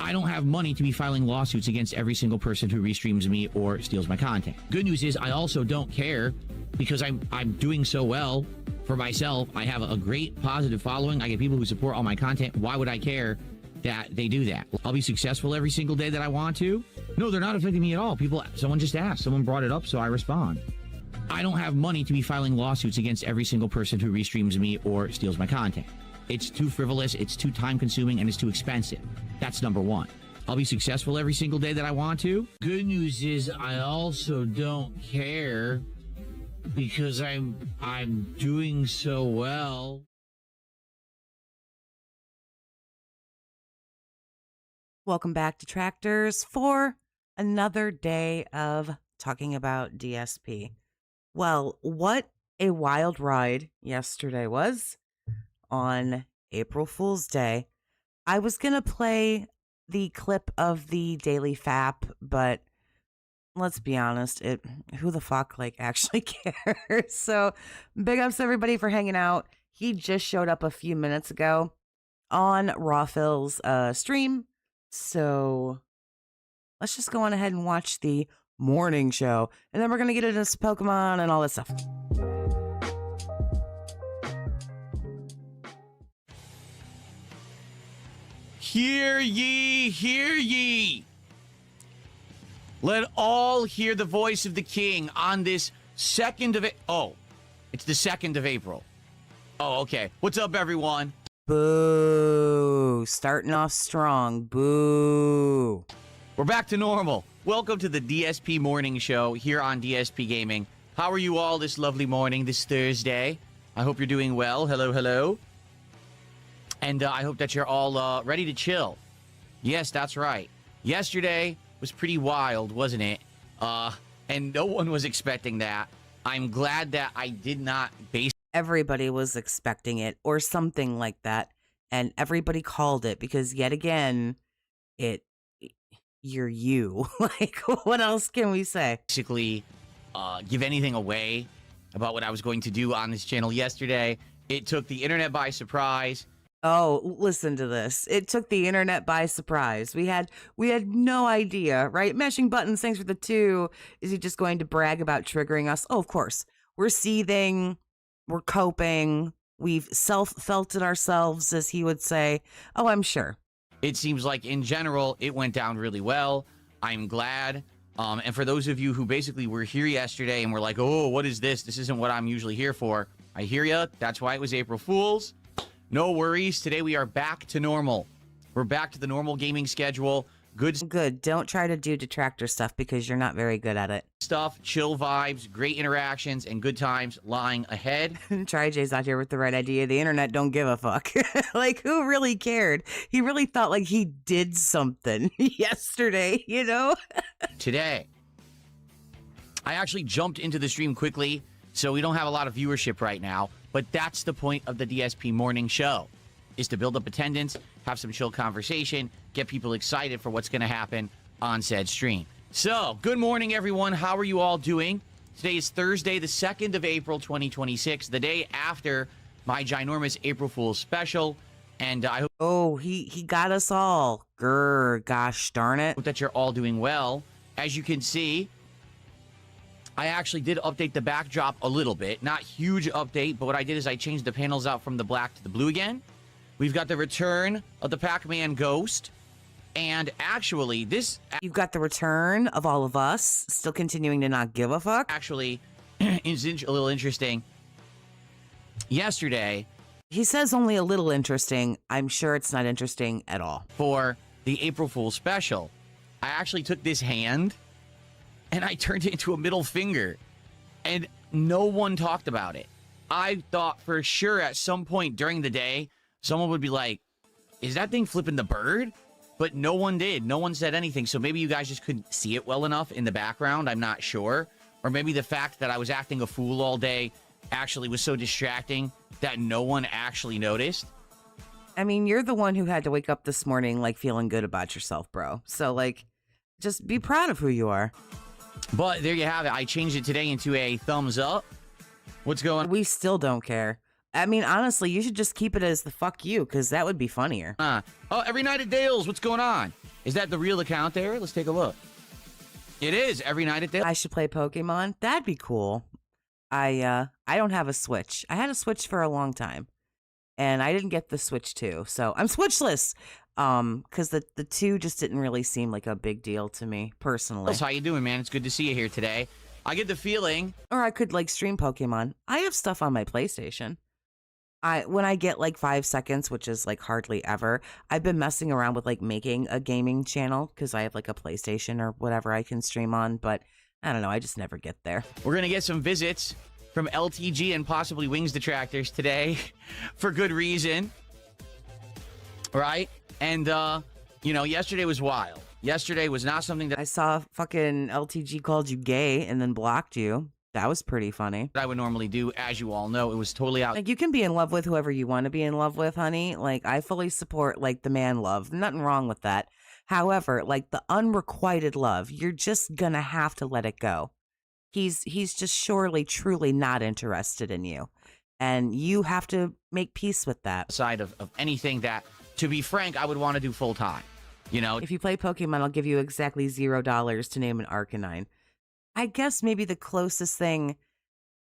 I don't have money to be filing lawsuits against every single person who restreams me or steals my content. Good news is I also don't care because I'm doing so well for myself. I have a great positive following. I get people who support all my content. Why would I care that they do that? I'll be successful every single day that I want to. No, they're not affecting me at all. Someone just asked, someone brought it up, so I respond. I don't have money to be filing lawsuits against every single person who restreams me or steals my content. It's too frivolous, it's too time consuming, and it's too expensive. That's number one. I'll be successful every single day that I want to. Good news is I also don't care because I'm doing so well. Welcome back, detractors, for another day of talking about DSP. Well, what a wild ride yesterday was on April Fool's Day. I was going to play the clip of the daily FAP, but let's be honest, who the fuck actually cares? So big ups everybody for hanging out. He just showed up a few minutes ago on Rawphil's stream. So let's just go on ahead and watch the morning show, and then we're going to get into Pokemon and all that stuff. Hear ye, hear ye. Let all hear the voice of the king on this 2nd of it's the 2nd of April. Oh, okay. What's up, everyone? Boo. Starting off strong. Boo. We're back to normal. Welcome to the DSP Morning Show here on DSP Gaming. How are you all this lovely morning, this Thursday? I hope you're doing well. Hello, hello. And I hope that you're all ready to chill. Yes, that's right. Yesterday was pretty wild, wasn't it? And no one was expecting that. I'm glad that I did not base... Everybody was expecting it or something like that. And everybody called it because yet again, you're you. What else can we say? Basically, give anything away about what I was going to do on this channel yesterday. It took the internet by surprise. Oh, listen to this. It took the internet by surprise. We had no idea, right? Mashing buttons, thanks for the 2. Is he just going to brag about triggering us? Oh, of course. We're seething. We're coping. We've felt it ourselves, as he would say. Oh, I'm sure. It seems like, in general, it went down really well. I'm glad. And for those of you who basically were here yesterday and were like, oh, what is this? This isn't what I'm usually here for. I hear ya. That's why it was April Fool's. No worries. Today we are back to normal. We're back to the normal gaming schedule. Good. Don't try to do detractor stuff because you're not very good at it. Stuff, chill vibes, great interactions, and good times lying ahead. TryJ's out here with the right idea. The internet don't give a fuck. Who really cared? He really thought he did something yesterday, you know? Today, I actually jumped into the stream quickly, so we don't have a lot of viewership right now. But that's the point of the DSP Morning Show, is to build up attendance, have some chill conversation, get people excited for what's going to happen on said stream. So, good morning, everyone. How are you all doing? Today is Thursday, the 2nd of April, 2026, the day after my ginormous April Fool's special. And I hope... Oh, he got us all. Grr, gosh darn it. Hope that you're all doing well. As you can see, I actually did update the backdrop a little bit. Not huge update, but what I did is I changed the panels out from the black to the blue again. We've got the return of the Pac-Man Ghost. And actually, this... You've got the return of all of us, still continuing to not give a fuck. Actually, is a little interesting. Yesterday... He says only a little interesting. I'm sure it's not interesting at all. For the April Fool's special, I actually took this hand and I turned it into a middle finger. And no one talked about it. I thought for sure at some point during the day, someone would be like, is that thing flipping the bird? But no one did. No one said anything. So maybe you guys just couldn't see it well enough in the background. I'm not sure. Or maybe the fact that I was acting a fool all day actually was so distracting that no one actually noticed. I mean, you're the one who had to wake up this morning feeling good about yourself, bro. So just be proud of who you are. But there you have it. I changed it today into a thumbs up. What's going on? We still don't care. I mean, honestly, you should just keep it as the fuck you, because that would be funnier. Oh, every night at Dale's. What's going on? Is that the real account there? Let's take a look. It is every night at I should play Pokemon. That'd be cool. I don't have a Switch. I had a Switch for a long time, and I didn't get the Switch 2, so I'm Switchless. Because the 2 just didn't really seem like a big deal to me personally. How you doing, man? It's good to see you here today. I get the feeling, Or I could like stream Pokemon. I have stuff on my PlayStation. When I get like 5 seconds, which is like hardly ever, I've been messing around with like making a gaming channel because I have like a PlayStation or whatever I can stream on, but I don't know, I just never get there. we're gonna get some visits from LTG and possibly Wings detractors today, for good reason, right? And you know, yesterday was wild. Yesterday was not something that I saw fucking LTG called you gay and then blocked you. That was pretty funny. I would normally do. As you all know, it was totally out. Like, you can be in love with whoever you want to be in love with, honey. Like, I fully support, like, the man love. Nothing wrong with that. However, like, the unrequited love, you're just gonna have to let it go. He's just surely, truly not interested in you. And you have to make peace with that. Side of anything that, to be frank, I would want to do full time. You know, If you play Pokemon, I'll give you exactly $0 to name an Arcanine. I guess maybe the closest thing,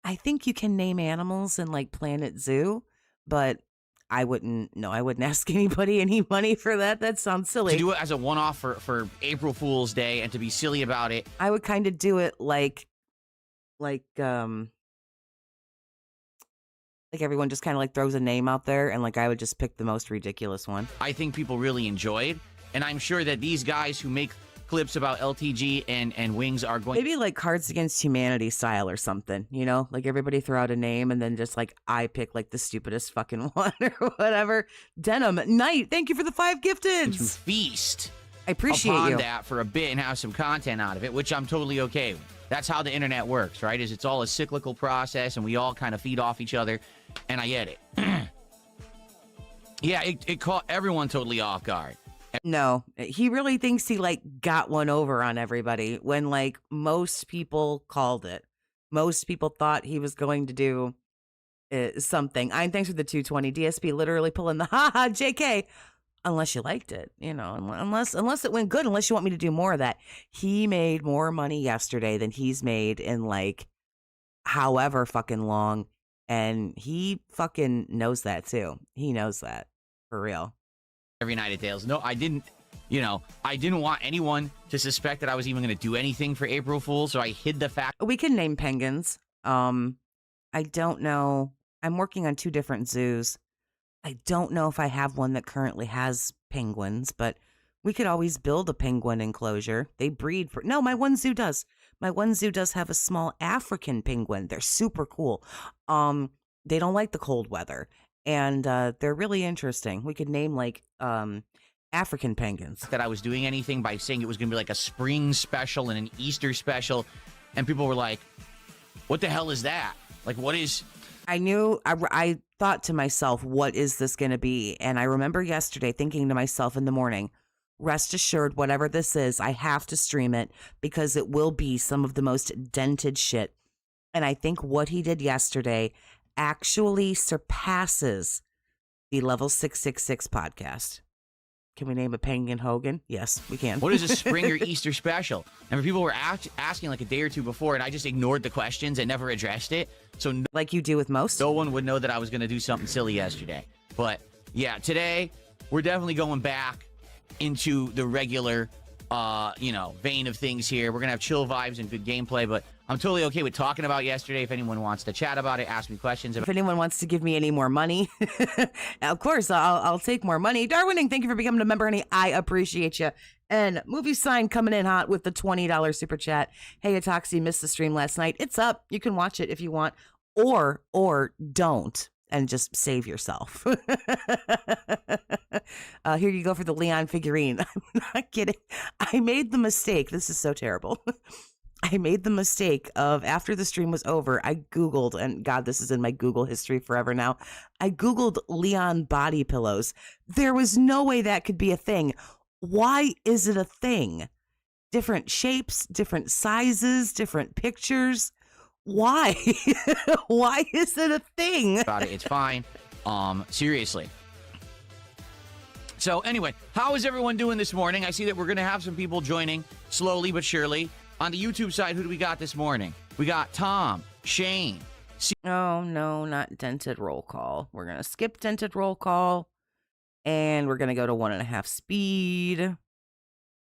I think you can name animals in like Planet Zoo, but I wouldn't ask anybody any money for that. That sounds silly. to do it as a one-off for April Fool's Day and to be silly about it. I would kind of do it like everyone just kind of like throws a name out there, and like I would just pick the most ridiculous one. I think people really enjoyed, and I'm sure that these guys who make clips about LTG and Wings are going. Maybe like Cards Against Humanity style or something, you know? Like everybody throw out a name and then just like I pick like the stupidest fucking one or whatever. Denim Knight, thank you for the 5 to gifteds. feast I appreciate upon you. that for a bit and have some content out of it, which I'm totally okay with. That's how the internet works, right? Is it's all a cyclical process, and we all kind of feed off each other, and I get it. Yeah, it caught everyone totally off guard. No, he really thinks he like got one over on everybody when like most people called it. Most people thought he was going to do something. Thanks for the 220 DSP, literally pulling the haha JK. Unless you liked it, you know, unless it went good, unless you want me to do more of that. He made more money yesterday than he's made in like however fucking long. And he fucking knows that too. He knows that for real. Every night at Dale's. No, I didn't, you know, I didn't want anyone to suspect that I was even going to do anything for April Fool's, so I hid the fact. We can name penguins. I don't know. I'm working on 2 different zoos. I don't know if I have one that currently has penguins, but we could always build a penguin enclosure. They breed for... No, my one zoo does. My one zoo does have a small African penguin. They're super cool. They don't like the cold weather. And they're really interesting. We could name like African penguins. That I was doing anything by saying it was going to be like a spring special and an Easter special, and people were like, what the hell is that? Like, what is... I thought to myself, what is this going to be? And I remember yesterday thinking to myself in the morning, rest assured, whatever this is, I have to stream it because it will be some of the most dented shit. And I think what he did yesterday actually surpasses the Level 666 podcast. Can we name a penguin Hogan? Yes, we can. What is a spring or Easter special? And people were asking like a day or two before, and I just ignored the questions and never addressed it. So like you do with most? No one would know that I was going to do something silly yesterday. But yeah, today we're definitely going back into the regular, vein of things here. We're going to have chill vibes and good gameplay, but I'm totally okay with talking about yesterday. If anyone wants to chat about it, ask me questions. If anyone wants to give me any more money, of course, I'll take more money. Darwining, thank you for becoming a member, honey. I appreciate you. And Movie Sign coming in hot with the $20 super chat. Hey, Atoxy, missed the stream last night. It's up. You can watch it if you want, or don't, and just save yourself. Here you go for the Leon figurine. I'm not kidding. I made the mistake. This is so terrible. I made the mistake of, after the stream was over, I Googled, and God, this is in my Google history forever now. I Googled Leon body pillows. There was no way that could be a thing. Why is it a thing? Different shapes, different sizes, different pictures. Why? Why is it a thing? About it, it's fine. Seriously. So anyway, how is everyone doing this morning? I see that we're going to have some people joining slowly but surely. On the YouTube side, who do we got this morning? We got Tom, Shane. Oh, no, not dented roll call. We're going to skip dented roll call, and we're going to go to 1.5 speed.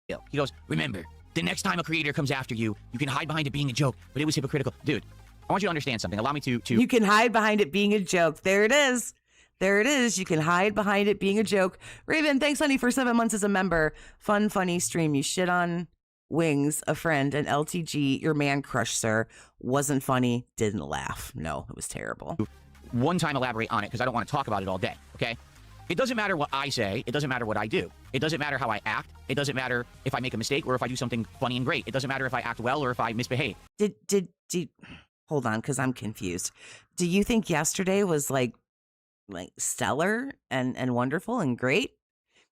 He goes, remember, the next time a creator comes after you, you can hide behind it being a joke, but it was hypocritical. Dude, I want you to understand something. Allow me to... You can hide behind it being a joke. There it is. There it is. You can hide behind it being a joke. Raven, thanks, honey, for 7 months as a member. Fun, funny stream. You shit on Wings, a friend, and LTG, your man crush, sir. Wasn't funny. Didn't laugh. No, it was terrible. One time elaborate on it, because I don't want to talk about it all day, okay? It doesn't matter what I say. It doesn't matter what I do. It doesn't matter how I act. It doesn't matter if I make a mistake or if I do something funny and great. It doesn't matter if I act well or if I misbehave. Did hold on, because I'm confused. Do you think yesterday was like stellar and wonderful and great?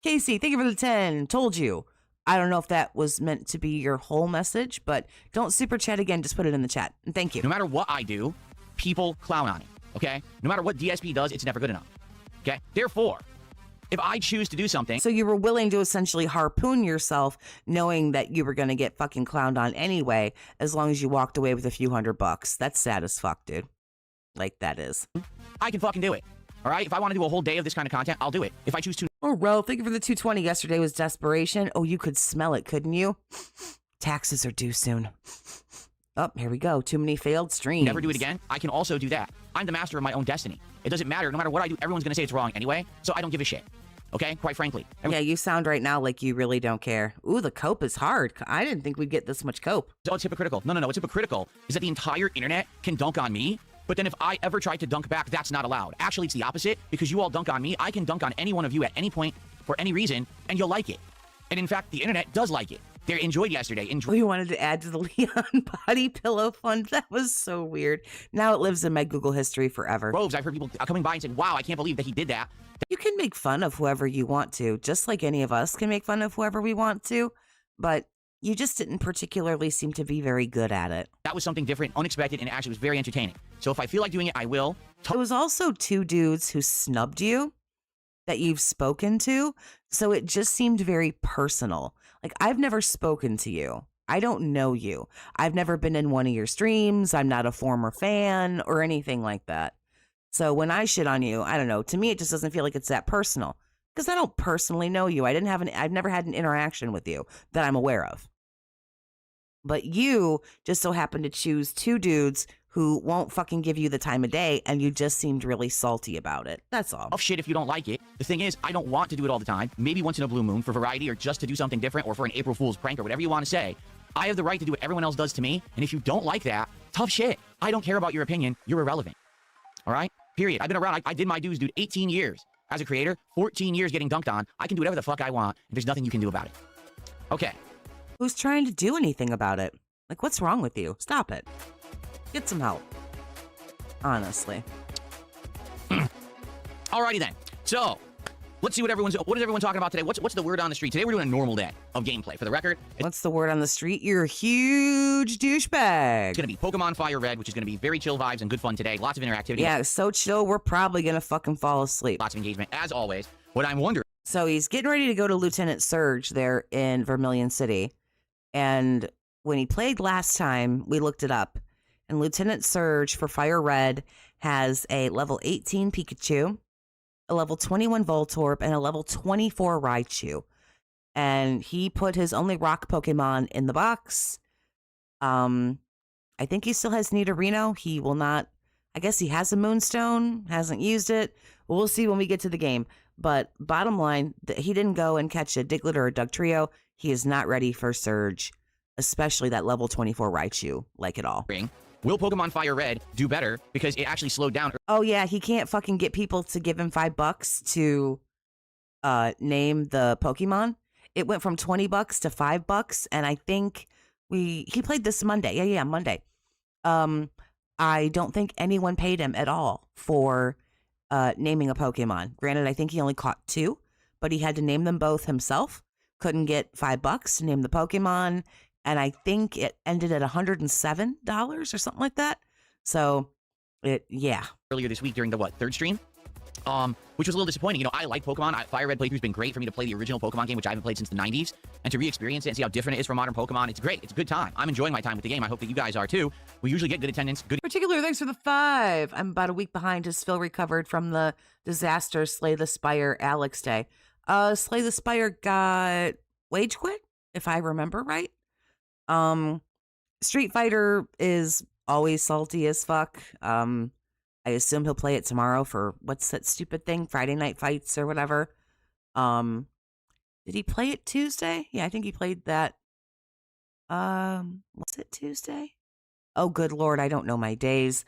Casey, thank you for the 10. Told you. I don't know if that was meant to be your whole message, but don't super chat again. Just put it in the chat. And thank you. No matter what I do, people clown on it, okay? No matter what DSP does, it's never good enough, okay? Therefore, if I choose to do something... So you were willing to essentially harpoon yourself knowing that you were going to get fucking clowned on anyway, as long as you walked away with a few $100. That's sad as fuck, dude. Like, that is. I can fucking do it, all right? If I want to do a whole day of this kind of content, I'll do it. If I choose to... Oh, Ro, thank you for the 220. Yesterday was desperation. Oh, you could smell it, couldn't you? Taxes are due soon. Oh, here we go. Too many failed streams. Never do it again. I can also do that. I'm the master of my own destiny. It doesn't matter. No matter what I do, everyone's going to say it's wrong anyway, so I don't give a shit. Okay? Quite frankly. Yeah, you sound right now like you really don't care. Ooh, the cope is hard. I didn't think we'd get this much cope. So it's hypocritical. No. What's hypocritical is that the entire internet can dunk on me, but then if I ever try to dunk back, that's not allowed. Actually, it's the opposite. Because you all dunk on me, I can dunk on any one of you at any point for any reason, and you'll like it. And in fact, the internet does like it. They enjoyed yesterday. We wanted to add to the Leon body pillow fund. That was so weird. Now it lives in my Google history forever. Groves, I've heard people coming by and saying, wow, I can't believe that he did that. You can make fun of whoever you want to, just like any of us can make fun of whoever we want to, but you just didn't particularly seem to be very good at it. That was something different, unexpected, and actually was very entertaining. So if I feel like doing it, I will. It was also 2 dudes who snubbed you that you've spoken to, so it just seemed very personal. Like, I've never spoken to you. I don't know you. I've never been in one of your streams. I'm not a former fan or anything like that. So when I shit on you, I don't know. To me, it just doesn't feel like it's that personal because I don't personally know you. I've never had an interaction with you that I'm aware of. But you just so happen to choose 2 dudes who won't fucking give you the time of day, and you just seemed really salty about it. That's all. Oh, shit if you don't like it. The thing is, I don't want to do it all the time. Maybe once in a blue moon for variety or just to do something different or for an April Fool's prank or whatever you want to say. I have the right to do what everyone else does to me, and if you don't like that, tough shit. I don't care about your opinion. You're irrelevant. All right? Period. I've been around. I did my dues, dude. 18 years as a creator, 14 years getting dunked on. I can do whatever the fuck I want, and there's nothing you can do about it. Okay. Who's trying to do anything about it? Like, what's wrong with you? Stop it. Get some help. Honestly. Alrighty then. So, let's see what is everyone talking about today? What's the word on the street? Today we're doing a normal day of gameplay. For the record, what's the word on the street? You're a huge douchebag. It's going to be Pokemon FireRed, which is going to be very chill vibes and good fun today. Lots of interactivity. Yeah, so chill, we're probably going to fucking fall asleep. Lots of engagement, as always. What I'm wondering... So he's getting ready to go to Lieutenant Surge there in Vermillion City. And when he played last time, we looked it up. And Lieutenant Surge for FireRed has a level 18 Pikachu, a level 21 Voltorb, and a level 24 Raichu. And he put his only rock Pokemon in the box. I think he still has Nidorino. He will not... I guess he has a Moonstone, hasn't used it. We'll see when we get to the game. But bottom line, he didn't go and catch a Diglett or a Dugtrio. He is not ready for Surge, especially that level 24 Raichu, like it all. Will Pokemon FireRed do better because it actually slowed down? Oh, yeah, he can't fucking get people to give him $5 to name the Pokemon. It went from $20 to $5, and I think he played this Monday. Yeah, Monday. I don't think anyone paid him at all for naming a Pokemon. Granted, I think he only caught 2, but he had to name them both himself. Couldn't get $5 to name the Pokemon. And I think it ended at $107 or something like that. So, yeah. Earlier this week during the, 3rd stream? which was a little disappointing. You know, I like Pokemon. FireRed playthrough's been great for me to play the original Pokemon game, which I haven't played since the 90s, and to re-experience it and see how different it is from modern Pokemon. It's great. It's a good time. I'm enjoying my time with the game. I hope that you guys are too. We usually get good attendance. Particular thanks for the 5. I'm about a week behind as Phil recovered from the disaster Slay the Spire Alex Day. Slay the Spire got wage quit, if I remember right. Street Fighter is always salty as fuck. I assume he'll play it tomorrow for what's that stupid thing? Friday Night Fights or whatever. Did he play it Tuesday? Yeah, I think he played that. Was it Tuesday? Oh, good Lord, I don't know my days.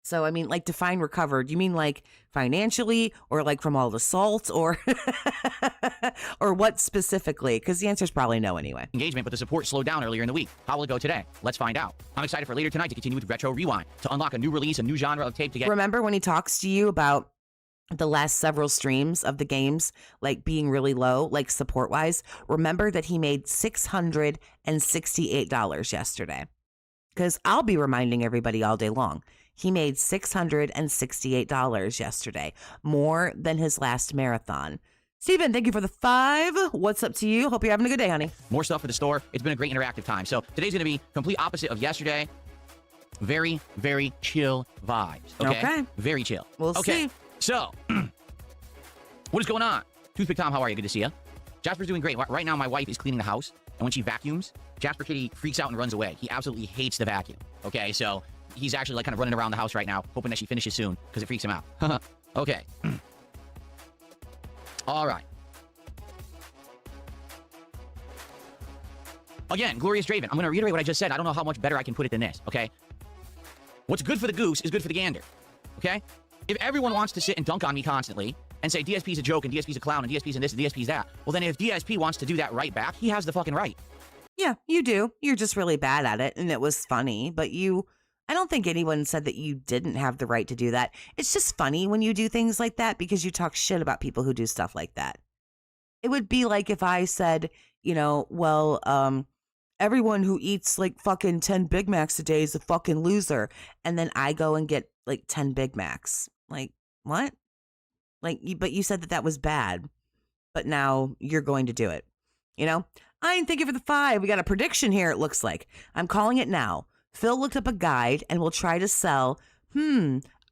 So, I mean, like, define recovered. You mean, like, financially or, like, from all the salt or or what specifically? Because the answer is probably no anyway. Engagement, but the support slowed down earlier in the week. How will it go today? Let's find out. I'm excited for later tonight to continue with Retro Rewind, to unlock a new release, a new genre of tape to get... Remember when he talks to you about the last several streams of the games, like, being really low, like, support-wise? Remember that he made $668 yesterday. Because I'll be reminding everybody all day long. He made $668 yesterday, more than his last marathon. Steven, thank you for the 5. What's up to you? Hope you're having a good day, honey. More stuff for the store. It's been a great interactive time. So today's going to be complete opposite of yesterday. Very, very chill vibes. Okay. Very chill. We'll see. So, what is going on? Toothpick Tom, how are you? Good to see you. Jasper's doing great. Right now, my wife is cleaning the house, and when she vacuums, Jasper Kitty freaks out and runs away. He absolutely hates the vacuum. Okay, so he's actually like kind of running around the house right now, hoping that she finishes soon because it freaks him out. Okay. All right. Again, Glorious Draven. I'm going to reiterate what I just said. I don't know how much better I can put it than this, okay? What's good for the goose is good for the gander, okay? If everyone wants to sit and dunk on me constantly and say DSP's a joke and DSP's a clown and DSP's and this and DSP's that, well, then if DSP wants to do that right back, he has the fucking right. Yeah, you do. You're just really bad at it, and it was funny, but I don't think anyone said that you didn't have the right to do that. It's just funny when you do things like that because you talk shit about people who do stuff like that. It would be like if I said, you know, well, everyone who eats like fucking 10 Big Macs a day is a fucking loser. And then I go and get like 10 Big Macs. Like, what? Like, but you said that that was bad, but now you're going to do it. You know? Thank you for the 5. We got a prediction here, it looks like. I'm calling it now. Phil looked up a guide and will try to sell,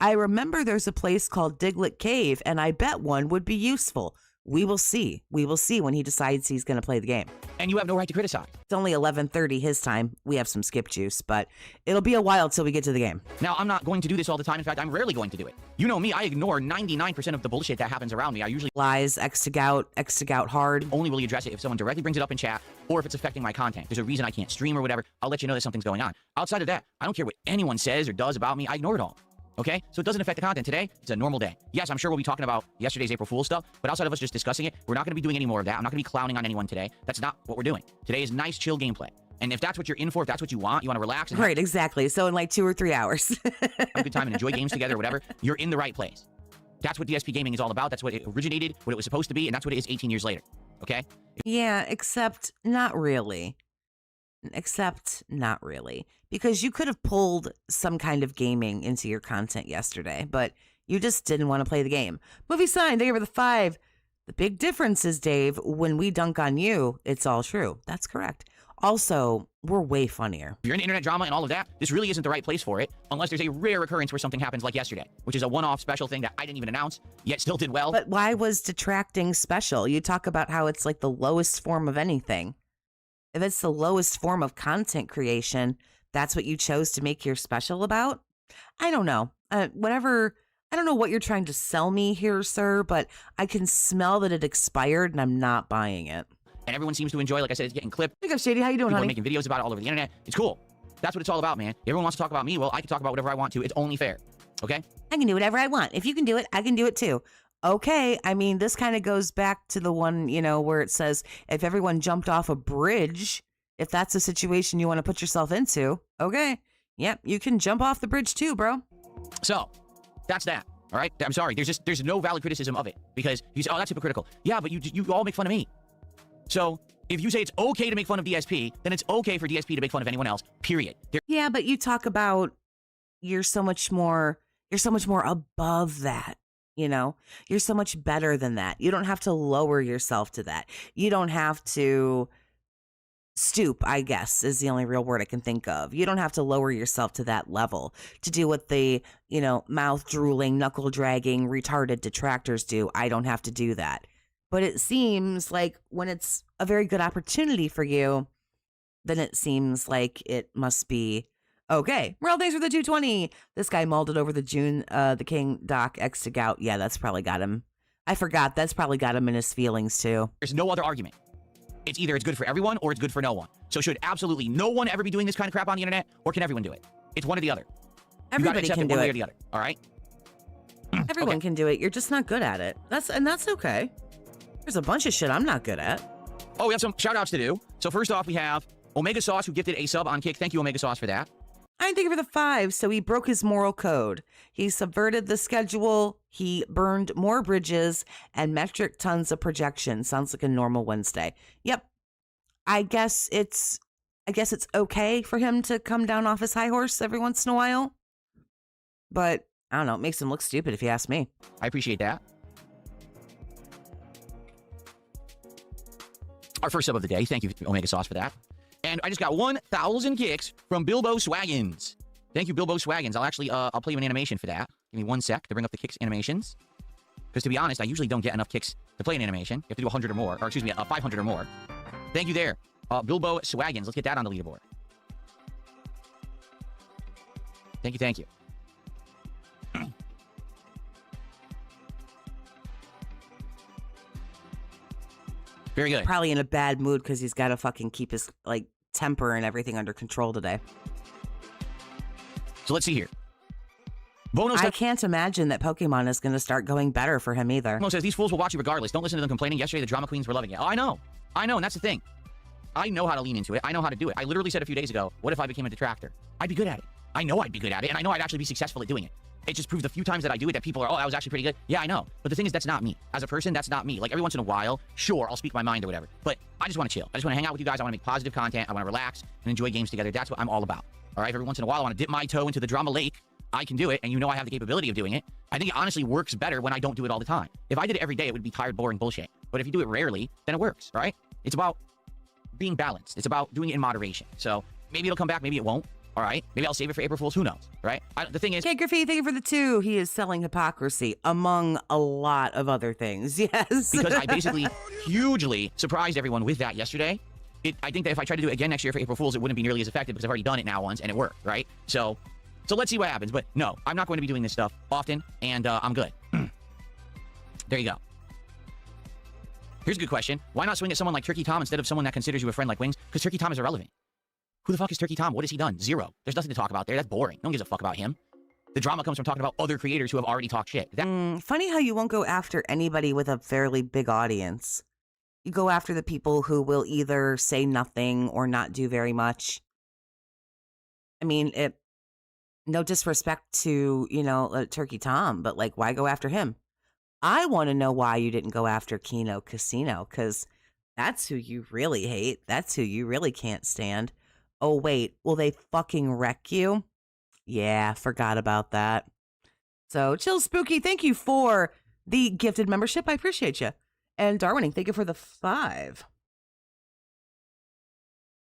I remember there's a place called Diglett Cave, and I bet one would be useful. We will see. We will see when he decides he's going to play the game. And you have no right to criticize. It's only 11:30 his time. We have some skip juice, but it'll be a while till we get to the game. Now, I'm not going to do this all the time. In fact, I'm rarely going to do it. You know me. I ignore 99% of the bullshit that happens around me. I usually... Lies, X to gout hard. Only really address it if someone directly brings it up in chat or if it's affecting my content. There's a reason I can't stream or whatever. I'll let you know that something's going on. Outside of that, I don't care what anyone says or does about me. I ignore it all. Okay? So it doesn't affect the content. Today, it's a normal day. Yes, I'm sure we'll be talking about yesterday's April Fool's stuff, but outside of us just discussing it, we're not going to be doing any more of that. I'm not going to be clowning on anyone today. That's not what we're doing. Today is nice, chill gameplay. And if that's what you're in for, if that's what you want to relax. And right, exactly. So in like 2 or 3 hours. have a good time and enjoy games together or whatever, you're in the right place. That's what DSP gaming is all about. That's what it originated, what it was supposed to be, and that's what it is 18 years later. Okay? Yeah, except not really. Except not really. Because you could have pulled some kind of gaming into your content yesterday, but you just didn't want to play the game. Movie sign, thank you for the 5. The big difference is, Dave, when we dunk on you, it's all true. That's correct. Also, we're way funnier. If you're in internet drama and all of that, this really isn't the right place for it, unless there's a rare occurrence where something happens like yesterday, which is a one-off special thing that I didn't even announce, yet still did well. But why was detracting special? You talk about how it's like the lowest form of anything. If it's the lowest form of content creation, that's what you chose to make your special about? I don't know. Whatever. I don't know what you're trying to sell me here, sir, but I can smell that it expired and I'm not buying it. And everyone seems to enjoy, like I said, it's getting clipped. Hey, Shady, how you doing, People honey? are making videos about it all over the internet. It's cool. That's what it's all about, man. Everyone wants to talk about me. Well, I can talk about whatever I want to. It's only fair. Okay? I can do whatever I want. If you can do it, I can do it too. Okay, I mean, this kind of goes back to the one, you know, where it says, if everyone jumped off a bridge, if that's a situation you want to put yourself into, okay. Yep, you can jump off the bridge too, bro. So, that's that. All right? I'm sorry. There's no valid criticism of it. Because you say, oh, that's hypocritical. Yeah, but you all make fun of me. So, if you say it's okay to make fun of DSP, then it's okay for DSP to make fun of anyone else, period. Yeah, but you talk about you're so much more You're so much more above that. You know, you're so much better than that. You don't have to lower yourself to that. You don't have to stoop, I guess, is the only real word I can think of. You don't have to lower yourself to that level to do what the, mouth drooling, knuckle dragging, retarded detractors do. I don't have to do that. But it seems like when it's a very good opportunity for you, then it seems like it must be okay. Well, thanks for the 220. This guy mulled it over the King Doc X to Gout. Yeah, that's probably got him. I forgot. That's probably got him in his feelings too. There's no other argument. It's either it's good for everyone or it's good for no one. So should absolutely no one ever be doing this kind of crap on the internet, or can everyone do it? It's one or the other. Everybody can do it. One way or the other. All right. Everyone can do it. You're just not good at it. That's okay. There's a bunch of shit I'm not good at. Oh, we have some shout outs to do. So first off, we have Omega Sauce, who gifted a sub on Kick. Thank you, Omega Sauce, for that. I didn't think of the 5, so he broke his moral code. He subverted the schedule. He burned more bridges and metric tons of projection. Sounds like a normal Wednesday. Yep. I guess it's okay for him to come down off his high horse every once in a while. But I don't know. It makes him look stupid if you ask me. I appreciate that. Our first sub of the day. Thank you, Omega Sauce, for that. And I just got 1,000 kicks from Bilbo Swaggins. Thank you, Bilbo Swaggins. I'll play you an animation for that. Give me 1 sec to bring up the kicks animations. Because to be honest, I usually don't get enough kicks to play an animation. You have to do 100 or more, or excuse me, 500 or more. Thank you there, Bilbo Swaggins. Let's get that on the leaderboard. Thank you. Very good. Probably in a bad mood because he's got to fucking keep his temper and everything under control today. So let's see here. Bono I can't imagine that Pokemon is going to start going better for him either. Bono says, these fools will watch you regardless. Don't listen to them complaining. Yesterday, the drama queens were loving it. Oh, I know, and that's the thing. I know how to lean into it. I know how to do it. I literally said a few days ago, what if I became a detractor? I'd be good at it. I know I'd be good at it, and I know I'd actually be successful at doing it. It just proves the few times that I do it that people are, I was actually pretty good. Yeah, I know. But the thing is, that's not me. As a person, that's not me. Like, every once in a while, sure, I'll speak my mind or whatever. But I just want to chill. I just want to hang out with you guys. I want to make positive content. I want to relax and enjoy games together. That's what I'm all about. All right? Every once in a while, I want to dip my toe into the drama lake. I can do it, and I have the capability of doing it. I think it honestly works better when I don't do it all the time. If I did it every day, it would be tired, boring bullshit. But if you do it rarely, then it works, all right? It's about being balanced. It's about doing it in moderation. So maybe it'll come back, maybe it won't. All right, maybe I'll save it for April Fool's. Who knows, right? The thing is... Okay, Griffey, thank you for the 2. He is selling hypocrisy, among a lot of other things, yes. Because I basically hugely surprised everyone with that yesterday. I think that if I tried to do it again next year for April Fool's, it wouldn't be nearly as effective because I've already done it now once, and it worked, right? So let's see what happens. But no, I'm not going to be doing this stuff often, and I'm good. There you go. Here's a good question. Why not swing at someone like Turkey Tom instead of someone that considers you a friend like Wings? Because Turkey Tom is irrelevant. Who the fuck is Turkey Tom? What has he done? Zero. There's nothing to talk about there. That's boring. No one gives a fuck about him. The drama comes from talking about other creators who have already talked shit. Funny how you won't go after anybody with a fairly big audience. You go after the people who will either say nothing or not do very much. I mean, no disrespect to, Turkey Tom, but why go after him? I want to know why you didn't go after Kino Casino, because that's who you really hate. That's who you really can't stand. Oh, wait, will they fucking wreck you? Yeah, forgot about that. So, Chill Spooky, thank you for the gifted membership. I appreciate you. And Darwining, thank you for the 5.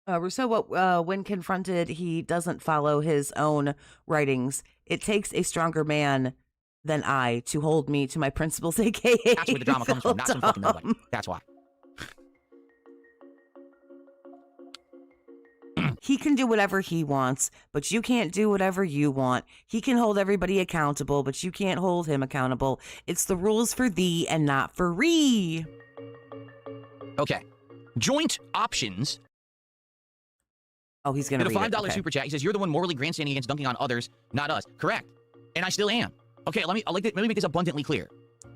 Rousseau, when confronted, he doesn't follow his own writings. It takes a stronger man than I to hold me to my principles, a.k.a. That's where the drama comes from, not some fucking nobody. That's why. He can do whatever he wants, but you can't do whatever you want. He can hold everybody accountable, but you can't hold him accountable. It's the rules for thee and not for re. Okay. Joint options. Oh, he's going to read $5 it. Okay. super chat. He says, you're the one morally grandstanding against dunking on others, not us. Correct. And I still am. Okay, let me make this abundantly clear.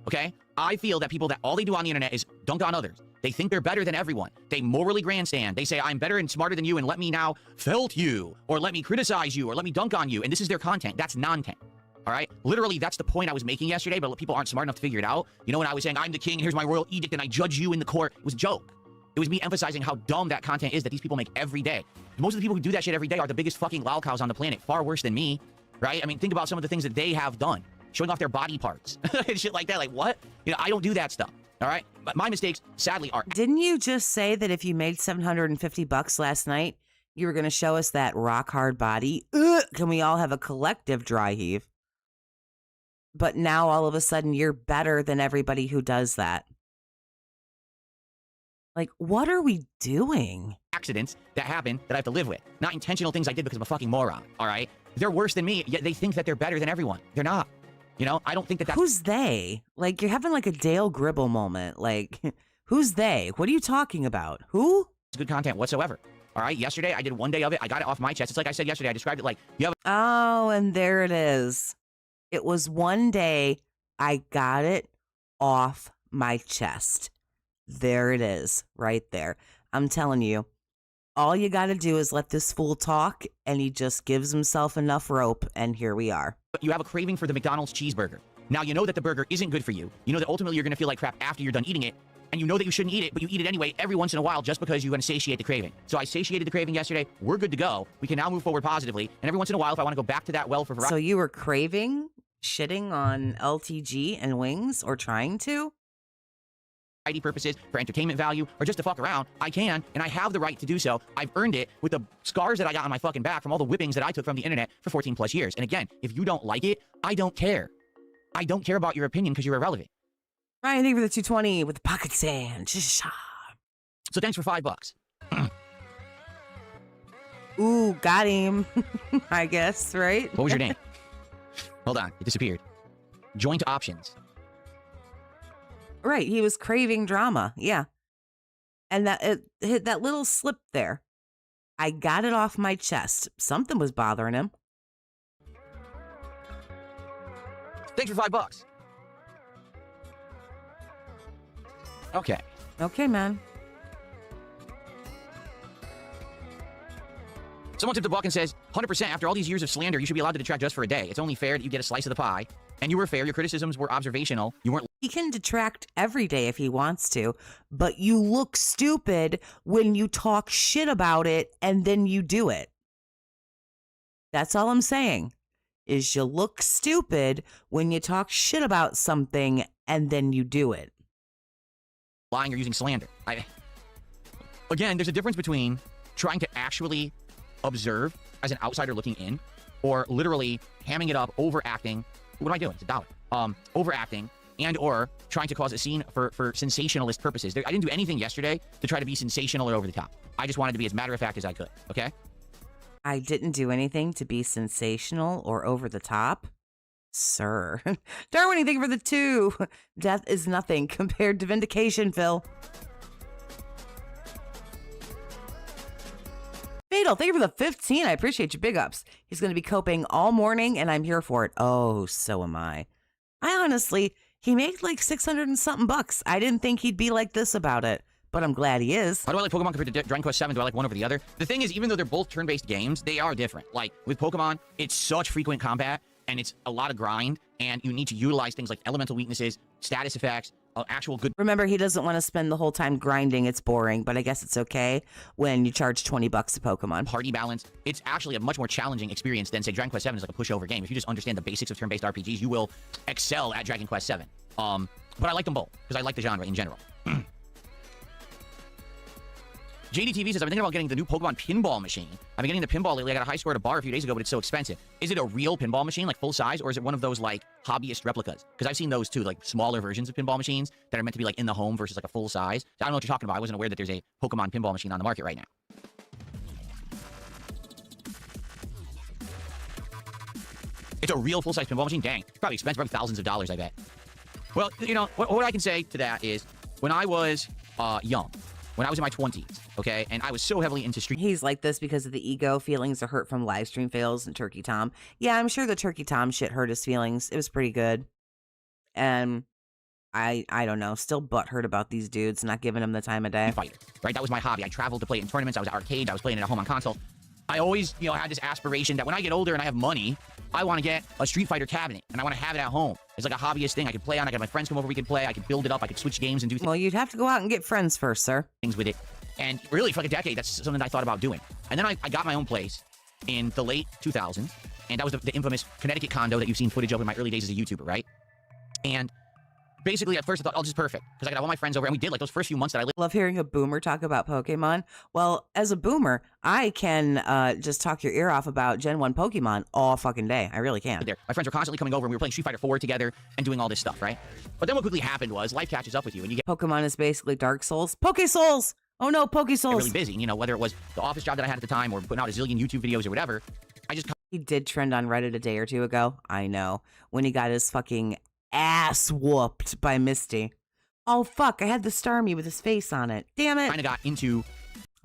Okay? I feel that people that all they do on the internet is dunk on others. They think they're better than everyone. They morally grandstand. They say, I'm better and smarter than you, and let me now felt you, or let me criticize you, or let me dunk on you. And this is their content. That's non-content. All right? Literally, that's the point I was making yesterday, but people aren't smart enough to figure it out. When I was saying, I'm the king, here's my royal edict, and I judge you in the court, it was a joke. It was me emphasizing how dumb that content is that these people make every day. Most of the people who do that shit every day are the biggest fucking lolcows on the planet, far worse than me. right? I mean, think about some of the things that they have done, showing off their body parts and shit like that. Like, what? You know, I don't do that stuff, all right? But my mistakes, sadly, are... Didn't you just say that if you made $750 last night, you were going to show us that rock hard body? Ugh, can we all have a collective dry heave? But now all of a sudden you're better than everybody who does that. Like, what are we doing? Accidents that happen that I have to live with. Not intentional things I did because I'm a fucking moron, all right? They're worse than me, yet they think that they're better than everyone. They're not. You know, I don't think that that's... Who's they? Like, you're having like a Dale Gribble moment. Like, who's they? What are you talking about? Who? good content whatsoever. All right, yesterday I did one day of it. I got it off my chest. It's like I said yesterday. I described it like you have... Oh, and there it is. It was one day I got it off my chest. There it is, right there. I'm telling you, all you got to do is let this fool talk, and he just gives himself enough rope, and here we are. You have a craving for the McDonald's cheeseburger. Now, you know that the burger isn't good for you. You know that ultimately you're going to feel like crap after you're done eating it, and you know that you shouldn't eat it, but you eat it anyway every once in a while just because you want to satiate the craving. So I satiated the craving yesterday. We're good to go. We can now move forward positively, and every once in a while, if I want to go back to that well for variety... So you were craving shitting on LTG and Wings, or trying to? Purposes, for entertainment value, or just to fuck around, I can, and I have the right to do so. I've earned it with the scars that I got on my fucking back from all the whippings that I took from the internet for 14 plus years. And again, if you don't like it, I don't care. I don't care about your opinion because you're irrelevant. Ryan, thank you for the 220 with the pocket sand. So thanks for $5. Ooh, got him. I guess, right? What was your name? Hold on, it disappeared. Joint options. Right, he was craving drama. Yeah. And that it hit that little slip there. I got it off my chest. Something was bothering him. Thanks for $5. Okay. Okay, man. Someone tipped the buck and says, 100% after all these years of slander, you should be allowed to detract just for a day. It's only fair that you get a slice of the pie. And you were fair. Your criticisms were observational. You weren't... He can detract every day if he wants to, but you look stupid when you talk shit about it and then you do it. That's all I'm saying, is you look stupid when you talk shit about something and then you do it. Lying or using slander. Again, there's a difference between trying to actually observe as an outsider looking in, or literally hamming it up, overacting. What am I doing? It's $1. Overacting and or trying to cause a scene for sensationalist purposes. I didn't do anything yesterday to try to be sensational or over the top. I just wanted to be as matter of fact as I could, okay? I didn't do anything to be sensational or over the top. Sir. Darwin, anything for the 2. Death is nothing compared to vindication, Phil. Fatal, thank you for the 15. I appreciate your big ups. He's going to be coping all morning, and I'm here for it. Oh, so am I. He made like 600 and something bucks. I didn't think he'd be like this about it, but I'm glad he is. How do I like Pokemon compared to Dragon Quest 7? Do I like one over the other? The thing is, even though they're both turn-based games, they are different. Like, with Pokemon, it's such frequent combat, and it's a lot of grind, and you need to utilize things like elemental weaknesses, status effects, actual good... Remember, he doesn't want to spend the whole time grinding. It's boring, but I guess it's okay when you charge $20 a Pokemon. Party balance. It's actually a much more challenging experience than, say, Dragon Quest 7 is like a pushover game. If you just understand the basics of turn-based RPGs, you will excel at Dragon Quest 7. But I like them both, because I like the genre in general. JDTV says, I've been thinking about getting the new Pokemon pinball machine. I've been getting the pinball lately. I got a high score at a bar a few days ago, but it's so expensive. Is it a real pinball machine, like full size, or is it one of those, like, hobbyist replicas? Because I've seen those, too, like, smaller versions of pinball machines that are meant to be, like, in the home versus, like, a full size. I don't know what you're talking about. I wasn't aware that there's a Pokemon pinball machine on the market right now. It's a real full-size pinball machine? Dang. It's probably expensive, probably thousands of dollars, I bet. Well, you know, what I can say to that is, when I was young, when I was in my 20s, okay, and I was so heavily into street... He's like this because of the ego. Feelings are hurt from live stream fails and Turkey Tom. Yeah, I'm sure the Turkey Tom shit hurt his feelings. It was pretty good. And I don't know, still butthurt about these dudes not giving him the time of day. Fighter, right? That was my hobby. I traveled to play in tournaments. I was at arcades. I was playing it at home on console. I always, you know, had this aspiration that when I get older and I have money, I want to get a Street Fighter cabinet, and I want to have it at home. It's like a hobbyist thing. I could play on. I got my friends come over. We could play. I could build it up. I could switch games and do things. Well, you'd have to go out and get friends first, sir. Things with it. And really, for like a decade, that's something I thought about doing. And then I got my own place in the late 2000s. And that was the infamous Connecticut condo that you've seen footage of in my early days as a YouTuber, right? And basically, at first, I thought, oh, this is perfect. Because I got all my friends over, and we did, like, those first few months that I lived Love hearing a boomer talk about Pokemon. Well, as a boomer, I can just talk your ear off about Gen 1 Pokemon all fucking day. I really can. there. My friends were constantly coming over, and we were playing Street Fighter 4 together and doing all this stuff, right? But then what quickly happened was life catches up with you, and you get Pokemon is basically Dark Souls. Poke Souls! Oh no, Poke Souls! really busy. You know, whether it was the office job that I had at the time or putting out a zillion YouTube videos or whatever, I just He did trend on Reddit a day or two ago. I know. When he got his fucking ass whooped by Misty. Oh, fuck. I had the Starmie with his face on it. Damn it. kind of got into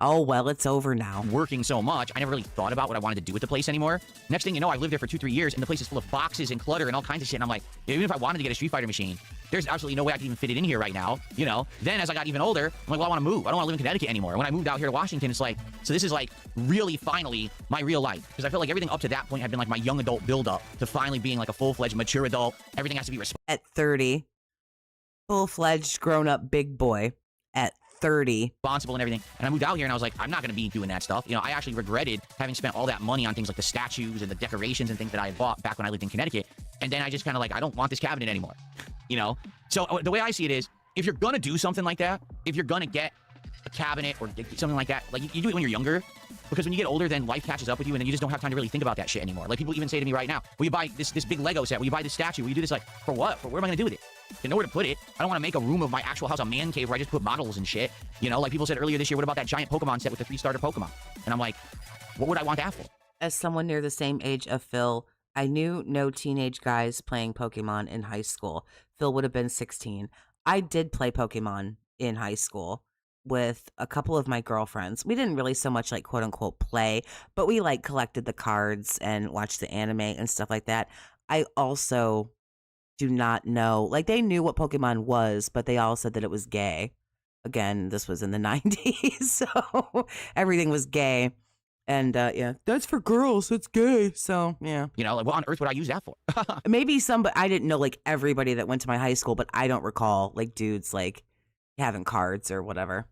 Oh, well, it's over now. working so much, I never really thought about what I wanted to do with the place anymore. Next thing you know, I lived there for 2-3 years, and the place is full of boxes and clutter and all kinds of shit. And I'm like, even if I wanted to get a Street Fighter machine, there's absolutely no way I could even fit it in here right now, you know? Then as I got even older, I'm like, well, I want to move. I don't want to live in Connecticut anymore. When I moved out here to Washington, it's like, so this is like really finally my real life. Because I felt like everything up to that point had been like my young adult build-up to finally being like a full-fledged mature adult. Everything has to be At 30, full-fledged, grown-up big boy. At 30. responsible and everything. And I moved out here and I was like, I'm not going to be doing that stuff. You know, I actually regretted having spent all that money on things like the statues and the decorations and things that I had bought back when I lived in Connecticut. And then I just kind of like, I don't want this cabinet anymore. You know? So the way I see it is, if you're going to do something like that, if you're going to get a cabinet or something like that, like you do it when you're younger. Because when you get older, then life catches up with you, and then you just don't have time to really think about that shit anymore. Like, people even say to me right now, will you buy this big Lego set? Will you buy this statue? Will you do this? Like, for what? For where am I going to do with it? There's nowhere to put it. I don't want to make a room of my actual house a man cave where I just put models and shit. You know, like people said earlier this year, what about that giant Pokemon set with the 3-starter Pokemon? And I'm like, what would I want that for? As someone near the same age of Phil, I knew no teenage guys playing Pokemon in high school. Phil would have been 16. I did play Pokemon in high school with a couple of my girlfriends. We didn't really so much like quote unquote play, but we like collected the cards and watched the anime and stuff like that. I also do not know, like they knew what Pokemon was, but they all said that it was gay. Again, this was in the 90s, so everything was gay. And yeah, that's for girls, it's gay. So yeah. You know, like what on earth would I use that for? Maybe somebody, I didn't know like everybody that went to my high school, but I don't recall like dudes like having cards or whatever.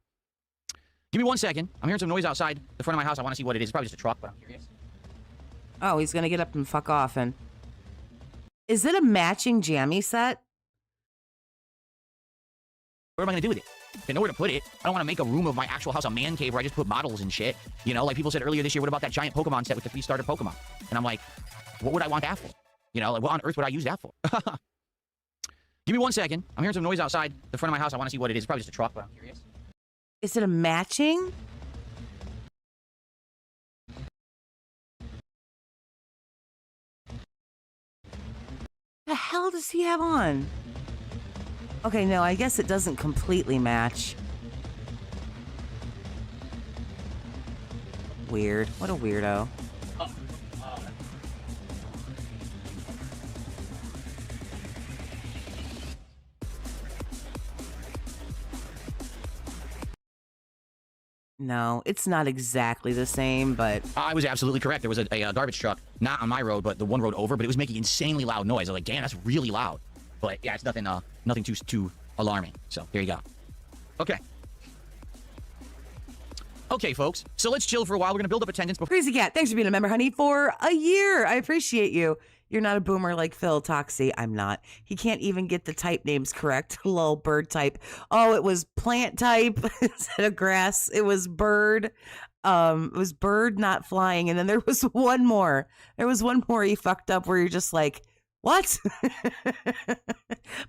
Give me 1 second. I'm hearing some noise outside the front of my house. I want to see what it is. It's probably just a truck, but I'm curious. Oh, he's gonna get up and fuck off. And is it a matching jammy set? Where am I going to do with it? There's nowhere to put it. I don't want to make a room of my actual house a man cave where I just put models and shit. You know, like people said earlier this year, what about that giant Pokemon set with the 3-starter Pokemon? And I'm like, what would I want that for? You know, like what on earth would I use that for? Give me 1 second. I'm hearing some noise outside the front of my house. I want to see what it is. It's probably just a truck, but I'm curious. Is it a matching? The hell does he have on? Okay, no, I guess it doesn't completely match. Weird. What a weirdo. No, it's not exactly the same, but I was absolutely correct. There was a garbage truck, not on my road, but the one road over, but it was making insanely loud noise. I was like, damn, that's really loud. But yeah, it's nothing nothing too alarming. So there you go. Okay. Okay, folks. So let's chill for a while. We're going to build up attendance before... Crazy Cat, thanks for being a member, honey, for a year. I appreciate you. You're not a boomer like Phil Toxie. I'm not. He can't even get the type names correct. Lol, bird type. Oh, it was plant type instead of grass. It was bird. It was bird, not flying. And then there was one more. There was one more he fucked up where you're just like, what?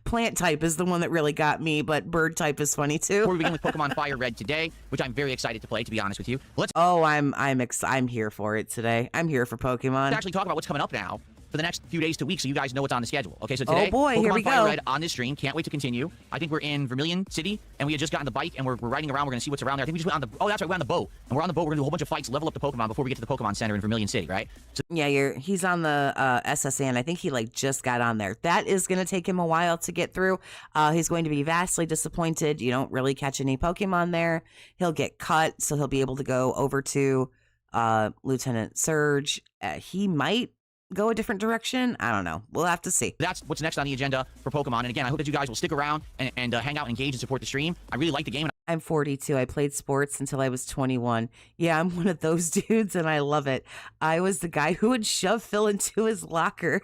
Plant type is the one that really got me, but bird type is funny too. Before we begin with Pokemon FireRed today, which I'm very excited to play, to be honest with you. Let's I'm here for it today. I'm here for Pokemon. actually talk about what's coming up now for the next few days to weeks, so you guys know what's on the schedule. Okay, so today, oh boy, Pokemon here we go. FireRed on this stream. Can't wait to continue. I think we're in Vermillion City, and we had just gotten the bike, and we're riding around. We're going to see what's around there. I think we just went on the... Oh, that's right, we're on the boat. And we're on the boat. We're going to do a whole bunch of fights, level up the Pokemon before we get to the Pokemon Center in Vermillion City, right? So, yeah, he's on the SSN. I think he like just got on there. That is going to take him a while to get through. He's going to be vastly disappointed. You don't really catch any Pokemon there. He'll get cut, so he'll be able to go over to Lieutenant Surge. He might go a different direction. I don't know. We'll have to see. That's what's next on the agenda for Pokemon. And again, I hope that you guys will stick around and hang out, engage, and support the stream. I really like the game. I'm 42. I played sports until I was 21. Yeah, I'm one of those dudes, and I love it. I was the guy who would shove Phil into his locker.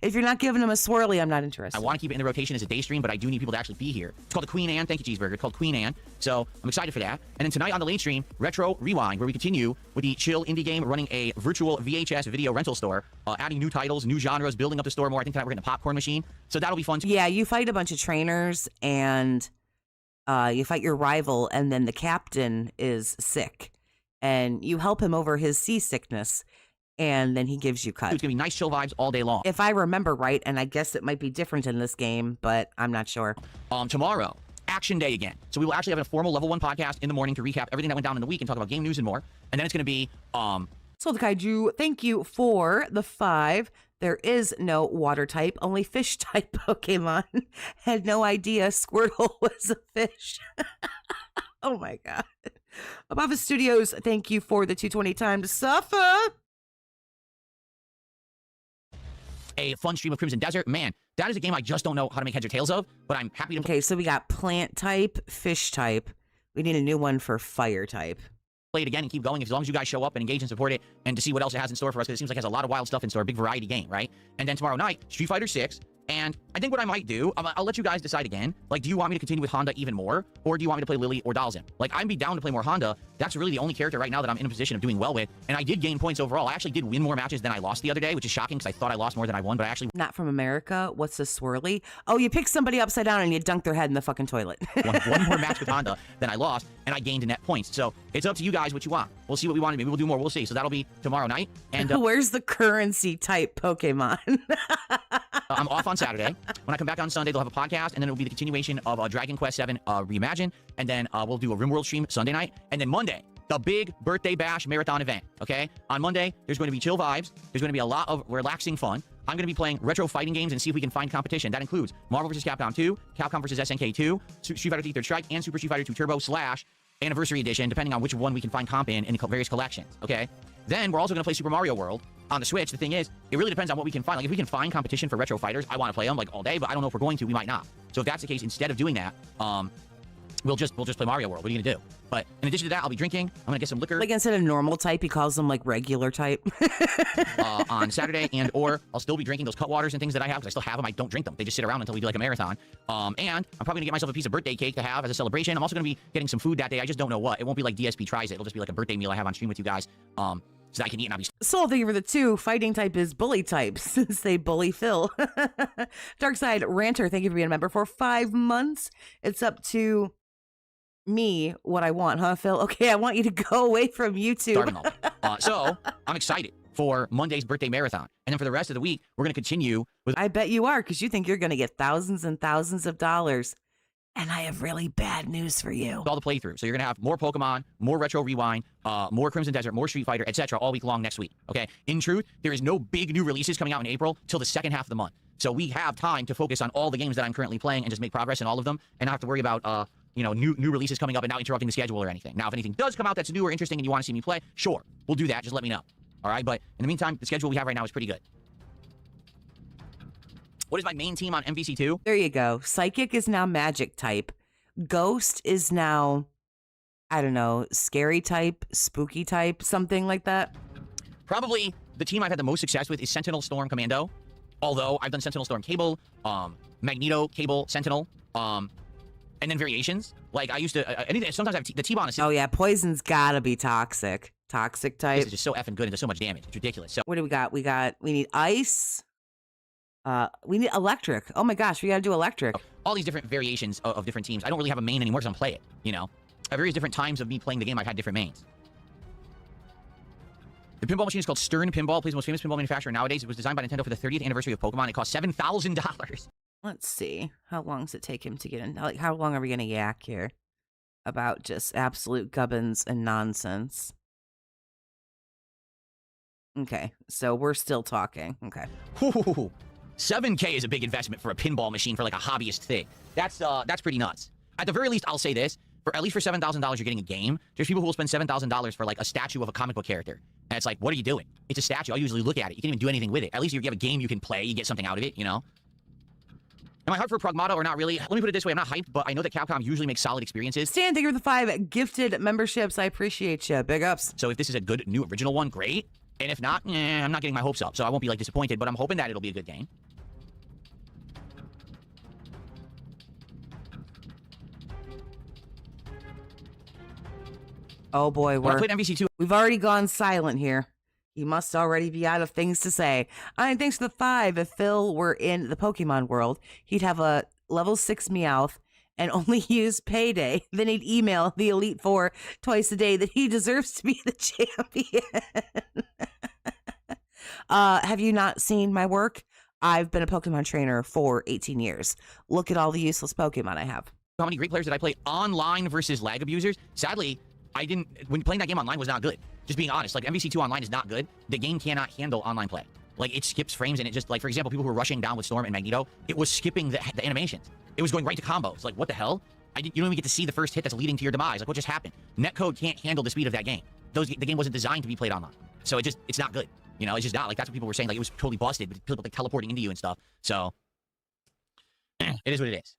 If you're not giving him a swirly, I'm not interested. I want to keep it in the rotation as a day stream, but I do need people to actually be here. It's called the Queen Anne. Thank you, Cheeseburger. It's called Queen Anne. So I'm excited for that. And then tonight on the late stream, Retro Rewind, where we continue with the chill indie game, running a virtual VHS video rental store, adding new titles, new genres, building up the store more. I think tonight we're getting a popcorn machine. So that'll be fun too. Yeah, you fight a bunch of trainers, and you fight your rival, and then the captain is sick, and you help him over his seasickness, and then he gives you cut. It's gonna be nice chill vibes all day long. If I remember right, and I guess it might be different in this game, but I'm not sure. Tomorrow, Action Day again. So we will actually have a formal level 1 podcast in the morning to recap everything that went down in the week and talk about game news and more. And then it's gonna be So the Kaiju, thank you for the 5. There is no water type, only fish type Pokemon. Had no idea Squirtle was a fish. Oh my God. Above Studios, thank you for the 220 time to suffer. a fun stream of Crimson Desert. Man, that is a game I just don't know how to make heads or tails of, but I'm happy to Okay, so we got plant type, fish type. We need a new one for fire type. play it again and keep going as long as you guys show up and engage and support it and to see what else it has in store for us, because it seems like it has a lot of wild stuff in store, big variety game, right? And then tomorrow night, Street Fighter 6. And I think what I might do, I'll let you guys decide again. Like, do you want me to continue with Honda even more? Or do you want me to play Lily or Dalsim? Like, I'd be down to play more Honda. That's really the only character right now that I'm in a position of doing well with. And I did gain points overall. I actually did win more matches than I lost the other day, which is shocking because I thought I lost more than I won, but I actually Not from America. What's a swirly? Oh, you pick somebody upside down and you dunk their head in the fucking toilet. won one more match with Honda than I lost, and I gained net points. So it's up to you guys what you want. We'll see what we want. Maybe we'll do more. We'll see. So that'll be tomorrow night. And Where's the currency type Pokemon? I'm off on Saturday. When I come back on Sunday, they'll have a podcast, and then it'll be the continuation of Dragon Quest VII Reimagine, and then we'll do a RimWorld stream Sunday night, and then Monday, the big birthday bash marathon event, okay? On Monday, there's going to be chill vibes. There's going to be a lot of relaxing fun. I'm going to be playing retro fighting games and see if we can find competition. That includes Marvel vs. Capcom 2, Capcom vs. SNK 2, Street Fighter 3 Third Strike, and Super Street Fighter 2 Turbo / Anniversary Edition, depending on which one we can find comp in various collections, okay? Then we're also going to play Super Mario World on the Switch. The thing is, it really depends on what we can find. Like, if we can find competition for retro fighters, I want to play them, like, all day, but I don't know if we're going to. We might not. So if that's the case, instead of doing that, we'll just play Mario World. What are you going to do? But in addition to that, I'll be drinking. I'm going to get some liquor. Like, instead of normal type, he calls them, like, regular type. On Saturday, or I'll still be drinking those Cutwaters and things that I have, because I still have them. I don't drink them. They just sit around until we do, like, a marathon. And I'm probably going to get myself a piece of birthday cake to have as a celebration. I'm also going to be getting some food that day. I just don't know what. It won't be like DSP tries it. It'll just be like a birthday meal I have on stream with you guys. So that I can eat and I'll be... Soul, thank you for the 2. Fighting type is bully type, since they bully Phil. Darkside Ranter, thank you for being a member for 5 months. It's up to me what I want, huh, Phil? Okay, I want you to go away from YouTube. So I'm excited for Monday's birthday marathon. And then for the rest of the week, we're going to continue with... I bet you are, because you think you're going to get thousands and thousands of dollars. And I have really bad news for you. all the playthrough. So you're going to have more Pokemon, more Retro Rewind, more Crimson Desert, more Street Fighter, etc. all week long next week. Okay? In truth, there is no big new releases coming out in April till the second half of the month. So we have time to focus on all the games that I'm currently playing and just make progress in all of them and not have to worry about new releases coming up and now interrupting the schedule or anything. Now, if anything does come out that's new or interesting and you want to see me play, sure, we'll do that. Just let me know. All right? But in the meantime, the schedule we have right now is pretty good. What is my main team on MVC2? There you go. Psychic is now magic type. Ghost is now, I don't know, scary type, spooky type, something like that. Probably the team I've had the most success with is Sentinel Storm Commando. Although I've done Sentinel Storm Cable, Magneto Cable Sentinel, and then variations. Like I used to, sometimes I have the T-Bon is... Oh yeah, poison's gotta be toxic. Toxic type. This is just so effing good and does so much damage. It's ridiculous. So what do we got? We need ice. We need electric. Oh my gosh, we gotta do electric. all these different variations of different teams. I don't really have a main anymore because I don't play it, you know? At various different times of me playing the game, I've had different mains. The pinball machine is called Stern Pinball, plays the most famous pinball manufacturer nowadays. It was designed by Nintendo for the 30th anniversary of Pokemon. It cost $7,000. Let's see. How long does it take him to get in? Like, how long are we gonna yak here? About just absolute gubbins and nonsense. Okay, so we're still talking. Okay. Ooh, 7K is a big investment for a pinball machine for like a hobbyist thing. That's pretty nuts. At the very least, I'll say this. For at least for $7,000, you're getting a game. There's people who will spend $7,000 for like a statue of a comic book character. And it's like, what are you doing? It's a statue. I'll usually look at it. You can't even do anything with it. At least if you have a game you can play, you get something out of it, you know? Am I hyped for Pragmata or not really? Let me put it this way. I'm not hyped, but I know that Capcom usually makes solid experiences. Stan, thank you for the 5 gifted memberships. I appreciate you. Big ups. So if this is a good new original one, great. And if not, I'm not getting my hopes up. So I won't be like disappointed, but I'm hoping that it'll be a good game. Oh boy, When I played MVC2, we've already gone silent here. He must already be out of things to say. Thanks for the 5. If Phil were in the Pokemon world, he'd have a level 6 Meowth and only use Payday. Then he'd email the Elite Four twice a day that he deserves to be the champion. Have you not seen my work? I've been a Pokemon trainer for 18 years. Look at all the useless Pokemon I have. how many great players did I play online versus lag abusers? Sadly, I didn't. When playing that game online was not good. Just being honest, like MVC2 online is not good. The game cannot handle online play. Like it skips frames and it just, like, for example, people who were rushing down with Storm and Magneto, it was skipping the animations. It was going right to combos. Like, what the hell? You don't even get to see the first hit that's leading to your demise. Like, what just happened? Netcode can't handle the speed of that game. The game wasn't designed to be played online. So it's not good. You know, it's just not. Like, that's what people were saying. Like, it was totally busted, but people like teleporting into you and stuff. So, it is what it is.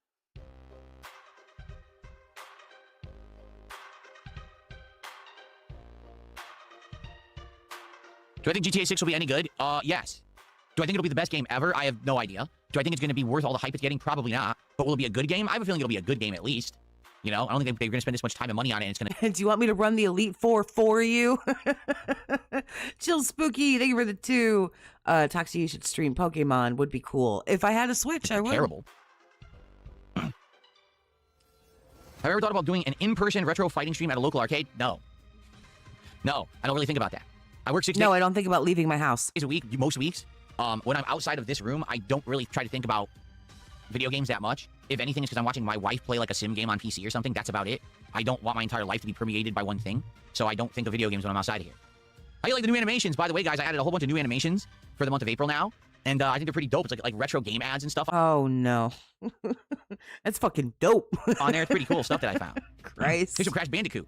Do I think GTA 6 will be any good? Yes. Do I think it'll be the best game ever? I have no idea. Do I think it's going to be worth all the hype it's getting? Probably not. But will it be a good game? I have a feeling it'll be a good game at least. You know, I don't think they're going to spend this much time and money on it. And it's going to. Do you want me to run the Elite Four for you? Chill Spooky, thank you for the 2. Toxie, you should stream Pokemon. Would be cool. If I had a Switch, I would. Terrible. Have I ever thought about doing an in-person retro fighting stream at a local arcade? No. No, I don't really think about that. I work 6 days. No, I don't think about leaving my house. A week, most weeks. When I'm outside of this room, I don't really try to think about video games that much. If anything, it's because I'm watching my wife play like a sim game on PC or something. That's about it. I don't want my entire life to be permeated by one thing. So I don't think of video games when I'm outside of here. I like the new animations. By the way, guys, I added a whole bunch of new animations for the month of April now. And I think they're pretty dope. It's like retro game ads and stuff. Oh, no. That's fucking dope. On there, it's pretty cool stuff that I found. Christ. Here's some Crash Bandicoot.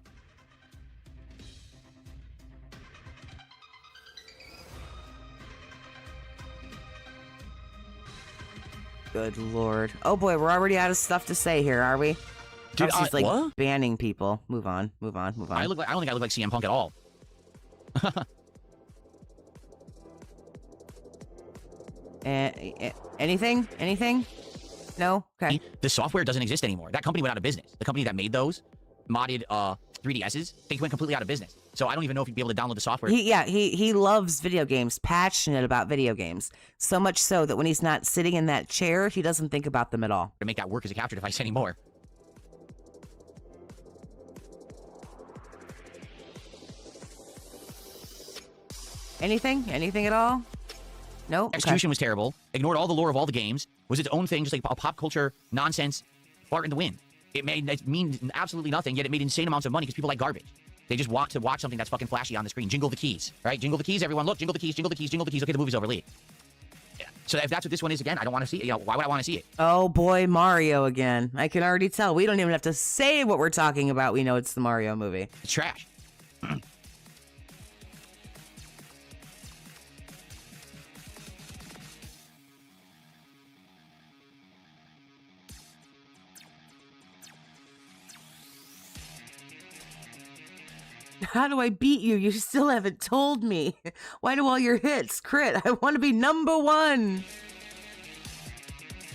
Good lord. Oh boy, we're already out of stuff to say here, are we? Dude, She's like what? banning people. Move on, move on, move on. I don't think I look like CM Punk at all. Anything? Anything? No? Okay. The software doesn't exist anymore. That company went out of business. The company that made those modded 3DSs, they went completely out of business. So I don't even know if you'd be able to download the software. He loves video games, passionate about video games. So much so that when he's not sitting in that chair, he doesn't think about them at all. To make that work as a capture device anymore. Anything? Anything at all? Nope. Execution was terrible. Ignored all the lore of all the games. Was its own thing, just like a pop culture nonsense fart in the wind. It means absolutely nothing, yet it made insane amounts of money because people like garbage. They just want to watch something that's fucking flashy on the screen. Jingle the keys, right? Jingle the keys, everyone. Look, jingle the keys, jingle the keys, jingle the keys. Okay, the movie's over. Leave. Yeah. So if that's what this one is, again, I don't want to see it. You know, why would I want to see it? Oh boy, Mario again. I can already tell. We don't even have to say what we're talking about. We know it's the Mario movie. It's trash. How do I beat you? You still haven't told me. Why do all your hits crit? I want to be #1.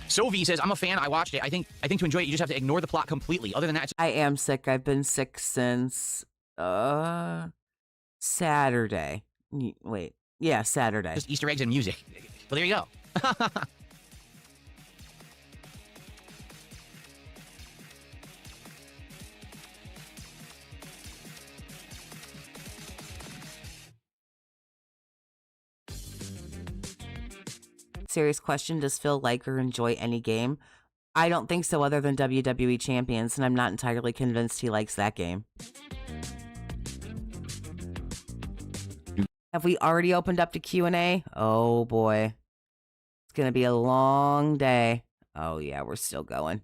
Sovi says, I'm a fan. I watched it. I think to enjoy it, you just have to ignore the plot completely. Other than that, I am sick. I've been sick since Saturday. Wait. Yeah, Saturday. just Easter eggs and music. Well, there you go. Serious question. Does Phil like or enjoy any game? I don't think so, other than WWE Champions, and I'm not entirely convinced he likes that game. Have we already opened up to Q&A? Oh boy. It's going to be a long day. Oh yeah, we're still going.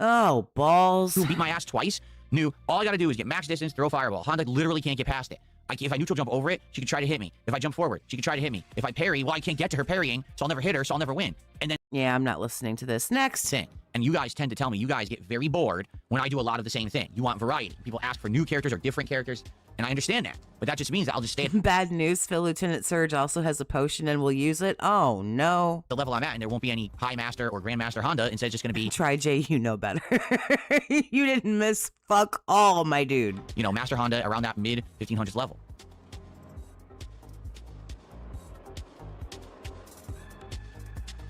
Oh, balls. Who beat my ass twice knew all I got to do is get max distance, throw fireball. Honda literally can't get past it. If I neutral jump over it, she could try to hit me. If I jump forward, she could try to hit me. If I parry, well, I can't get to her parrying, so I'll never hit her, so I'll never win. And then Yeah, I'm not listening to this. Next. thing. And you guys tend to tell me you guys get very bored when I do a lot of the same thing. You want variety. People ask for new characters or different characters, and I understand that. But that just means that I'll just stay at Bad news. Phil Lieutenant Surge also has a potion and will use it. Oh, no. the level I'm at, and there won't be any High Master or Grandmaster Honda. Instead, it's just going to be, Try Jay, you know better. You didn't miss fuck all, my dude. you know, Master Honda around that mid 1500s level.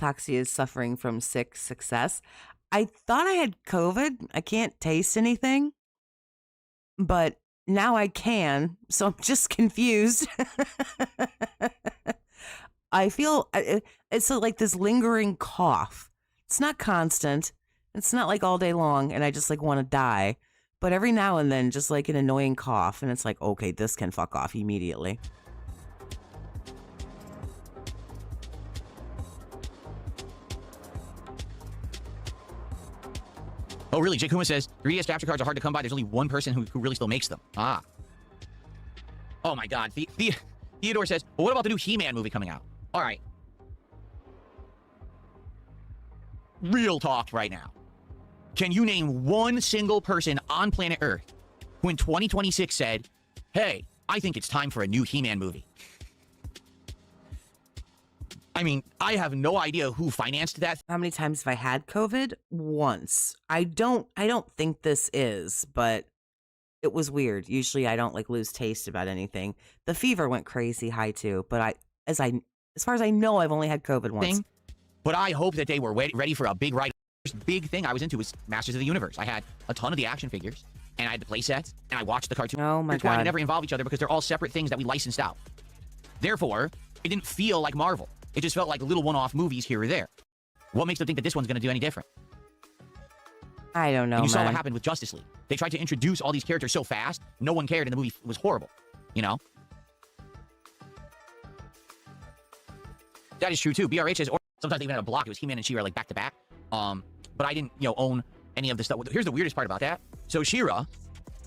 Toxie is suffering from sick success. I thought I had COVID. I can't taste anything, but now I can, so I'm just confused. I feel it's like this lingering cough. It's not constant. It's not like all day long, and I just like want to die. But every now and then, just like an annoying cough, and it's like, okay, this can fuck off immediately. Oh, really? Jake Kuma says, 3DS capture cards are hard to come by. There's only one person who really still makes them. Ah. Oh, my God. Theodore says, well, what about the new He-Man movie coming out? All right. Real talk right now. Can you name one single person on planet Earth who in 2026 said, hey, I think it's time for a new He-Man movie? I mean, I have no idea who financed that. How many times have I had COVID? Once. I don't think this is, but it was weird. Usually I don't like lose taste about anything. The fever went crazy high too, but as far as I know, I've only had COVID once. But I hope that they were ready for a big ride. The first big thing I was into was Masters of the Universe. I had a ton of the action figures, and I had the play sets, and I watched the cartoon. Oh my God. They never involve each other because they're all separate things that we licensed out. Therefore, it didn't feel like Marvel. It just felt like little one-off movies here or there. What makes them think that this one's going to do any different? I don't know, And you saw man. what happened with Justice League. They tried to introduce all these characters so fast, no one cared, and the movie was horrible. You know? That is true, too. BRH says, or sometimes they even had a block. It was He-Man and She-Ra, like, back-to-back. But I didn't, own any of the stuff. Here's the weirdest part about that. So She-Ra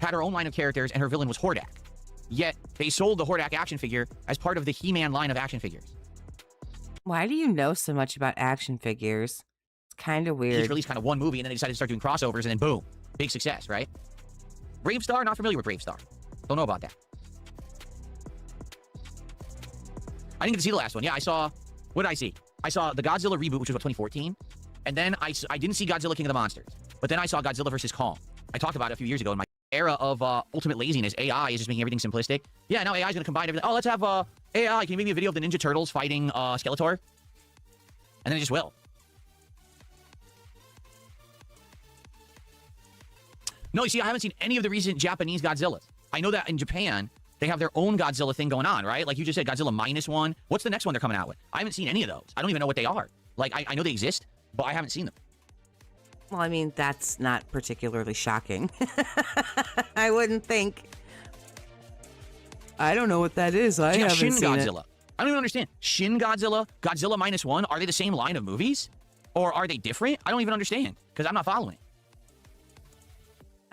had her own line of characters, and her villain was Hordak. Yet, they sold the Hordak action figure as part of the He-Man line of action figures. Why do you know so much about action figures? It's kind of They weird. just released kind of one movie, and then they decided to start doing crossovers, and then boom, big success, right? Bravestar, not familiar with Bravestar. Don't know about that. I didn't get to see the last one. Yeah, I saw, what did I see? I saw the Godzilla reboot, which was, 2014? And then I didn't see Godzilla King of the Monsters. But then I saw Godzilla vs. Kong. I talked about it a few years ago in my era of ultimate laziness. AI is just making everything simplistic. Yeah, now AI is going to combine everything. Oh, let's have AI. Can you make me a video of the Ninja Turtles fighting Skeletor? And then it just will. No, you see, I haven't seen any of the recent Japanese Godzillas. I know that in Japan, they have their own Godzilla thing going on, right? Like you just said, Godzilla -1. What's the next one they're coming out with? I haven't seen any of those. I don't even know what they are. Like, I know they exist, but I haven't seen them. Well, I mean, that's not particularly shocking. I wouldn't think. I don't know what that is. I haven't Shin seen Godzilla. it. I don't even understand. Shin Godzilla, Godzilla -1, are they the same line of movies? Or are they different? I don't even understand, because I'm not following it.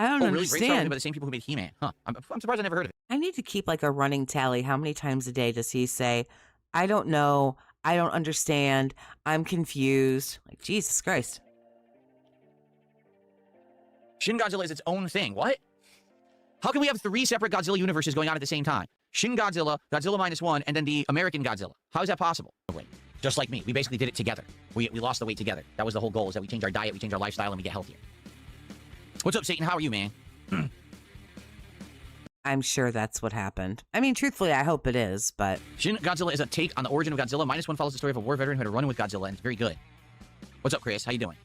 I don't Really? Breaktime was understand. by the same people who made He-Man. Huh. I'm surprised I never heard of it. I need to keep like a running tally. How many times a day does he say, I don't know, I don't understand, I'm confused? Like, Jesus Christ. Shin Godzilla is its own thing. What? How can we have 3 separate Godzilla universes going on at the same time? Shin Godzilla, Godzilla -1, and then the American Godzilla. How is that possible? Just like me. We basically did it together. We lost the weight together. That was the whole goal, is that we change our diet, we change our lifestyle, and we get healthier. What's up, Satan? How are you, man? I'm sure that's what happened. I mean, truthfully, I hope it is, but Shin Godzilla is a take on the origin of Godzilla. -1 follows the story of a war veteran who had a run-in with Godzilla, and it's very good. What's up, Chris? How you doing?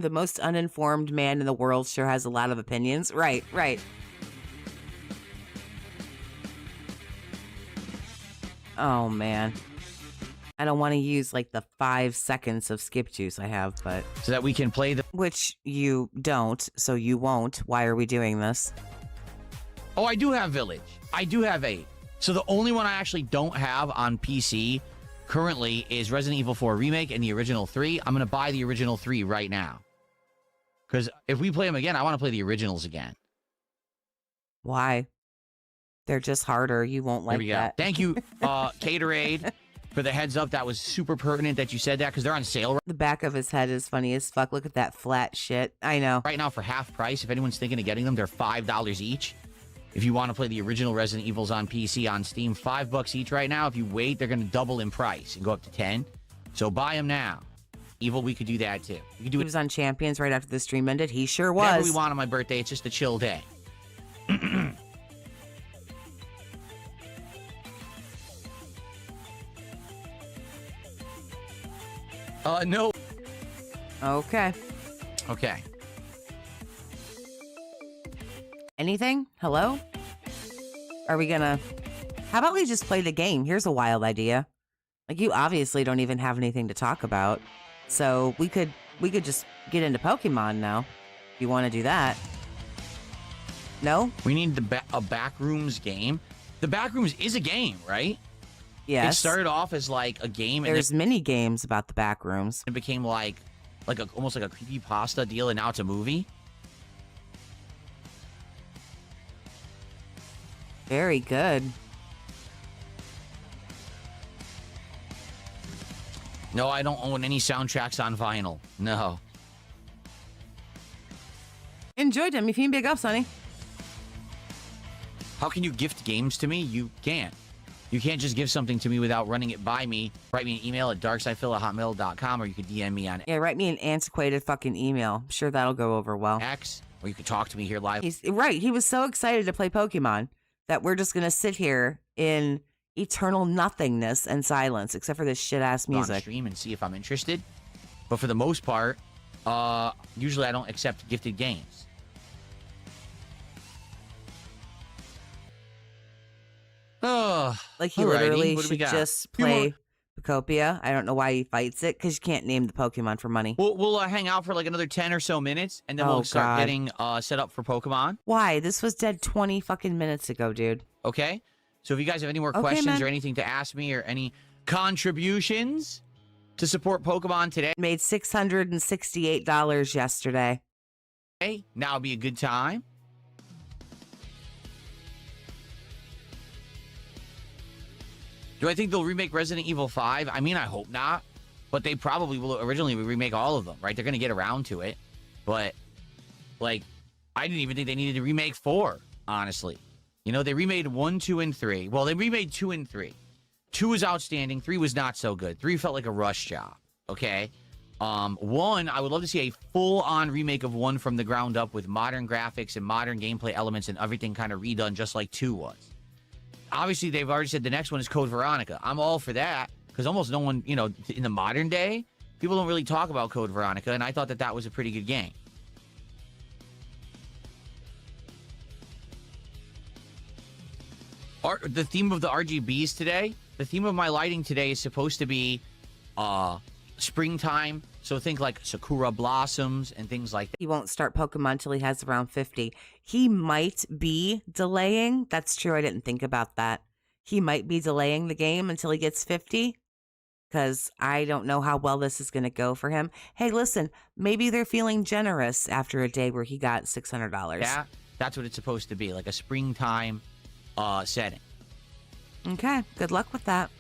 the most uninformed man in the world sure has a lot of opinions. Right, right. Oh, man. I don't want to use like the 5 seconds of skip juice I have, but... So that we can play the... Which you don't, so you won't. Why are we doing this? Oh, I do have Village. I do have 8. So the only one I actually don't have on PC currently is Resident Evil 4 Remake and the original 3. I'm going to buy the original 3 right now. Because if we play them again, I want to play the originals again. Why? They're just harder. You won't like that. Thank you, Caterade, for the heads up. That was super pertinent that you said that because they're on sale The back of his head is funny as fuck. Look at that flat shit. I know. right now for half price. If anyone's thinking of getting them, they're $5 each. If you want to play the original Resident Evils on PC on Steam, $5 each right now. If you wait, they're going to double in price and go up to 10. So buy them now. Evil, we could do that too. We could do He it was on Champions right after the stream ended. He sure was. whenever we want on my birthday. It's just a chill day. No. Okay. Okay. Anything? Hello? Are we gonna... How about we just play the game? Here's a wild idea. Like, you obviously don't even have anything to talk about. So we could just get into Pokemon now. If you want to do that. No? We need a Backrooms game. The Backrooms is a game, right? Yes. It started off as like a game, and There's mini games about the back rooms. it became like almost like a creepypasta deal, and now it's a movie. Very good. No, I don't own any soundtracks on vinyl. No. Enjoyed them. You feeling big up, Sonny? How can you gift games to me? You can't. You can't just give something to me without running it by me. Write me an email at darksidefil@hotmail.com, or you could DM me on Yeah, write me an antiquated fucking email. I'm sure that'll go over well. X, or you could talk to me here live He's right. He was so excited to play Pokemon that we're just gonna sit here in eternal nothingness and silence, except for this shit ass on music. stream and see if I'm interested. But for the most part, usually I don't accept gifted games. Oh, Like he alrighty. literally What do we should got? just Few more- play Pocopia. I don't know why he fights it because you can't name the Pokemon for money. We'll hang out for like another 10 or so minutes, and then Oh, we'll start God. getting set up for Pokemon. Why? This was dead 20 fucking minutes ago, dude. Okay? So if you guys have any more Okay, questions man. or anything to ask me or any contributions to support Pokemon today, Made $668 yesterday. now would be a good time. Do I think they'll remake Resident Evil 5? I mean, I hope not. But they probably will originally remake all of them, right? They're going to get around to it. But, like, I didn't even think they needed to remake 4, honestly. You know, they remade 1, 2, and 3. Well, they remade 2 and 3. 2 was outstanding. 3 was not so good. 3 felt like a rush job, okay? 1, I would love to see a full-on remake of 1 from the ground up with modern graphics and modern gameplay elements and everything kind of redone just like 2 was. Obviously, they've already said the next one is Code Veronica. I'm all for that because almost no one, you know, in the modern day, people don't really talk about Code Veronica, and I thought that that was a pretty good game. The theme of the RGBs today, the theme of my lighting today is supposed to be springtime. So think like sakura blossoms and things like that. He won't start Pokemon till he has around 50. He might be delaying. That's true. I didn't think about that. He might be delaying the game until he gets 50 because I don't know how well this is going to go for him. Hey, listen, maybe they're feeling generous after a day where he got $600. Yeah, that's what it's supposed to be, like a springtime setting. Okay, good luck with that.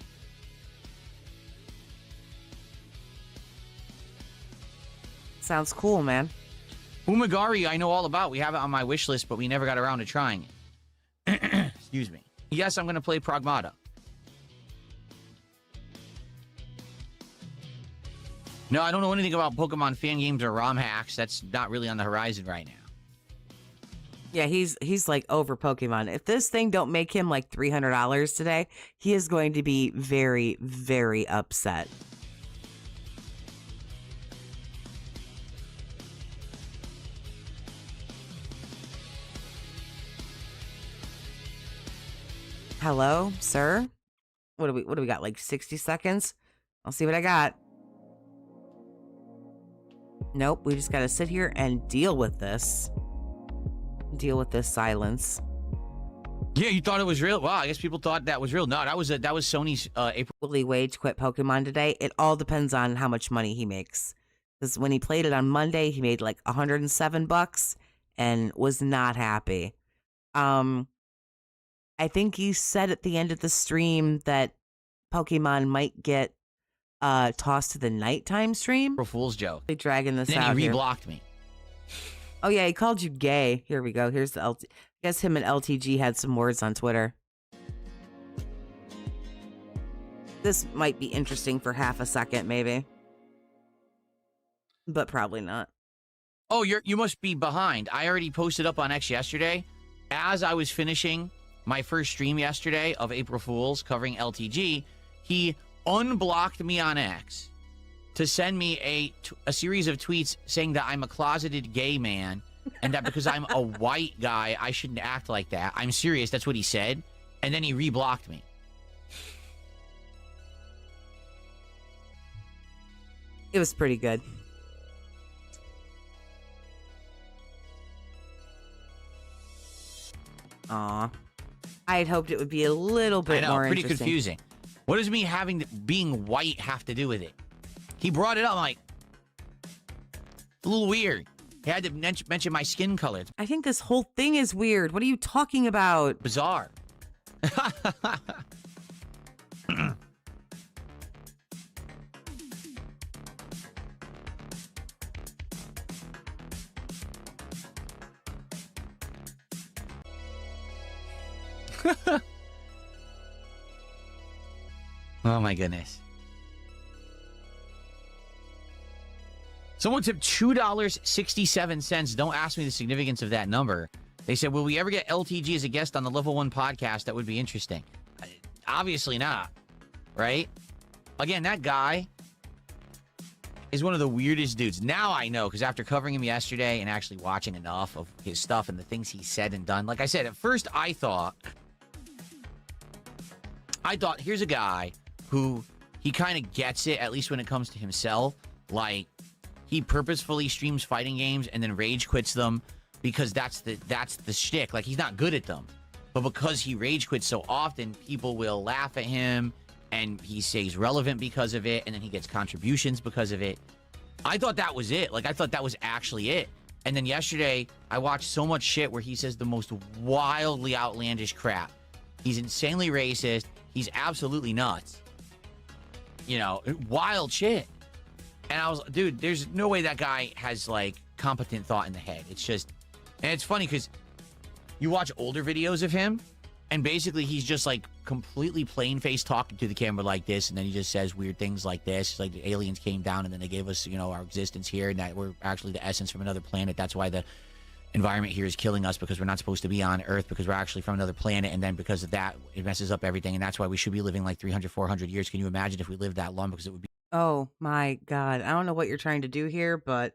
Sounds cool, man. Umagari, I know all about. We have it on my wish list, but we never got around to trying it. Excuse me. Yes, I'm going to play Pragmata. No, I don't know anything about Pokemon fan games or ROM hacks. That's not really on the horizon right now. Yeah, he's like over Pokemon. If this thing don't make him like $300 today, he is going to be very, very upset. Hello, sir? What do we got? Like 60 seconds? I'll see what I got. Nope, we just got to sit here and deal with this. Deal with this silence. Yeah, you thought it was real? Wow, I guess people thought that was real. No, that was Sony's April. Willie Wage quit Pokemon today. It all depends on how much money he makes. Because when he played it on Monday, he made like $107 and was not happy. I think he said at the end of the stream that Pokemon might get tossed to the nighttime stream. April Fool's joke. They're dragging this And then out he here. reblocked me. Oh yeah, he called you gay. Here we go. Here's the I guess him and LTG had some words on Twitter. This might be interesting for half a second, maybe. But probably not. Oh, you must be behind. I already posted up on X yesterday. As I was finishing my first stream yesterday of April Fool's covering LTG, he unblocked me on X to send me a series of tweets saying that I'm a closeted gay man and that because I'm a white guy, I shouldn't act like that. I'm serious. That's what he said. And then he reblocked me. It was pretty good. Aw. I had hoped it would be a little bit more pretty interesting. Confusing. What does me being white have to do with it? He brought it up, I'm like, a little weird. He had to mention my skin color. It's I think this whole thing is weird. What are you talking about? bizarre. Oh my goodness. Someone tipped $2.67. Don't ask me the significance of that number. They said, will we ever get LTG as a guest on the Level 1 podcast? That would be interesting. Obviously not, right? Again, that guy is one of the weirdest dudes. Now I know, because after covering him yesterday and actually watching enough of his stuff and the things he said and done, like I said, at first I thought, here's a guy who he kind of gets it, at least when it comes to himself. Like, he purposefully streams fighting games and then rage quits them because that's the shtick. Like, he's not good at them. But because he rage quits so often, people will laugh at him and he stays relevant because of it, and then he gets contributions because of it. I thought that was it. Like, I thought that was actually it. And then yesterday, I watched so much shit where he says the most wildly outlandish crap. He's insanely racist. He's absolutely nuts. You know, wild shit. And I was, dude, there's no way that guy has, like, competent thought in the head. It's just, and it's funny because you watch older videos of him, and basically he's just, like, completely plain-faced talking to the camera like this, and then he just says weird things like this. Like, the aliens came down, and then they gave us, you know, our existence here, and that we're actually the essence from another planet. That's why the environment here is killing us, because we're not supposed to be on Earth, because we're actually from another planet, and then because of that, it messes up everything, and that's why we should be living like 300, 400 years. Can you imagine if we lived that long? Because it would be... Oh my God. I don't know what you're trying to do here, but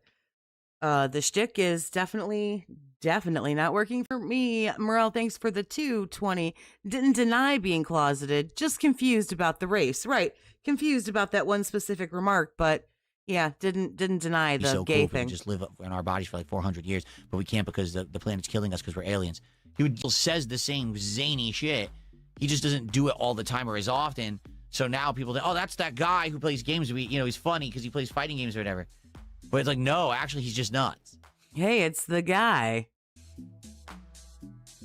the shtick is definitely not working for me. Morel, thanks for the 220. Didn't deny being closeted, just confused about the race. Right. Confused about that one specific remark, but yeah, didn't deny the so gay cool thing. We just live in our bodies for like 400 years, but we can't because the planet's killing us because we're aliens. He says the same zany shit. He just doesn't do it all the time or as often. So now people think, oh, that's that guy who plays games. He's funny because he plays fighting games or whatever. But it's like, no, actually, he's just nuts. Hey, it's the guy.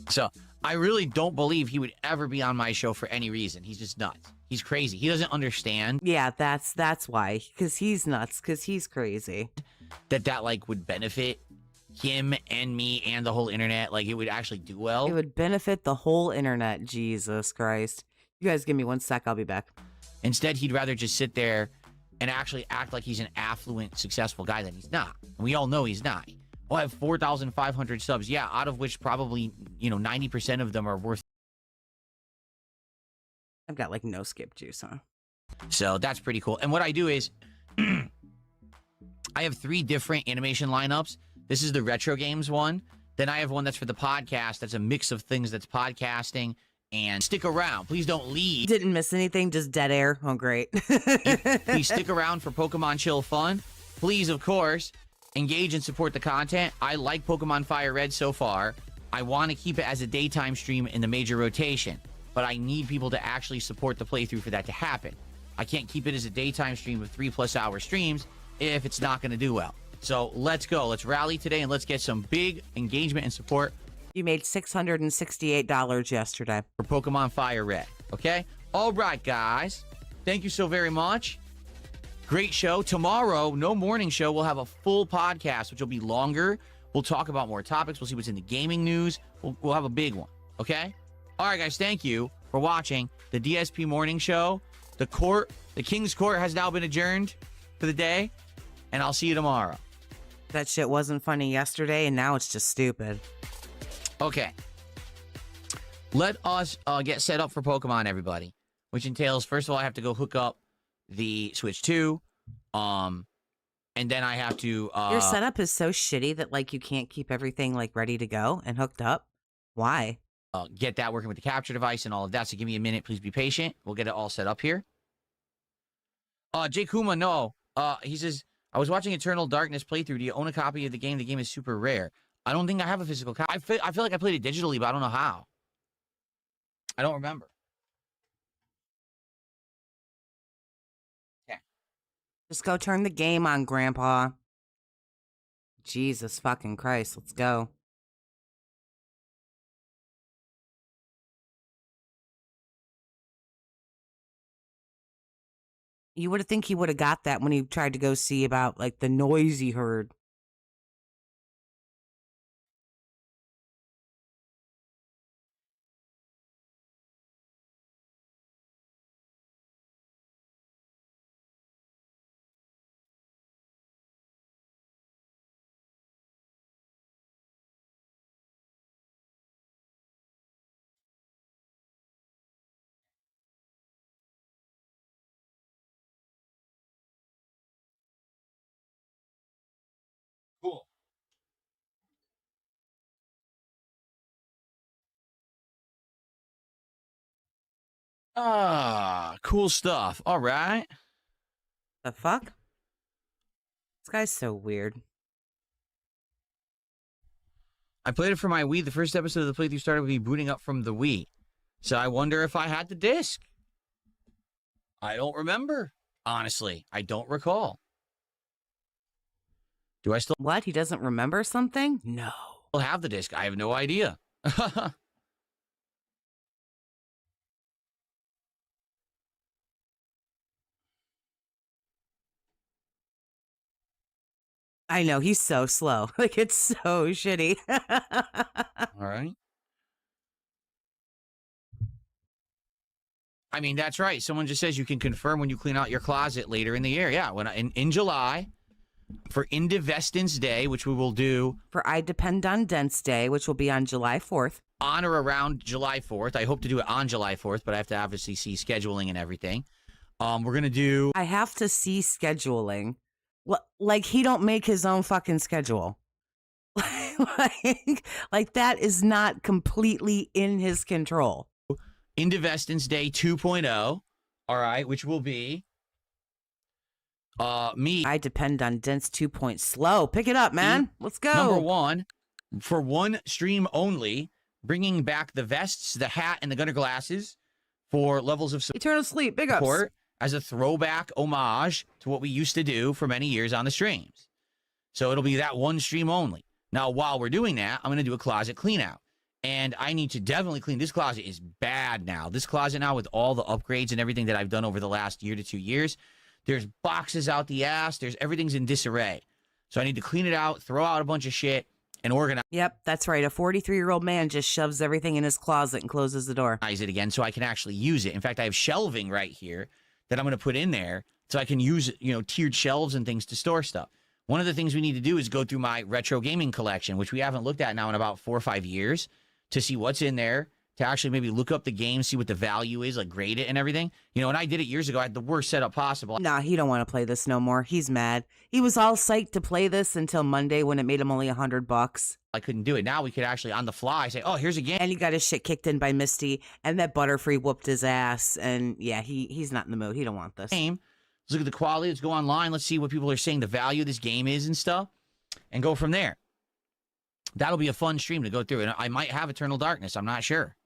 So I really don't believe he would ever be on my show for any reason. He's just nuts. He's crazy. He doesn't understand. Yeah, that's why. Because he's nuts. Because he's crazy. That like would benefit him and me and the whole internet. Like, it would actually do well. It would benefit the whole internet. Jesus Christ. You guys give me 1 sec. I'll be back. Instead, he'd rather just sit there and actually act like he's an affluent, successful guy than he's not. And we all know he's not. Well, I have 4,500 subs. Yeah, out of which probably, 90% of them are worth. I've got like no skip juice, huh? So that's pretty cool. And what I do is I have 3 different animation lineups. This is the retro games one. Then I have one that's for the podcast. That's a mix of things that's podcasting. And stick around. Please don't leave. Didn't miss anything, just dead air. Oh, great. Please stick around for Pokemon Chill Fun. Please, of course, engage and support the content. I like Pokemon FireRed so far. I want to keep it as a daytime stream in the major rotation, but I need people to actually support the playthrough for that to happen. I can't keep it as a daytime stream of 3+ hour streams if it's not going to do well. So let's go. Let's rally today and let's get some big engagement and support. You made $668 yesterday. For Pokemon FireRed. Okay? All right, guys. Thank you so very much. Great show. Tomorrow, no morning show. We'll have a full podcast, which will be longer. We'll talk about more topics. We'll see what's in the gaming news. We'll have a big one. Okay? All right, guys. Thank you for watching the DSP morning show. The King's Court has now been adjourned for the day, and I'll see you tomorrow. That shit wasn't funny yesterday, and now it's just stupid. Okay. Let us get set up for Pokemon, everybody. Which entails, first of all, I have to go hook up the Switch 2. And then I have to... Your setup is so shitty that, like, you can't keep everything, like, ready to go and hooked up. Why? Get that working with the capture device and all of that. So give me a minute. Please be patient. We'll get it all set up here. Jay Kuma, no. He says, I was watching Eternal Darkness playthrough. Do you own a copy of the game? The game is super rare. I don't think I have a physical copy. I feel like I played it digitally, but I don't know how. I don't remember. Okay. Just go turn the game on, Grandpa. Jesus fucking Christ. Let's go. You would have think he would have got that when he tried to go see about, like, the noise he heard. Cool. Cool stuff. All right. The fuck? This guy's so weird. I played it for my Wii. The first episode of the playthrough started with me booting up from the Wii. So I wonder if I had the disc. I don't remember. Honestly, I don't recall. Do I still... What? He doesn't remember something? No. have the disc? I have no idea. I know, he's so slow. Like, it's so shitty. All right. I mean, that's right. Someone just says you can confirm when you clean out your closet later in the year. Yeah, when in July for Indivestance Day, which we will do. For I Depend on Dents Day, which will be on July 4th. On or around July 4th. I hope to do it on July 4th, but I have to obviously see scheduling and everything. We're going to do... I have to see scheduling. Like, he don't make his own fucking schedule. like that is not completely in his control. Indivestance Day 2.0, all right, which will be me. I Depend on Dents 2. Slow. Pick it up, man. Let's go. Number one, for one stream only, bringing back the vests, the hat, and the gunner glasses for levels of Eternal Sleep. Big ups. support as a throwback homage to what we used to do for many years on the streams. So it'll be that one stream only. Now, while we're doing that, I'm going to do a closet clean out. And I need to definitely clean. This closet is bad now. This closet now with all the upgrades and everything that I've done over the last year to 2 years, there's boxes out the ass. Everything's in disarray. So I need to clean it out, throw out a bunch of shit, and organize Yep, that's right. A 43-year-old man just shoves everything in his closet and closes the door. it again so I can actually use it. In fact, I have shelving right here that I'm going to put in there so I can use, tiered shelves and things to store stuff. One of the things we need to do is go through my retro gaming collection, which we haven't looked at now in about 4 or 5 years, to see what's in there, to actually maybe look up the game, see what the value is, like grade it and everything. When I did it years ago, I had the worst setup possible. Nah, he don't want to play this no more. He's mad. He was all psyched to play this until Monday when it made him only $100. I couldn't do it. Now we could actually, on the fly, say, oh, here's a game. And he got his shit kicked in by Misty, and that Butterfree whooped his ass. And yeah, he's not in the mood. He don't want this. Let's look at the quality. Let's go online. Let's see what people are saying the value of this game is and stuff, and go from there. That'll be a fun stream to go through. And I might have Eternal Darkness. I'm not sure.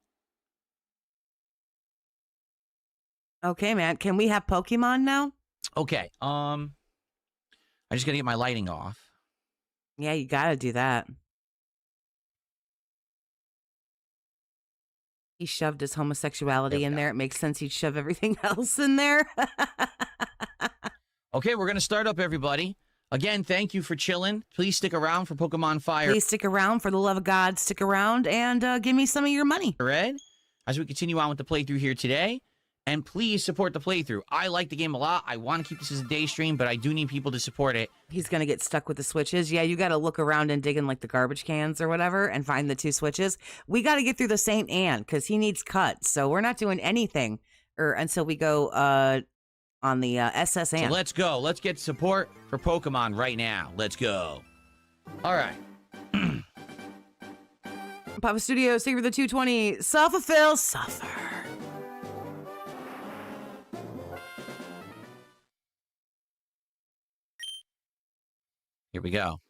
Okay, man. Can we have Pokemon now? Okay. I just got to get my lighting off. Yeah, you gotta do that. He shoved his homosexuality in there. It makes sense he'd shove everything else in there. Okay, we're going to start up, everybody. Again, thank you for chilling. Please stick around for Pokemon Fire. Please stick around. For the love of God, stick around and give me some of your money. Red, as we continue on with the playthrough here today. And please support the playthrough. I like the game a lot. I want to keep this as a day stream, but I do need people to support it. He's going to get stuck with the switches. Yeah, you got to look around and dig in like the garbage cans or whatever and find the 2 switches. We got to get through the St. Anne because he needs cuts. So we're not doing anything until we go on the SS Anne. So let's go. Let's get support for Pokemon right now. Let's go. All right. Papa Studios, take for the 220. Self-fulfill, suffer. Here we go.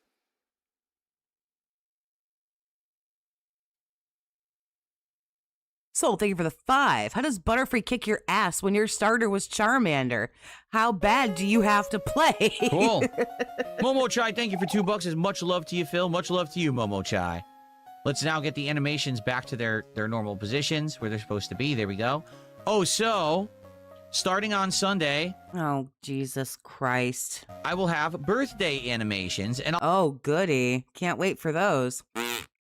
Soul, thank you for the 5. How does Butterfree kick your ass when your starter was Charmander? How bad do you have to play? Cool. Momo Chai, thank you for $2. As much love to you, Phil. Much love to you, Momo Chai. Let's now get the animations back to their normal positions where they're supposed to be. There we go. Oh, so starting on Sunday. Oh, Jesus Christ. I will have birthday animations, and Oh, goody. Can't wait for those.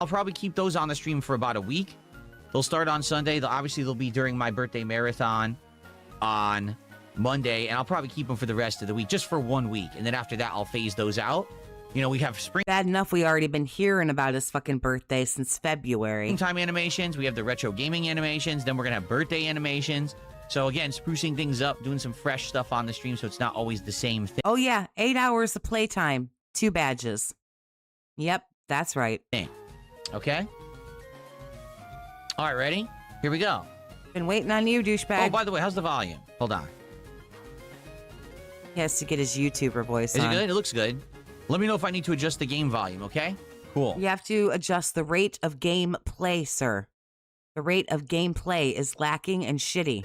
I'll probably keep those on the stream for about a week. They'll start on Sunday. They'll be during my birthday marathon on Monday, and I'll probably keep them for the rest of the week, just for 1 week. And then after that, I'll phase those out. You know, we have Bad enough we already been hearing about his fucking birthday since February. springtime animations. We have the retro gaming animations. Then we're going to have birthday animations. So again, sprucing things up, doing some fresh stuff on the stream so it's not always the same thing. Oh, yeah. 8 hours of playtime. 2 badges. Yep, that's right. Okay? All right, ready? Here we go. Been waiting on you, douchebag. Oh, by the way, how's the volume? Hold on. He has to get his YouTuber voice Is on. it good? It looks good. Let me know if I need to adjust the game volume, okay? Cool. You have to adjust the rate of gameplay, sir. The rate of gameplay is lacking and shitty.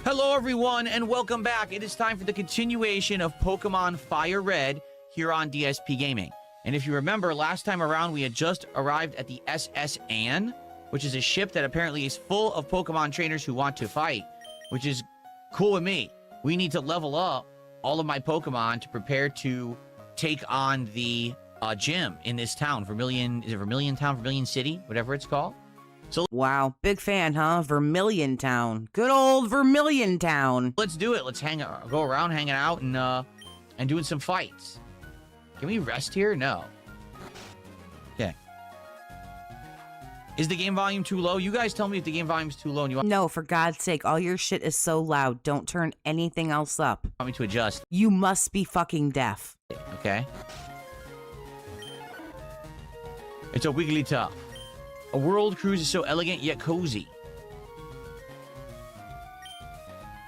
Hello, everyone, and welcome back. It is time for the continuation of Pokemon FireRed here on DSP Gaming. And if you remember, last time around, we had just arrived at the SS Anne, which is a ship that apparently is full of Pokemon trainers who want to fight, which is cool with me. We need to level up all of my Pokemon to prepare to take on the gym in this town. Vermillion, is it Vermillion Town, Vermillion City, whatever it's called? So Wow, big fan, huh? Vermillion Town. Good old Vermillion Town. let's do it. Let's go around hanging out and doing some fights. Can we rest here? No. Okay. Is the game volume too low? You guys tell me if the game volume's too low and you want No, for God's sake, all your shit is so loud. Don't turn anything else up. me to adjust. You must be fucking deaf. Okay. It's a Wigglytuff. A world cruise is so elegant yet cozy.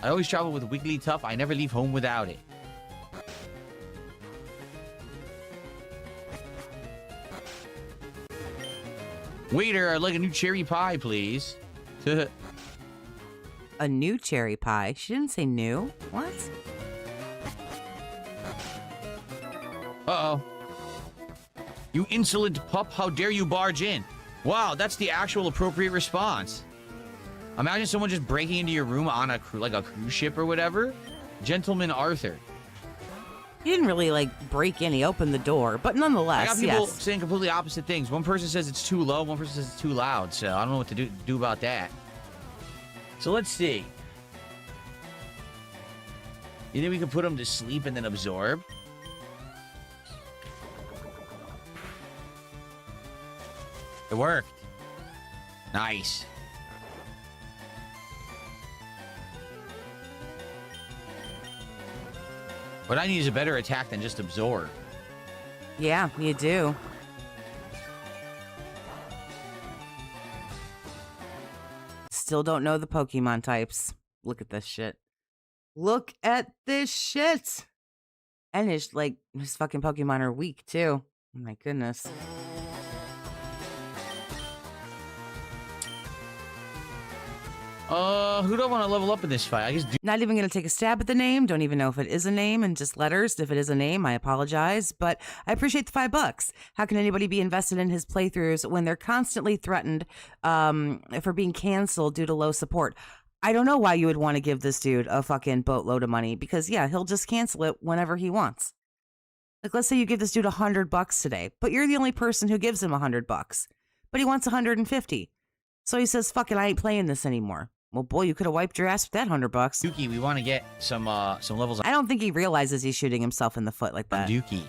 I always travel with Wigglytuff. I never leave home without it. Waiter, I'd like a new cherry pie, please. A new cherry pie? She didn't say new. What? Uh-oh. You insolent pup, how dare you barge in? Wow, that's the actual appropriate response. Imagine someone just breaking into your room on a cruise ship or whatever. Gentleman Arthur. He didn't really, like, break in. He opened the door. But I nonetheless, got people yes. saying completely opposite things. One person says it's too low, one person says it's too loud, so I don't know what to do about that. So let's see. You think we can put him to sleep and then absorb? It worked. Nice. What I need is a better attack than just absorb. Yeah, you do. Still don't know the Pokemon types. Look at this shit. Look at this shit. And his fucking Pokemon are weak too. Oh my goodness. Who do I want to level up in this fight? I guess Not even going to take a stab at the name. Don't even know if it is a name, and just letters. If it is a name, I apologize. But I appreciate the $5. How can anybody be invested in his playthroughs when they're constantly threatened for being canceled due to low support? I don't know why you would want to give this dude a fucking boatload of money, because yeah, he'll just cancel it whenever he wants. Like, let's say you give this dude $100 today, but you're the only person who gives him $100, but he wants 150. So he says, fuck it, I ain't playing this anymore. Well, boy, you could have wiped your ass with that $100. Dookie, we want to get some levels on I don't think he realizes he's shooting himself in the foot like that. Dookie.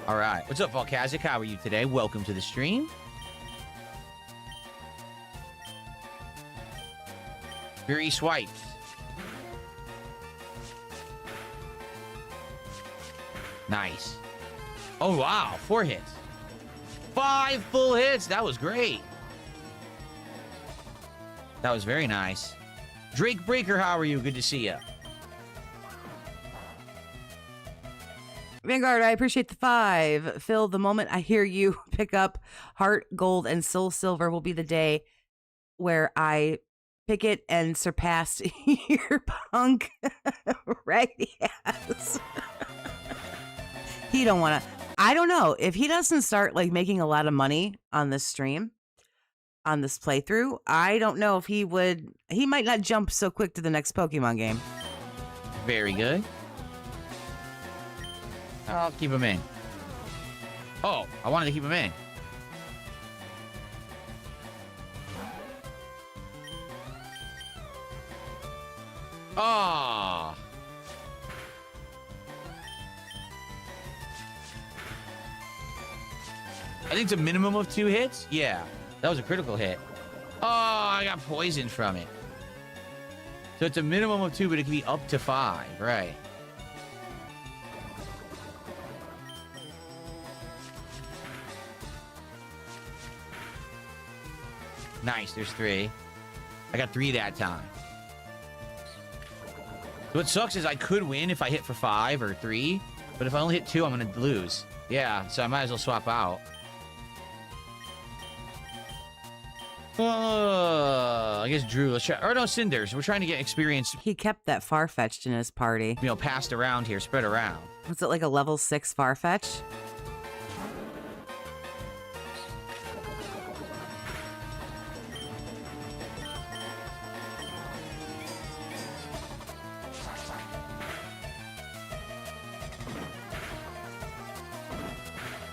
All right. What's up, Volkazic? How are you today? Welcome to the stream. Fury swipes. Nice. Oh, wow. 4 hits. 5 full hits. That was great. That was very nice. Drake Breaker, how are you? Good to see you. Vanguard, I appreciate the 5. Phil, the moment I hear you pick up Heart, Gold, and Soul Silver will be the day where I pick it and surpass your punk right ass. He don't want to. I don't know. If he doesn't start like making a lot of money on this stream, on this playthrough, I don't know if he would. He might not jump so quick to the next Pokemon game. Very good. I'll keep him in. Oh, I wanted to keep him in. Ah. I think it's a minimum of 2 hits. Yeah, that was a critical hit. Oh, I got poisoned from it. So it's a minimum of 2, but it can be up to 5. Right. Nice, there's 3. I got 3 that time. So what sucks is I could win if I hit for 5 or 3, but if I only hit 2, I'm going to lose. Yeah, so I might as well swap out. I guess Drew, let's try. Or no, Cinders. We're trying to get experience, He kept that Farfetch'd in his party. you know, passed around here, spread around. Was it like a level 6 Farfetch?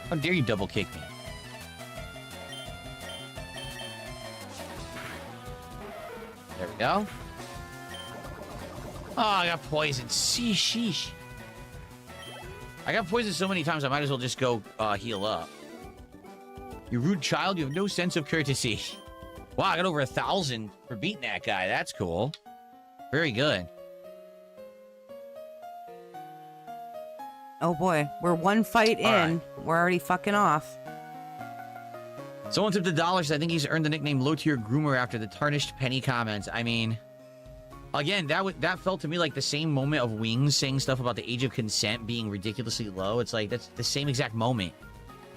How dare you double kick me? There we go. Oh, I got poisoned. Sheesh. I got poisoned so many times, I might as well just go heal up. You rude child, you have no sense of courtesy. Wow, I got over 1,000 for beating that guy. That's cool. Very good. Oh boy, we're 1 fight in. right. We're already fucking off. Someone tipped $1. I think he's earned the nickname low-tier groomer after the tarnished penny comments. I mean, again, that felt to me like the same moment of Wings saying stuff about the age of consent being ridiculously low. It's like, that's the same exact moment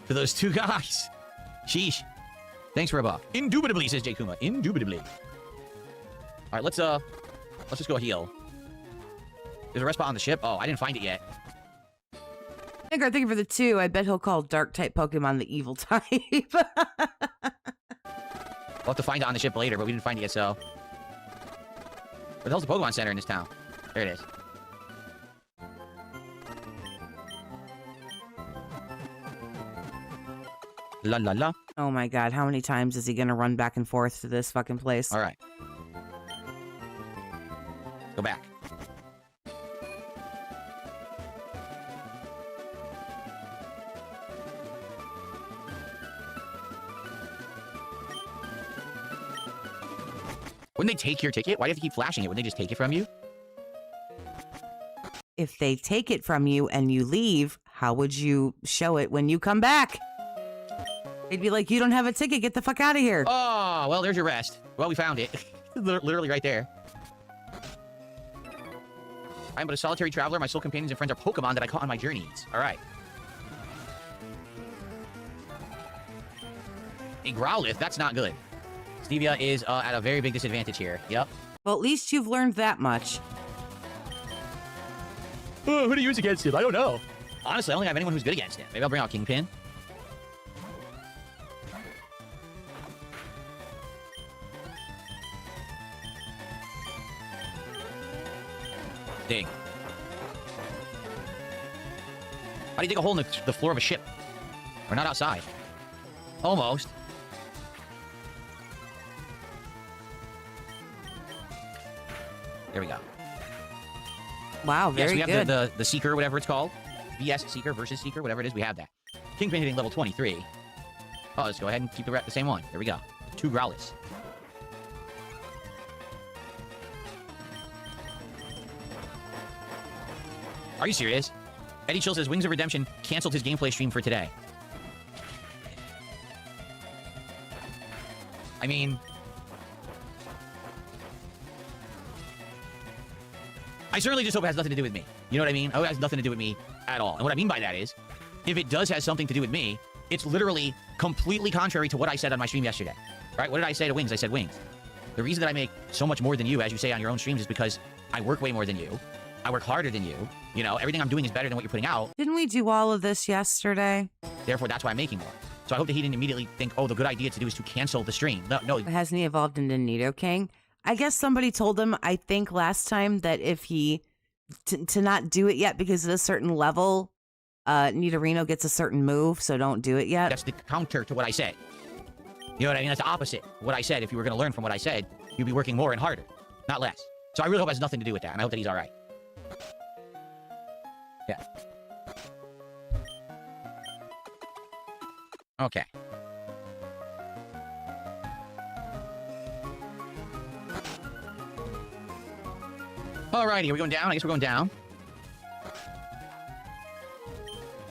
for those 2 guys. Sheesh. Thanks for a buck. Indubitably, says Jay Kuma. Indubitably. All right, let's just go heal. There's a rest spot on the ship. Oh, I didn't find it yet. Vanguard, thank you for the 2. I bet he'll call Dark-type Pokemon the evil type. We'll have to find it on the ship later, but we didn't find it yet, so. Where the hell's the Pokemon Center in this town? There it is. La la la. Oh my god, how many times is he gonna run back and forth to this fucking place? All right. Go back. Wouldn't they take your ticket? Why do you have to keep flashing it? Wouldn't they just take it from you? If they take it from you and you leave, how would you show it when you come back? They'd be like, you don't have a ticket, get the fuck out of here. Oh, well, there's your rest. Well, we found it. Literally right there. I am but a solitary traveler. My sole companions and friends are Pokemon that I caught on my journeys. All right. A Growlithe, that's not good. Stevia is at a very big disadvantage here. Yep. Well, at least you've learned that much. Oh, who to use against him? I don't know. Honestly, I don't think I have anyone who's good against him. Maybe I'll bring out Kingpin. Dig. How do you dig a hole in the floor of a ship? We're not outside. Almost. There we go. Wow, very yes, we good. have the Seeker, whatever it's called. VS Seeker versus Seeker, whatever it is, we have that. Kingpin hitting level 23. Oh, let's go ahead and keep the same one. There we go. 2 Growlithe. Are you serious? Eddie Chill says Wings of Redemption canceled his gameplay stream for today. I mean... I certainly just hope it has nothing to do with me. You know what I mean? I hope it has nothing to do with me at all. And what I mean by that is, if it does have something to do with me, it's literally completely contrary to what I said on my stream yesterday. Right? What did I say to Wings? I said, Wings, the reason that I make so much more than you, as you say on your own streams, is because I work way more than you. I work harder than you. You know, everything I'm doing is better than what you're putting out. Didn't we do all of this yesterday? Therefore, that's why I'm making more. So I hope that he didn't immediately think, oh, the good idea to do is to cancel the stream. No. Hasn't he evolved into Nidoking? I guess somebody told him, I think last time, that if he, to not do it yet because at a certain level, Nidorino gets a certain move, so don't do it yet. That's the counter to what I said. You know what I mean? That's the opposite. What I said, if you were going to learn from what I said, you'd be working more and harder, not less. So I really hope it has nothing to do with that, and I hope that he's all right. Yeah. Okay. Alrighty, are we going down? I guess we're going down.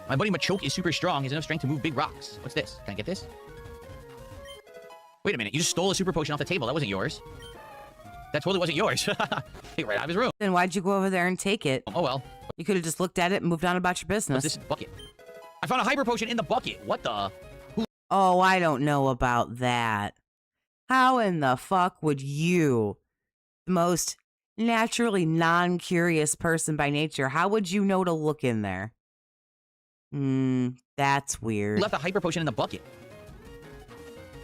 My buddy Machoke is super strong. He has enough strength to move big rocks. What's this? Can I get this? Wait a minute. You just stole a super potion off the table. That wasn't yours. That totally wasn't yours. Take it right out of his room. Then why'd you go over there and take it? Oh, well. You could have just looked at it and moved on about your business. What's this bucket? I found a hyper potion in the bucket. What the? Oh, I don't know about that. How in the fuck would you, the most naturally non-curious person by nature, how would you know to look in there? That's weird. Left a hyper potion in the bucket.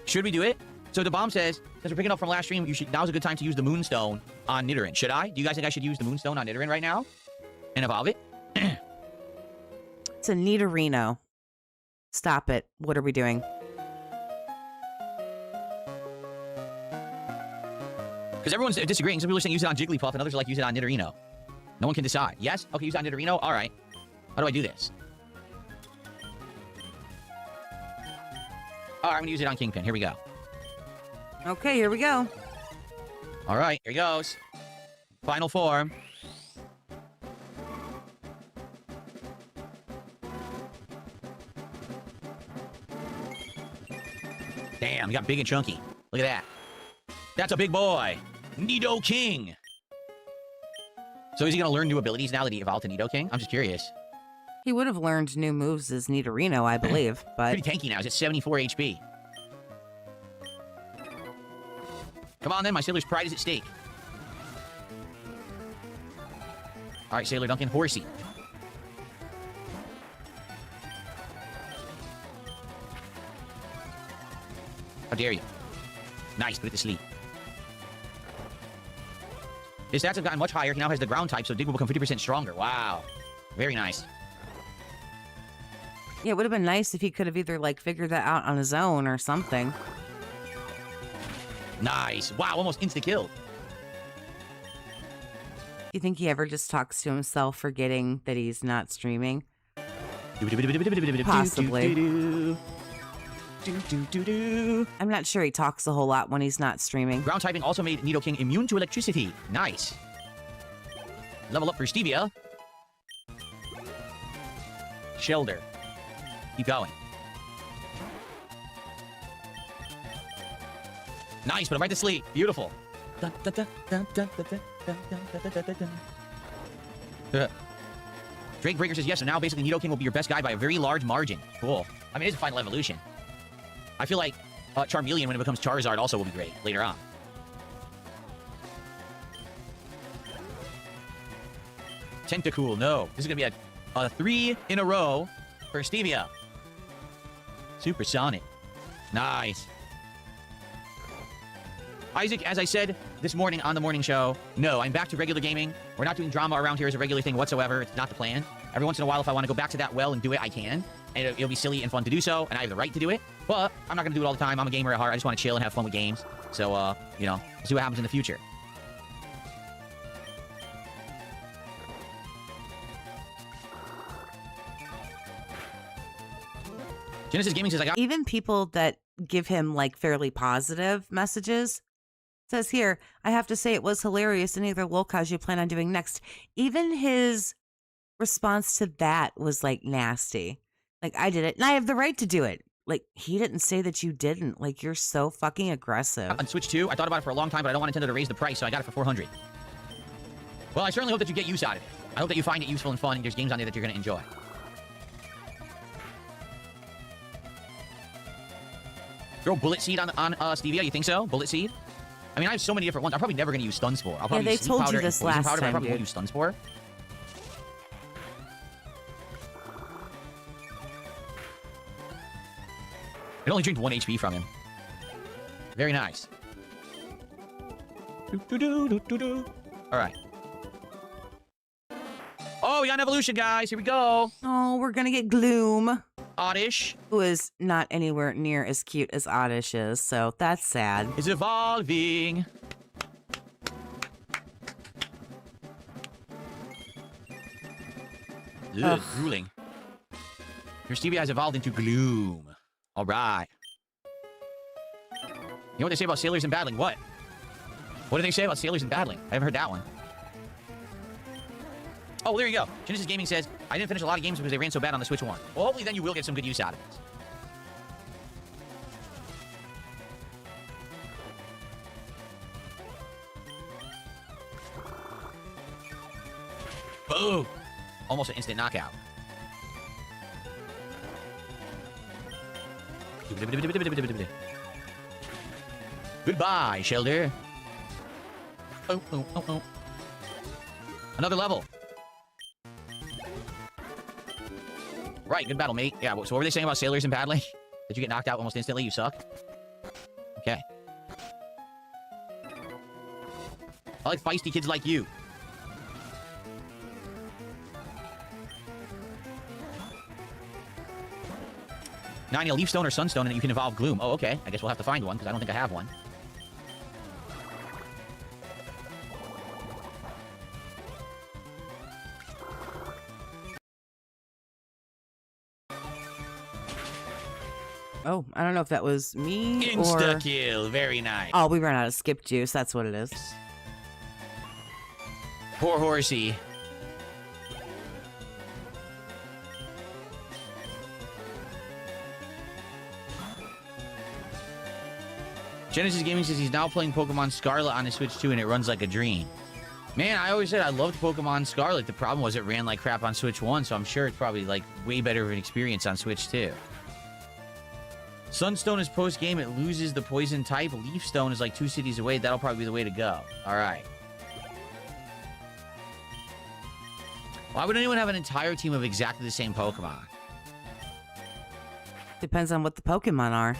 Should we do it? So the bomb says, since we're picking up from last stream, now's a good time to use the Moonstone on Nidoran. Should I? Do you guys think I should use the Moonstone on Nidoran right now? And evolve it? It's a Nidorino. Stop it. What are we doing? Because everyone's disagreeing. Some people are saying use it on Jigglypuff, and others are like use it on Nidorino. No one can decide. Yes? Okay, use it on Nidorino? All right. How do I do this? All right, I'm going to use it on Kingpin. Here we go. Okay, here we go. All right, here he goes. Final form. Damn, he got big and chunky. Look at that. That's a big boy. Nidoking. So is he going to learn new abilities now that he evolved to Nidoking? I'm just curious. He would have learned new moves as Nidorino, I believe, but... Pretty tanky now. He's at 74 HP. Come on then, my Sailor's pride is at stake. All right, Sailor Duncan, horsey. How dare you? Nice, put it to sleep. His stats have gotten much higher. He now has the ground type, so Dig will become 50% stronger. Wow. Very nice. Yeah, it would have been nice if he could have either, like, figured that out on his own or something. Nice. Wow, almost insta-kill. You think he ever just talks to himself, forgetting that he's not streaming? Possibly. I'm not sure he talks a whole lot when he's not streaming. Ground typing also made Nidoking immune to electricity. Nice. Level up for Stevia. Shelter. Keep going. Nice, put him right to sleep. Beautiful. Drake Breaker says, yes, so now basically Nidoking will be your best guy by a very large margin. Cool. I mean, it's a final evolution. I feel like Charmeleon, when it becomes Charizard, also will be great later on. Tentacool, no. This is going to be a 3 in a row for Stevia. Supersonic. Nice. Isaac, as I said this morning on the morning show, no, I'm back to regular gaming. We're not doing drama around here as a regular thing whatsoever. It's not the plan. Every once in a while, if I want to go back to that well and do it, I can. And it'll be silly and fun to do so, and I have the right to do it. But I'm not going to do it all the time. I'm a gamer at heart. I just want to chill and have fun with games. So, you know, we'll see what happens in the future. Genesis Gaming says, I got... Even people that give him like fairly positive messages, says here, I have to say it was hilarious in either locals you plan on doing next. Even his response to that was like nasty. Like, I did it and I have the right to do it. Like, he didn't say that you didn't. Like, you're so fucking aggressive. On Switch 2, I thought about it for a long time, but I don't want Nintendo to raise the price, so I got it for $400. Well, I certainly hope that you get use out of it. I hope that you find it useful and fun, and there's games on there that you're going to enjoy. Throw Bullet Seed on Stevia, you think so? Bullet Seed? I mean, I have so many different ones. I'm probably never going to use Stun Spore. I'll probably they use Sleep told Powder you this and Poison last Powder, but I time, probably won't dude. use Stun Spore. I only drink 1 HP from him. Very nice. Alright. Oh, we got an evolution, guys. Here we go. Oh, we're going to get Gloom, Oddish who is not anywhere near as cute as Oddish is. So that's sad. is evolving. Ugh, grueling. Your Stevia has evolved into Gloom. All right. You know what they say about sailors and battling? What? What do they say about sailors and battling? I haven't heard that one. Oh, there you go. Genesis Gaming says, I didn't finish a lot of games because they ran so bad on the Switch 1. Well, hopefully then you will get some good use out of it. Boom! Almost an instant knockout. Goodbye, Shelder. Oh, oh, oh, oh. Another level. Right, good battle, mate. Yeah, so what were they saying about sailors and battling? Did you get knocked out almost instantly? You suck? Okay. I like feisty kids like you. Now I need a Leaf Stone or Sunstone, and you can evolve Gloom. Oh, okay. I guess we'll have to find one, because I don't think I have one. Oh, I don't know if that was me or... Insta-kill. Very nice. Oh, we ran out of skip juice. That's what it is. Poor horsey. Genesis Gaming says he's now playing Pokemon Scarlet on his Switch 2 and it runs like a dream. Man, I always said I loved Pokemon Scarlet. The problem was it ran like crap on Switch 1, so I'm sure it's probably like way better of an experience on Switch 2. Sunstone is post-game. It loses the poison type. Leaf Stone is like 2 cities away. That'll probably be the way to go. All right. Why would anyone have an entire team of exactly the same Pokemon? Depends on what the Pokemon are.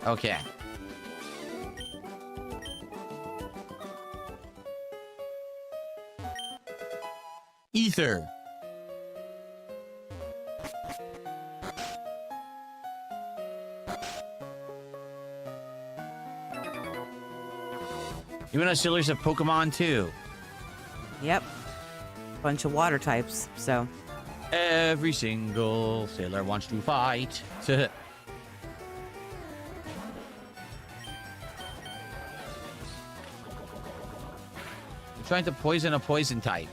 Okay. Ether. Even us sailors have Pokemon too. Yep. Bunch of water types, so. Every single sailor wants to fight. Trying to poison a poison type.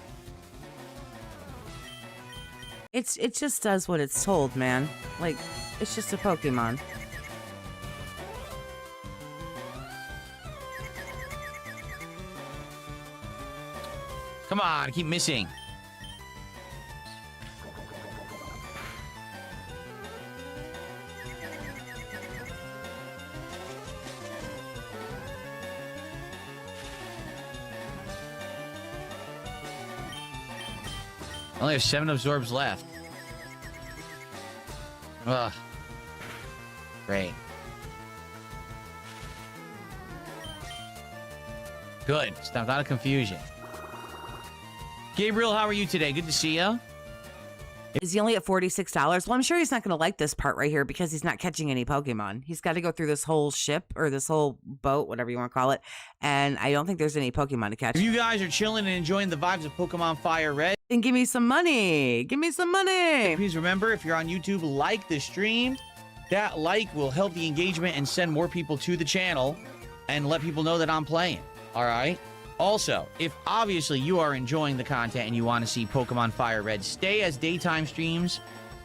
It just does what it's told, man. Like, it's just a Pokemon. Come on, I keep missing. I only have 7 absorbs left. Ugh. Great. Good. Stopped out of confusion. Gabriel, how are you today? Good to see you. Is he only at $46? Well, I'm sure he's not going to like this part right here because he's not catching any Pokemon. He's got to go through this whole ship or this whole boat, whatever you want to call it. And I don't think there's any Pokemon to catch. If you guys are chilling and enjoying the vibes of Pokemon FireRed, then give me some money. Give me some money. please remember, if you're on YouTube, like the stream. That like will help the engagement and send more people to the channel and let people know that I'm playing. All right? Also, if obviously you are enjoying the content and you want to see Pokemon FireRed stay as daytime streams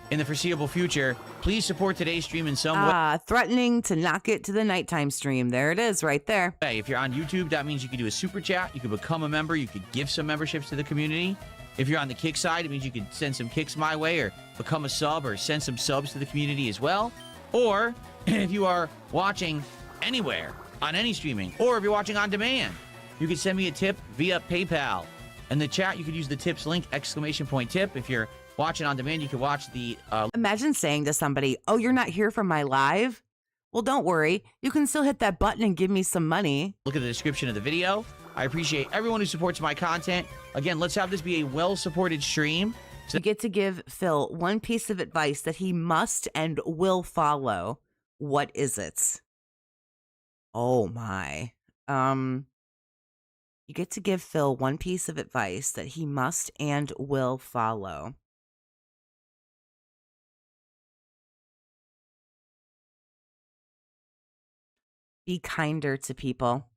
in the foreseeable future, please support today's stream in some way. Threatening to knock it to the nighttime stream. There it is right there. Hey, if you're on YouTube, that means you can do a super chat. You can become a member. You could give some memberships to the community. If you're on the kick side, it means you could send some kicks my way or become a sub or send some subs to the community as well. Or if you are watching anywhere on any streaming, or if you're watching on demand, you can send me a tip via PayPal. In the chat, you could use the tips link, !tip. If you're watching on demand, you can watch the... Imagine saying to somebody, oh, you're not here for my live? Well, don't worry. You can still hit that button and give me some money. Look at the description of the video. I appreciate everyone who supports my content. Again, let's have this be a well-supported stream. You get to give Phil one piece of advice that he must and will follow. What is it? Oh, my. You get to give Phil one piece of advice that he must and will follow. Be kinder to people.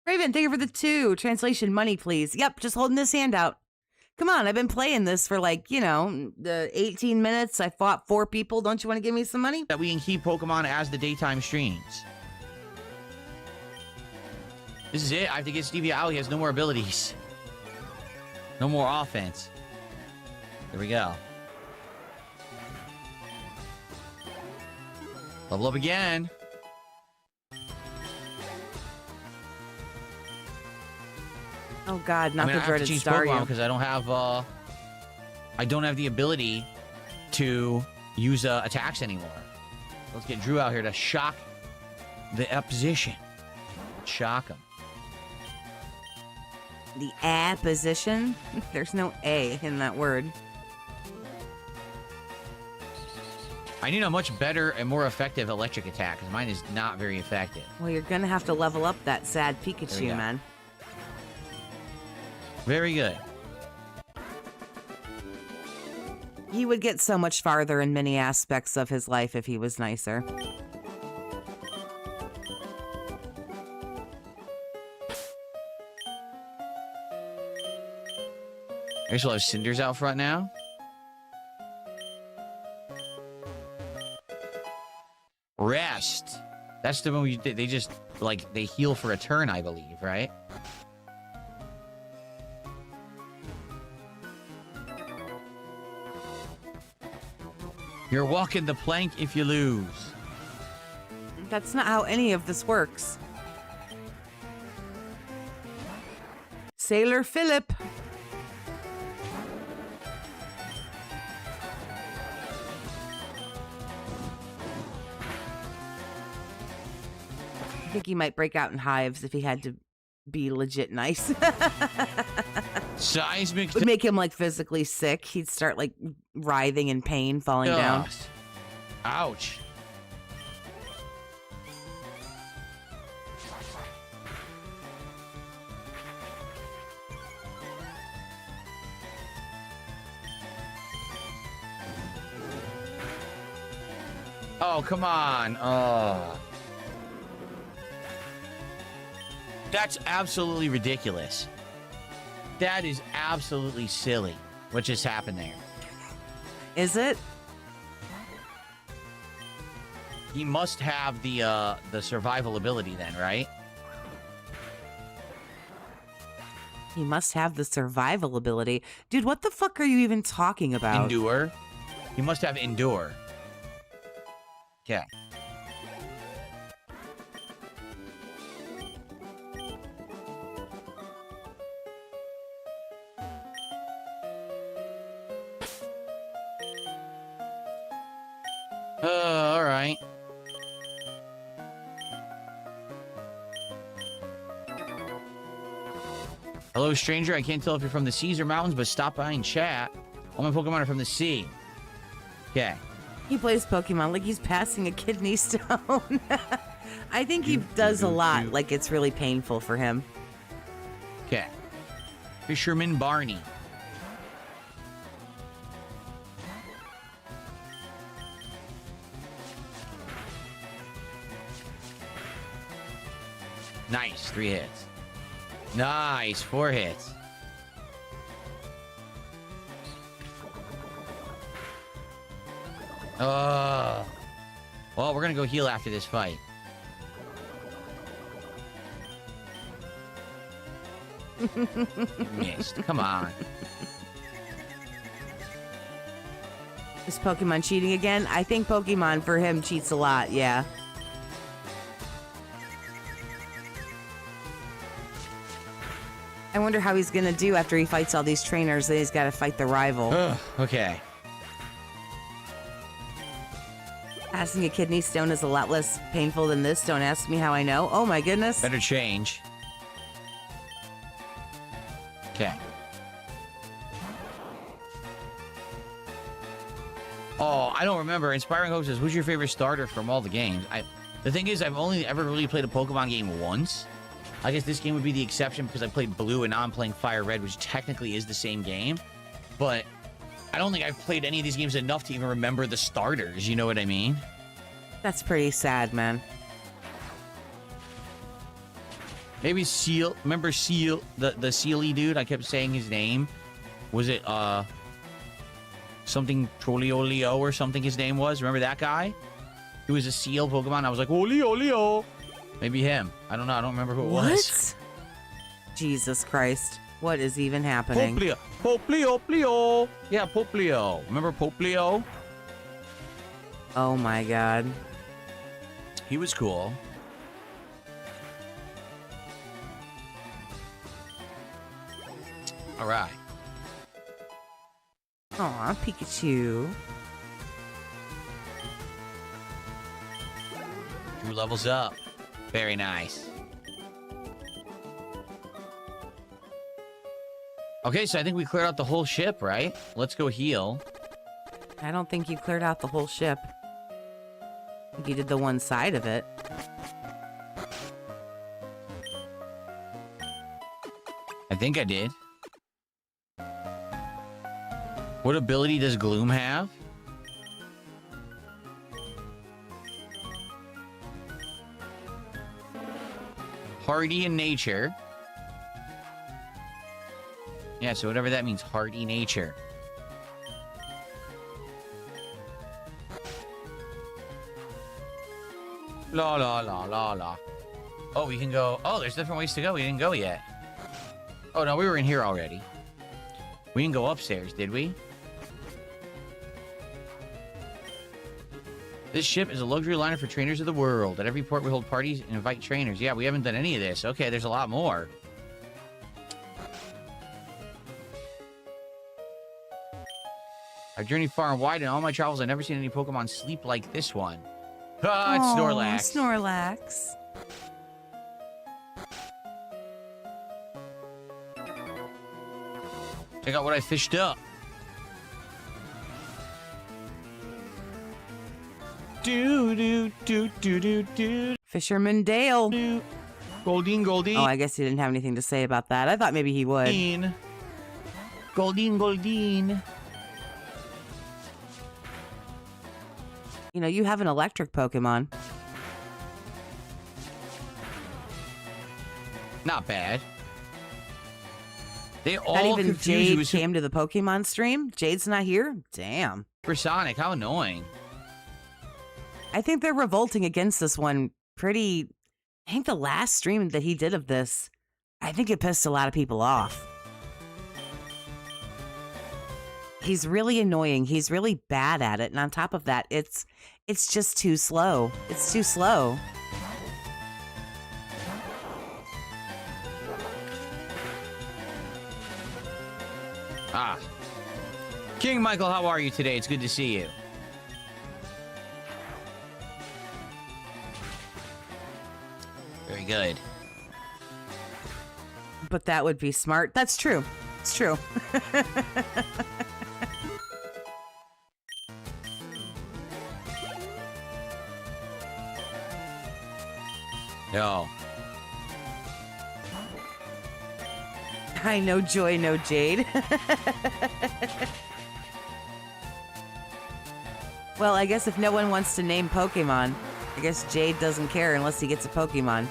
Raven, thank you for the 2. Translation, money, please. Yep, just holding this hand out. Come on, I've been playing this for like, the 18 minutes. I fought 4 people. Don't you want to give me some money? That we can keep Pokemon as the daytime streams. This is it. I have to get Stevie out. He has no more abilities. No more offense. There we go. Level up again. Oh God, not the I have to dreaded change Staryu. Pokemon because I don't have the ability to use attacks anymore. Let's get Drew out here to shock the opposition. Shock him. The opposition? There's no A in that word. I need a much better and more effective electric attack because mine is not very effective. Well, you're gonna have to level up that sad Pikachu, man. Very good. He would get so much farther in many aspects of his life if he was nicer. I guess we'll have Cinders out front now. Rest. That's the one they just, like, they heal for a turn, I believe, right? You're walking the plank if you lose. That's not how any of this works. Sailor Philip. I think he might break out in hives if he had to be legit nice. Seismic Would make him like physically sick. He'd start like writhing in pain, falling down. Ouch. Oh, come on. Oh. That's absolutely ridiculous. That is absolutely silly what just happened there. Is it? He must have the survival ability then, right? He must have the survival ability. Dude, what the fuck are you even talking about? Endure. He must have endure. Okay. All right. Hello, stranger. I can't tell if you're from the seas or mountains, but stop by and chat. All my Pokemon are from the sea. Okay. He plays Pokemon like he's passing a kidney stone. I think he does a lot, like it's really painful for him. Okay. Fisherman Barney. Nice. 3 hits. Nice. 4 hits. Well, we're going to go heal after this fight. Missed. Come on. Is Pokemon cheating again? I think Pokemon for him cheats a lot, yeah. I wonder how he's gonna do after he fights all these trainers, then he's gotta fight the rival. Okay. Passing a kidney stone is a lot less painful than this. Don't ask me how I know. Oh my goodness. Better change. Okay. Oh, I don't remember. Inspiring Hope says, who's your favorite starter from all the games? The thing is, I've only ever really played a Pokemon game once. I guess this game would be the exception because I played Blue and now I'm playing FireRed, which technically is the same game. But I don't think I've played any of these games enough to even remember the starters. You know what I mean? That's pretty sad, man. Maybe Seal. Remember Seal, the Sealy dude? I kept saying his name. Was it something Trolliolio or something his name was? Remember that guy? He was a seal Pokemon. I was like, Olio. Maybe him. I don't know. I don't remember who it was. What? Jesus Christ. What is even happening? Poplio. Yeah, Poplio. Remember Poplio? Oh my god. He was cool. All right. Aw, Pikachu. Drew levels up. Very nice. Okay, so I think we cleared out the whole ship, right? Let's go heal. I don't think you cleared out the whole ship. I think you did the one side of it. I think I did. What ability does Gloom have? Hardy in nature. Yeah, so whatever that means, hardy nature. La la la la la. Oh, we can go. Oh, there's different ways to go. We didn't go yet. Oh, no, we were in here already. We didn't go upstairs, did we? This ship is a luxury liner for trainers of the world. At every port, we hold parties and invite trainers. Yeah, we haven't done any of this. Okay, there's a lot more. I've journeyed far and wide. In all my travels, I've never seen any Pokemon sleep like this one. Ah, it's Snorlax. Snorlax. Check out what I fished up. Do. Fisherman Dale. Goldeen. Oh, I guess he didn't have anything to say about that. I thought maybe he would. Goldeen. You know, you have an electric Pokemon. Not bad. They all Not even confuse you Jade with came to the Pokemon stream? Jade's not here? Damn. Supersonic, how annoying. I think they're revolting against this one pretty. I think the last stream that he did of this, I think it pissed a lot of people off. He's really annoying. He's really bad at it. And on top of that, it's just too slow. It's too slow. Ah. King Michael, how are you today? It's good to see you. Very good. But that would be smart. That's true. It's true. No. I know Joy, no Jade. Well, I guess if no one wants to name Pokemon, I guess Jade doesn't care unless he gets a Pokemon.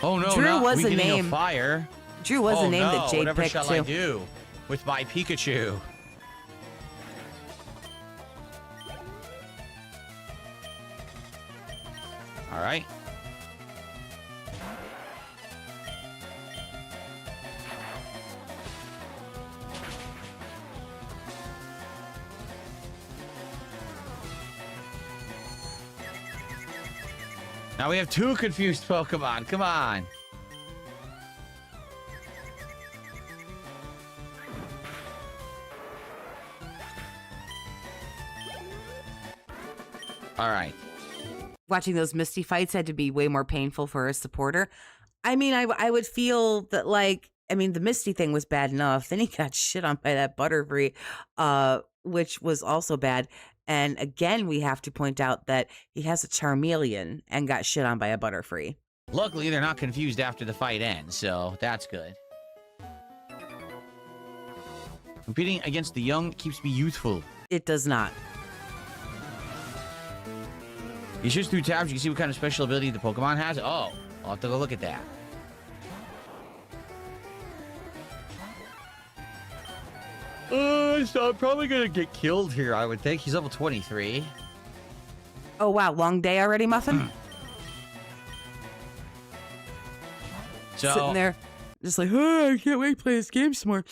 Oh no, Drew was a getting name. A fire. Drew was a name that Jade whatever picked shall too. I do with my Pikachu? All right. Now we have 2 confused Pokemon. Come on. All right. Watching those Misty fights had to be way more painful for a supporter. I mean, I would feel that, like, I mean, the Misty thing was bad enough. Then he got shit on by that Butterfree, which was also bad. And again, we have to point out that he has a Charmeleon and got shit on by a Butterfree. Luckily, they're not confused after the fight ends, so that's good. Competing against the young keeps me youthful. It does not. You just through tabs, you can see what kind of special ability the Pokemon has. Oh, I'll have to go look at that. So I'm probably going to get killed here, I would think. He's level 23. Oh, wow. Long day already, Muffin? So, sitting there, just like, oh, I can't wait to play this game some more.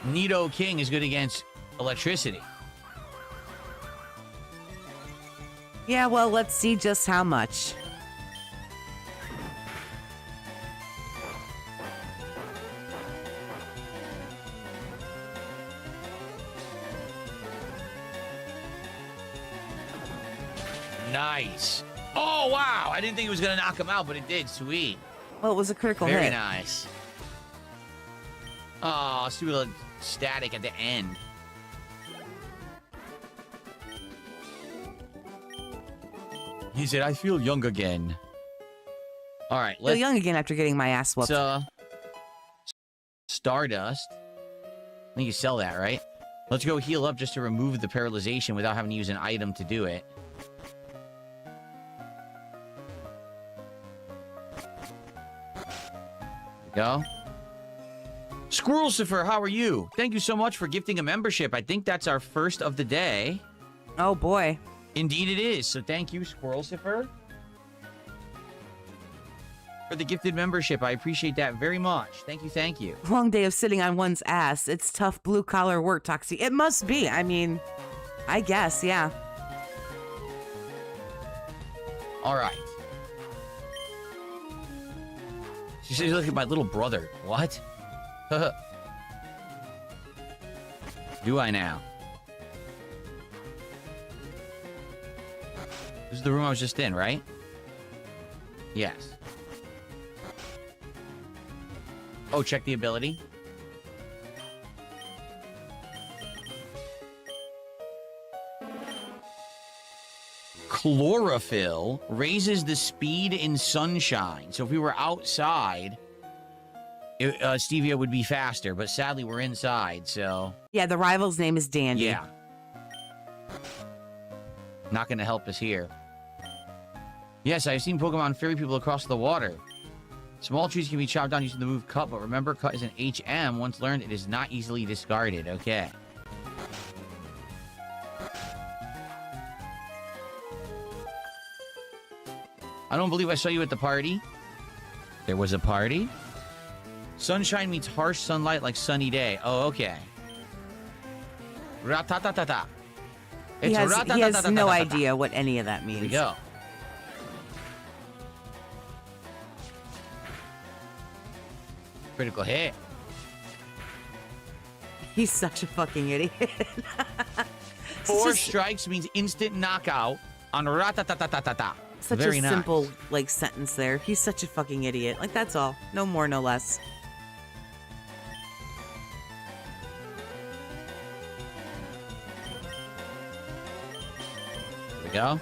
Nido King is good against electricity. Yeah, well, let's see just how much. Nice. Oh, wow. I didn't think it was going to knock him out, but it did. Sweet. Well, it was a critical Very hit. nice. Oh, stupid little static at the end. He said, I feel young again. All right, Feel young again after getting my ass whooped. Stardust. I think you sell that, right? Let's go heal up just to remove the paralyzation without having to use an item to do it. Go. Squirrelcifer, how are you? Thank you so much for gifting a membership. I think that's our first of the day. Oh, boy. Indeed it is. So thank you, Squirrelcifer, for the gifted membership. I appreciate that very much. Thank you, thank you. Long day of sitting on one's ass. It's tough blue-collar work, Toxie. It must be. I mean, I guess, yeah. All right. She says, look at my little brother. What? Do I now? This is the room I was just in, right? Yes. Oh, check the ability. Chlorophyll raises the speed in sunshine. So if we were outside, Stevia would be faster. But sadly, we're inside, so... Yeah, the rival's name is Dandy. Yeah. Not going to help us here. Yes, I've seen Pokemon ferry people across the water. Small trees can be chopped down using the move Cut, but remember, Cut is an HM. Once learned, it is not easily discarded. Okay. I don't believe I saw you at the party. There was a party? Sunshine meets harsh sunlight like sunny day. Oh, okay. Ra-ta-ta-ta-ta. He has no idea what any of that means. Here we go. Critical hit. He's such a fucking idiot. 4 strikes means instant knockout on ra-ta-ta-ta-ta-ta-ta. Such Very a nice. simple, like, sentence there. He's such a fucking idiot. Like, that's all. No more, no less. Here we go.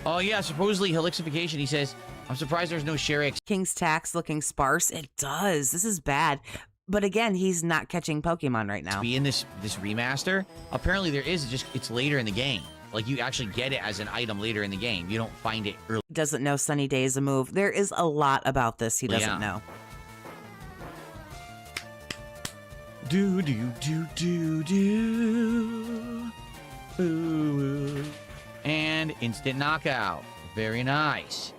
Oh, yeah, supposedly helixification, he says, I'm surprised there's no share King's Tax looking sparse. It does. This is bad. But again, he's not catching Pokemon right now. be in this remaster. Apparently there is, just it's later in the game. Like, you actually get it as an item later in the game. You don't find it early. Doesn't know Sunny Day is a move. There is a lot about this he doesn't know. Do do do do do. Ooh. And instant knockout. Very nice.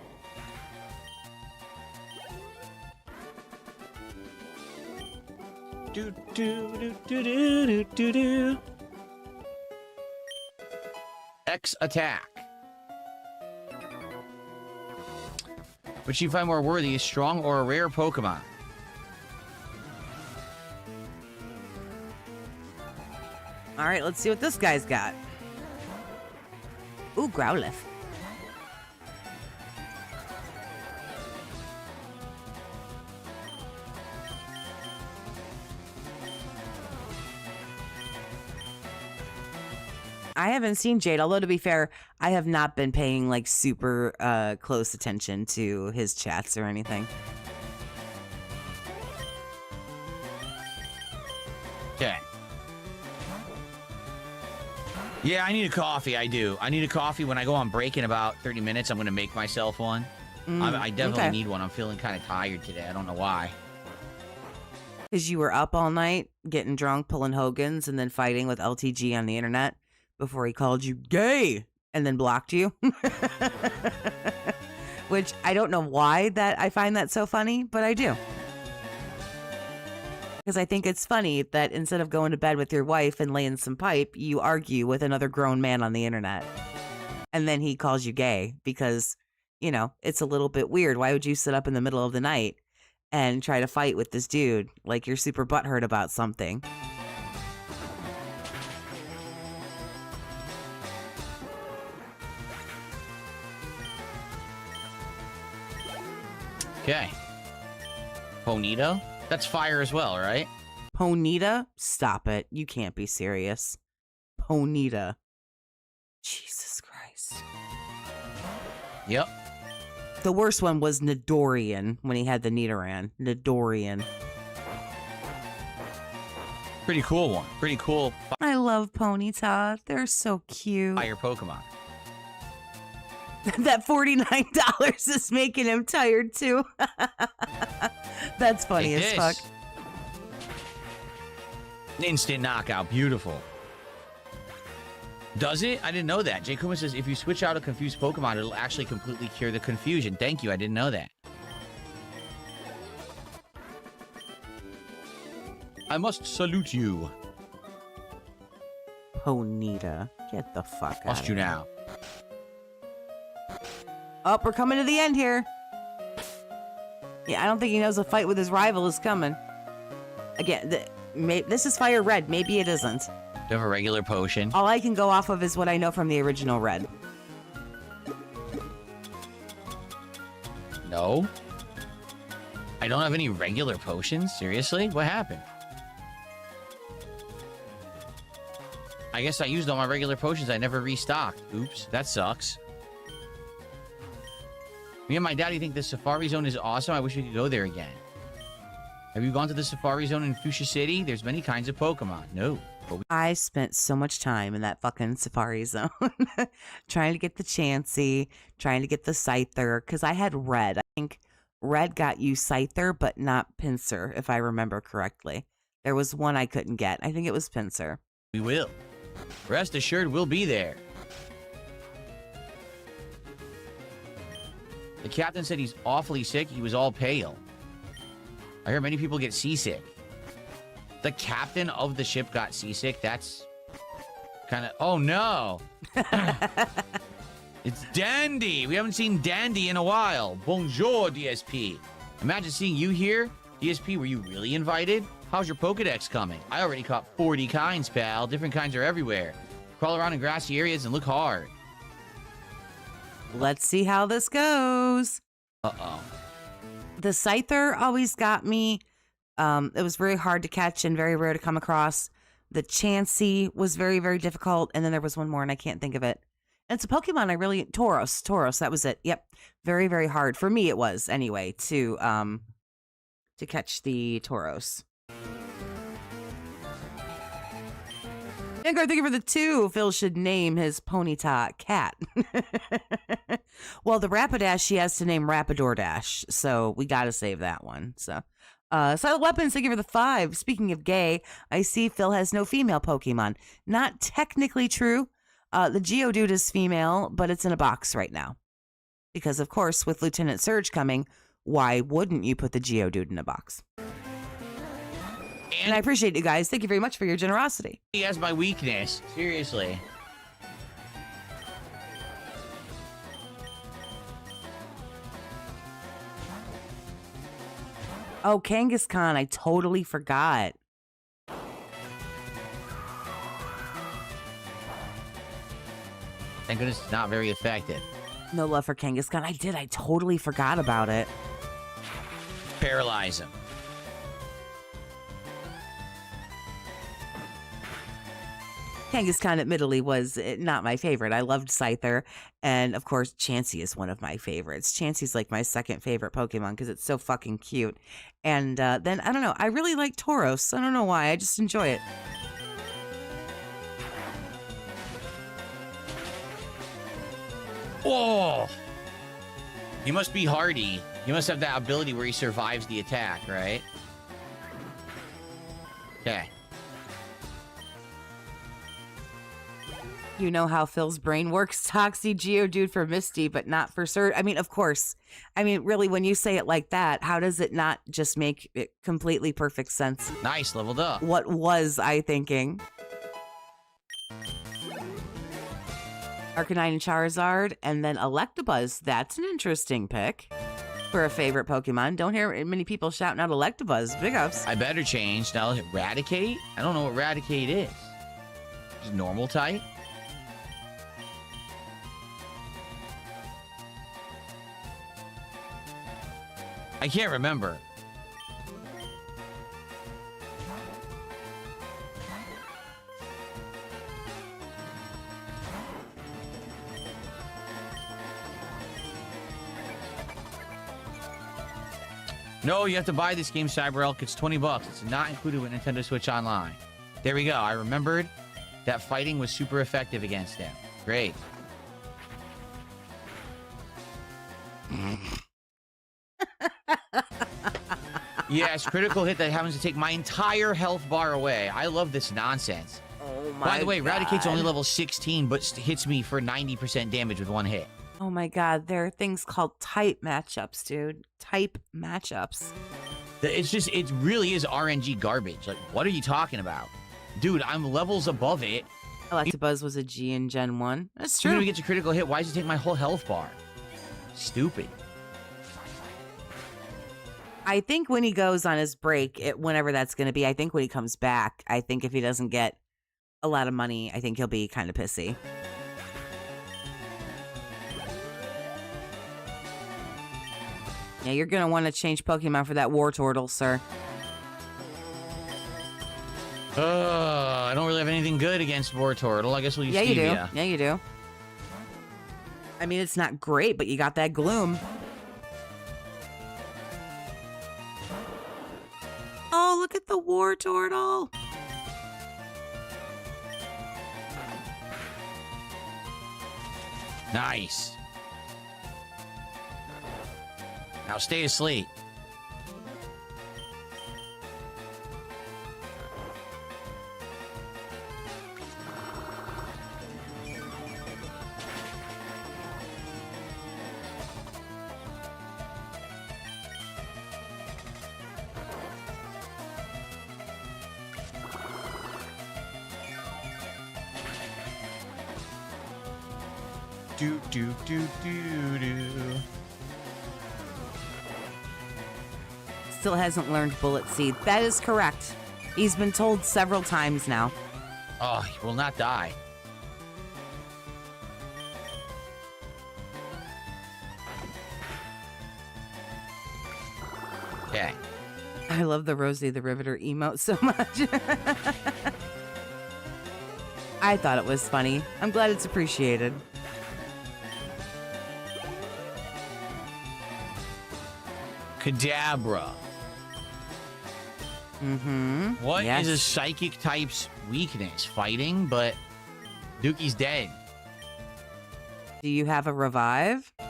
Do do do do do do do. X attack. Which you find more worthy, a strong or a rare Pokemon? All right, let's see what this guy's got. Ooh, Growlithe. I haven't seen Jade, although to be fair, I have not been paying like super close attention to his chats or anything. Okay. Yeah, I need a coffee. I do. I need a coffee. When I go on break in about 30 minutes, I'm going to make myself one. I definitely need one. I'm feeling kind of tired today. I don't know why. Because you were up all night, getting drunk, pulling Hogan's, and then fighting with LTG on the internet before he called you gay and then blocked you. Which I don't know why that I find that so funny, but I do. Because I think it's funny that instead of going to bed with your wife and laying some pipe, you argue with another grown man on the internet. And then he calls you gay because, you know, it's a little bit weird. Why would you sit up in the middle of the night and try to fight with this dude like you're super butthurt about something? Okay. Ponyta? That's fire as well, right? Ponyta? Stop it. You can't be serious. Ponyta. Jesus Christ. Yep. The worst one was Nidorian when he had the Nidoran. Nidorian. Pretty cool one. Pretty cool I love Ponyta. They're so cute. fire Pokemon. That $49 is making him tired too. That's funny Take as this. fuck. Instant knockout. Beautiful. Does it? I didn't know that. Jay Kuma says if you switch out a confused Pokemon, it'll actually completely cure the confusion. Thank you. I didn't know that. I must salute you. Ponyta. Get the fuck out. Lost you now. Oh, we're coming to the end here. Yeah, I don't think he knows a fight with his rival is coming. Again, this is FireRed. Maybe it isn't. Do you have a regular potion? All I can go off of is what I know from the original Red. No. I don't have any regular potions? Seriously? What happened? I guess I used all my regular potions. I never restocked. Oops, that sucks. Me and my daddy think the Safari Zone is awesome. I wish we could go there again. Have you gone to the Safari Zone in Fuchsia City? There's many kinds of Pokemon. No. I spent so much time in that fucking Safari Zone trying to get the Chansey, trying to get the Scyther, because I had Red. I think Red got you Scyther, but not Pinsir, if I remember correctly. There was one I couldn't get. I think it was Pinsir. We will. Rest assured, we'll be there. The captain said he's awfully sick. He was all pale. I heard many people get seasick. The captain of the ship got seasick? That's kind of... Oh, no. It's Dandy. We haven't seen Dandy in a while. Bonjour, DSP. Imagine seeing you here. DSP, were you really invited? How's your Pokedex coming? I already caught 40 kinds, pal. Different kinds are everywhere. Crawl around in grassy areas and look hard. Let's see how this goes. Uh-oh. The Scyther always got me. It was very hard to catch and very rare to come across. The Chansey was very, very difficult. And then there was one more and I can't think of it. And it's a Pokemon I really... Tauros, that was it. Yep. Very, very hard. For me, it was, anyway, to catch the Tauros. Vanguard, thank you for the 2. Phil should name his Ponyta cat. Well, the Rapidash, she has to name Rapidordash. So we got to save that one. So, Silent Weapons, thank you for the 5. Speaking of gay, I see Phil has no female Pokemon. Not technically true. The Geodude is female, but it's in a box right now. Because, of course, with Lieutenant Surge coming, why wouldn't you put the Geodude in a box? And I appreciate you guys. Thank you very much for your generosity. He has my weakness. Seriously. Oh, Kangaskhan, I totally forgot. Thank goodness it's not very effective. No love for Kangaskhan. I totally forgot about it. Paralyze him. Kangaskhan admittedly was not my favorite. I loved Scyther. And of course, Chansey is one of my favorites. Chansey's like my second favorite Pokemon because it's so fucking cute. And then, I don't know, I really like Tauros. I don't know why. I just enjoy it. Oh! He must be hardy. He must have that ability where he survives the attack, right? Okay. You know how Phil's brain works. Toxie Geodude for Misty, but not for Surge. I mean, of course. I mean, really, when you say it like that, how does it not just make it completely perfect sense? Nice, leveled up. What was I thinking? Arcanine and Charizard, and then Electabuzz. That's an interesting pick for a favorite Pokemon. Don't hear many people shouting out Electabuzz. Big ups. I better change. Now, Eradicate? I don't know what Eradicate is. Just normal type? I can't remember. No, you have to buy this game, CyberElk. It's $20. It's not included with Nintendo Switch Online. There we go. I remembered that fighting was super effective against him. Great. Yes, critical hit that happens to take my entire health bar away. I love this nonsense. Oh my By the way, God. Eradicate's only level 16, but hits me for 90% damage with one hit. Oh my God, there are things called type matchups, dude. Type matchups. It really is RNG garbage. Like, what are you talking about? Dude, I'm levels above it. Electabuzz was a G in Gen 1. That's Even true. if he gets a critical hit, why does he take my whole health bar? Stupid. I think when he goes on his break, whenever that's going to be, I think when he comes back, I think if he doesn't get a lot of money, I think he'll be kind of pissy. Yeah, you're going to want to change Pokemon for that Wartortle, sir. I don't really have anything good against Wartortle. I guess we'll use Yeah, you do. Stevia. Yeah, you do. I mean, it's not great, but you got that Gloom. Oh, look at the Wartortle. Nice. Now stay asleep. Do, do, do, do, do. Still hasn't learned Bullet Seed. That is correct. He's been told several times now. Oh, he will not die. Okay. I love the Rosie the Riveter emote so much. I thought it was funny. I'm glad it's appreciated. Kadabra. Mm-hmm. What Yes. is a psychic type's weakness? Fighting, but Dookie's dead. Do you have a revive? I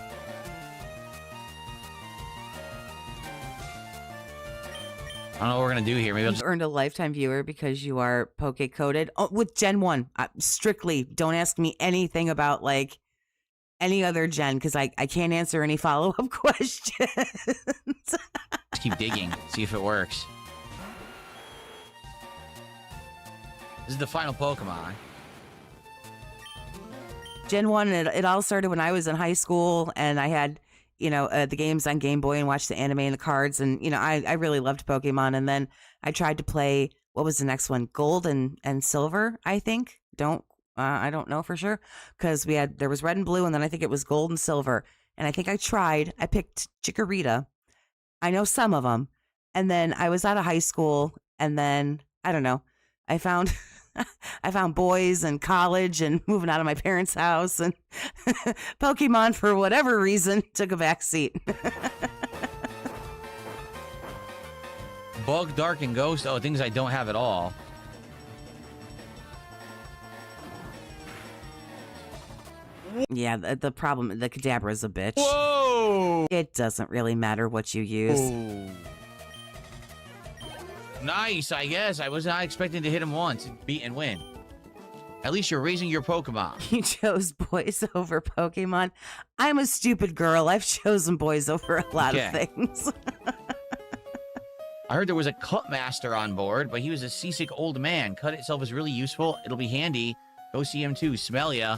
don't know what we're gonna do here. Maybe I'll You've just... earned a lifetime viewer because you are poke coded. Oh, with Gen 1. Strictly, don't ask me anything about like any other gen because I can't answer any follow-up questions. Just keep digging, see if it works. This is the final Pokemon. Gen 1, it all started when I was in high school and I had, the games on Game Boy and watched the anime and the cards. And, I really loved Pokemon. And then I tried to play, what was the next one? Gold and Silver, I think. I don't know for sure. Because there was Red and Blue and then I think it was Gold and Silver. And I think I picked Chikorita. I know some of them. And then I was out of high school and then, I don't know, I found boys and college and moving out of my parents' house and Pokemon for whatever reason took a back seat. Bug, Dark, and Ghost. Oh, things I don't have at all. Yeah, the problem, the Kadabra is a bitch. Whoa! It doesn't really matter what you use. Ooh. Nice, I guess. I was not expecting to hit him once and beat and win. At least you're raising your Pokemon. You chose boys over Pokemon. I'm a stupid girl. I've chosen boys over a lot of things. I heard there was a cut master on board, but he was a seasick old man. Cut itself is really useful. It'll be handy. Go see him too. Smell ya.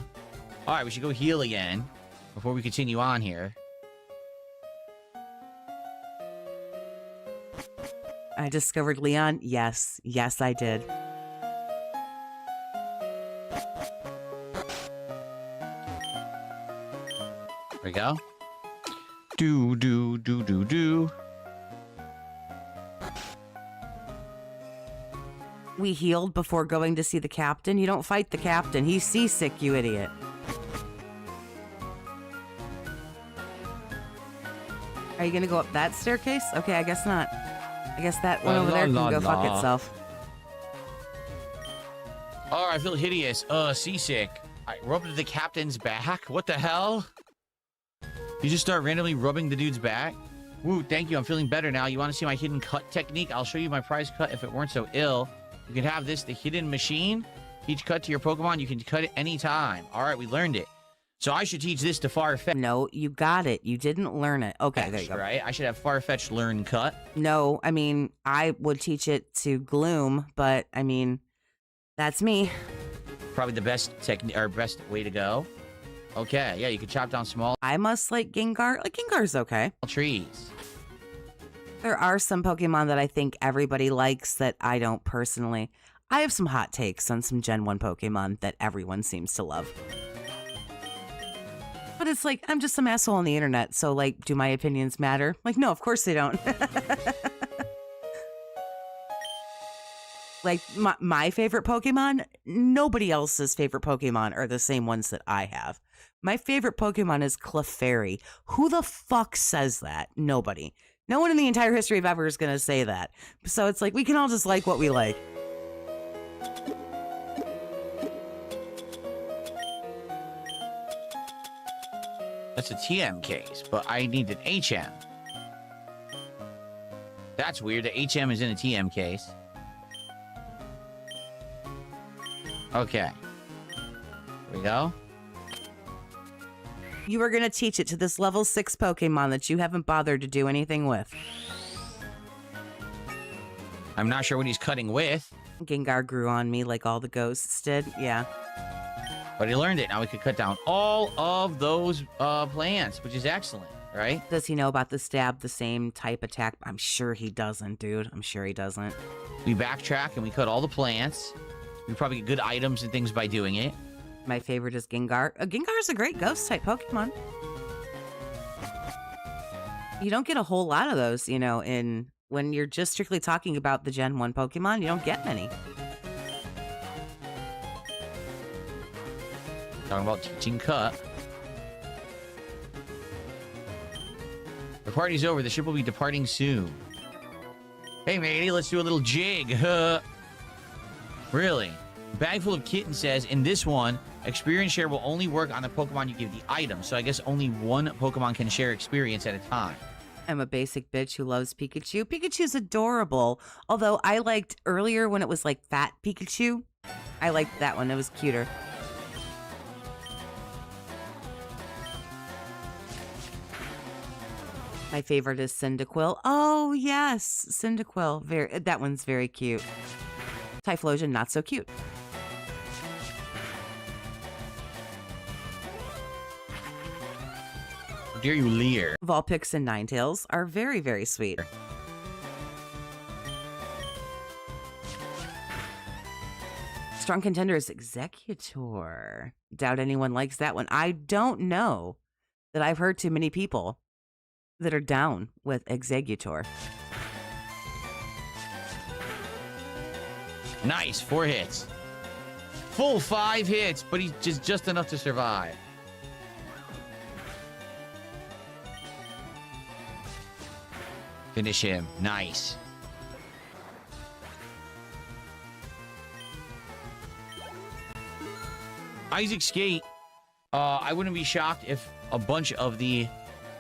All right, we should go heal again before we continue on here. I discovered Leon. Yes, I did. There we go. Do, do, do, do, do. We healed before going to see the captain. You don't fight the captain. He's seasick, you idiot. Are you going to go up that staircase? Okay, I guess not. I guess that one over there can go fuck itself. Oh, I feel hideous. Seasick. I rubbed the captain's back. What the hell? You just start randomly rubbing the dude's back? Woo, thank you. I'm feeling better now. You want to see my hidden cut technique? I'll show you my prize cut if it weren't so ill. You can have this, the hidden machine. Each cut to your Pokemon, you can cut it anytime. All right, we learned it. So I should teach this to Farfetch. No, you got it. You didn't learn it. Okay, there you go. Right? I should have Farfetch learn cut. No, I mean, I would teach it to Gloom, but I mean, that's me. Probably the best technique or best way to go. Okay, yeah, you can chop down small I must like Gengar. Like, Gengar's okay. trees. There are some Pokemon that I think everybody likes that I don't personally. I have some hot takes on some Gen 1 Pokemon that everyone seems to love. But it's like, I'm just some asshole on the internet, so like, do my opinions matter? Like, no, of course they don't. Like, my favorite Pokemon, nobody else's favorite Pokemon are the same ones that I have. My favorite Pokemon is Clefairy. Who the fuck says that? Nobody. No one in the entire history of ever is going to say that. So it's like, we can all just like what we like. That's a TM case, but I need an HM. That's weird. The HM is in a TM case. Okay. Here we go. You were going to teach it to this level 6 Pokemon that you haven't bothered to do anything with. I'm not sure what he's cutting with. Gengar grew on me like all the ghosts did. Yeah. But he learned it. Now we could cut down all of those plants, which is excellent, right? Does he know about the stab, the same type attack? I'm sure he doesn't, dude. I'm sure he doesn't. We backtrack and we cut all the plants. We probably get good items and things by doing it. My favorite is Gengar. Gengar is a great ghost-type Pokemon. You don't get a whole lot of those, you know, when you're just strictly talking about the Gen 1 Pokemon, you don't get many. Talking about teaching cut. The party's over. The ship will be departing soon. Hey, matey, let's do a little jig. Really? Bag full of kitten says, in this one, experience share will only work on the Pokemon you give the item. So I guess only one Pokemon can share experience at a time. I'm a basic bitch who loves Pikachu. Pikachu's adorable. Although I liked earlier when it was like fat Pikachu. I liked that one. It was cuter. My favorite is Cyndaquil. Oh, yes. Cyndaquil. That one's very cute. Typhlosion, not so cute. How dare you leer? Vulpix and Ninetales are very, very sweet. Strong contender is Executor. Doubt anyone likes that one. I don't know that I've heard too many people that are down with Executor. Nice, 4 hits. Full 5 hits, but he's just enough to survive. Finish him. Nice. Isaac Skate. I wouldn't be shocked if a bunch of the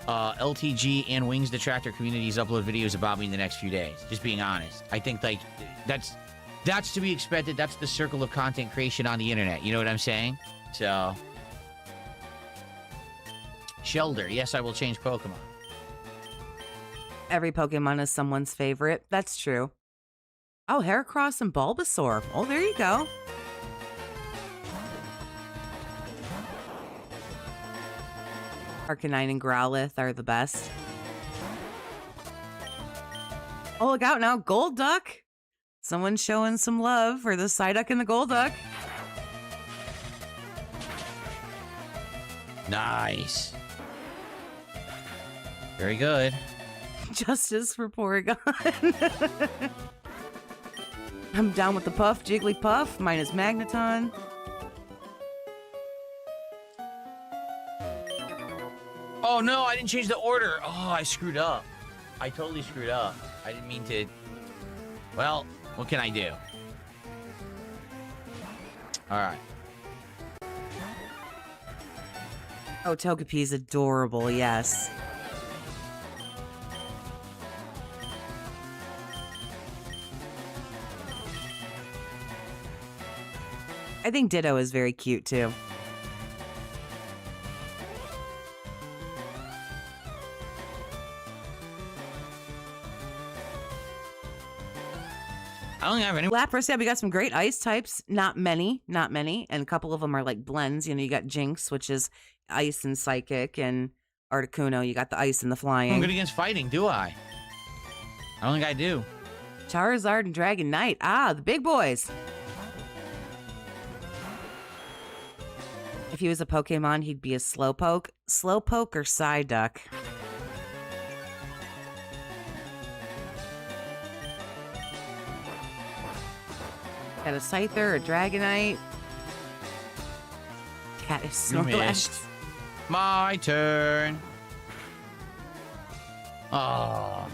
LTG and Wings detractor communities upload videos about me in the next few days. Just being honest. I think, like, that's to be expected. That's the circle of content creation on the internet. You know what I'm saying? So, Shelder. Yes, I will change Pokemon. Every Pokemon is someone's favorite. That's true. Oh, Heracross and Bulbasaur. Oh, there you go. Arcanine and Growlithe are the best. Oh, look out now. Golduck. Someone's showing some love for the Psyduck and the Golduck. Nice. Very good. Justice for Porygon. I'm down with the Puff. Jigglypuff. Mine is Magneton. Oh, no, I didn't change the order. Oh, I screwed up. I totally screwed up. I didn't mean to. Well, what can I do? All right. Oh, Togepi's adorable, yes. I think Ditto is very cute, too. I don't have any. Lapras, yeah, we got some great ice types. Not many. And a couple of them are like blends. You know, you got Jinx, which is ice and psychic, and Articuno, you got the ice and the flying. I'm good against fighting, do I? I don't think I do. Charizard and Dragonite. Ah, the big boys. If he was a Pokemon, he'd be a Slowpoke. Slowpoke or Psyduck? Got a Scyther, a Dragonite. Cat is You Snorlax. missed. My turn. Oh.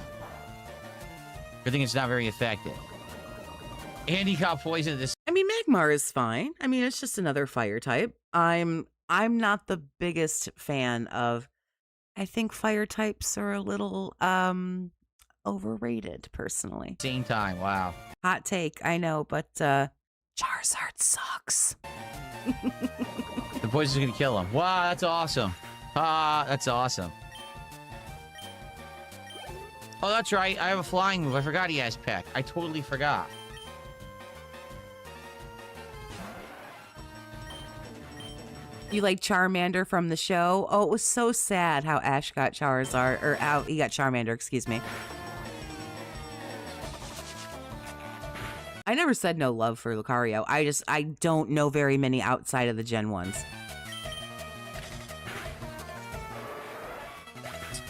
Good thing it's not very effective. Handicap poison this. I mean, Magmar is fine. I mean, it's just another fire type. I'm not the biggest fan of. I think fire types are a little overrated, personally. Same time. Wow. Hot take, I know, but Charizard sucks. The poison's gonna kill him. Wow, that's awesome. Ah, that's awesome. Oh, that's right. I have a flying move. I forgot he has Peck. I totally forgot. You like Charmander from the show? Oh, it was so sad how Ash got Charizard, or how he got Charmander, excuse me. I never said no love for Lucario. I don't know very many outside of the Gen 1s.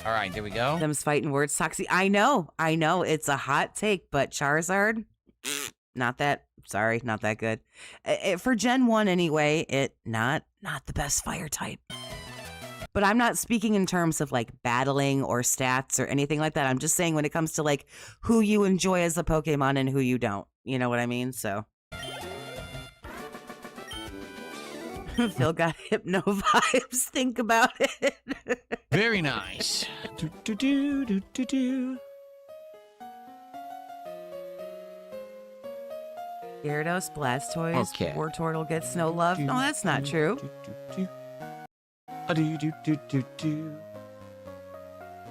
All right, there we go. Them's fighting words, Toxie. I know. It's a hot take, but Charizard, not that good. For Gen 1 anyway, not the best fire type. But I'm not speaking in terms of like battling or stats or anything like that. I'm just saying when it comes to like who you enjoy as a Pokemon and who you don't. You know what I mean? So. Phil got hypno vibes. Think about it. Very nice. Gyarados, Blastoise, Okay. Wartortle gets no love. No, that's not true. You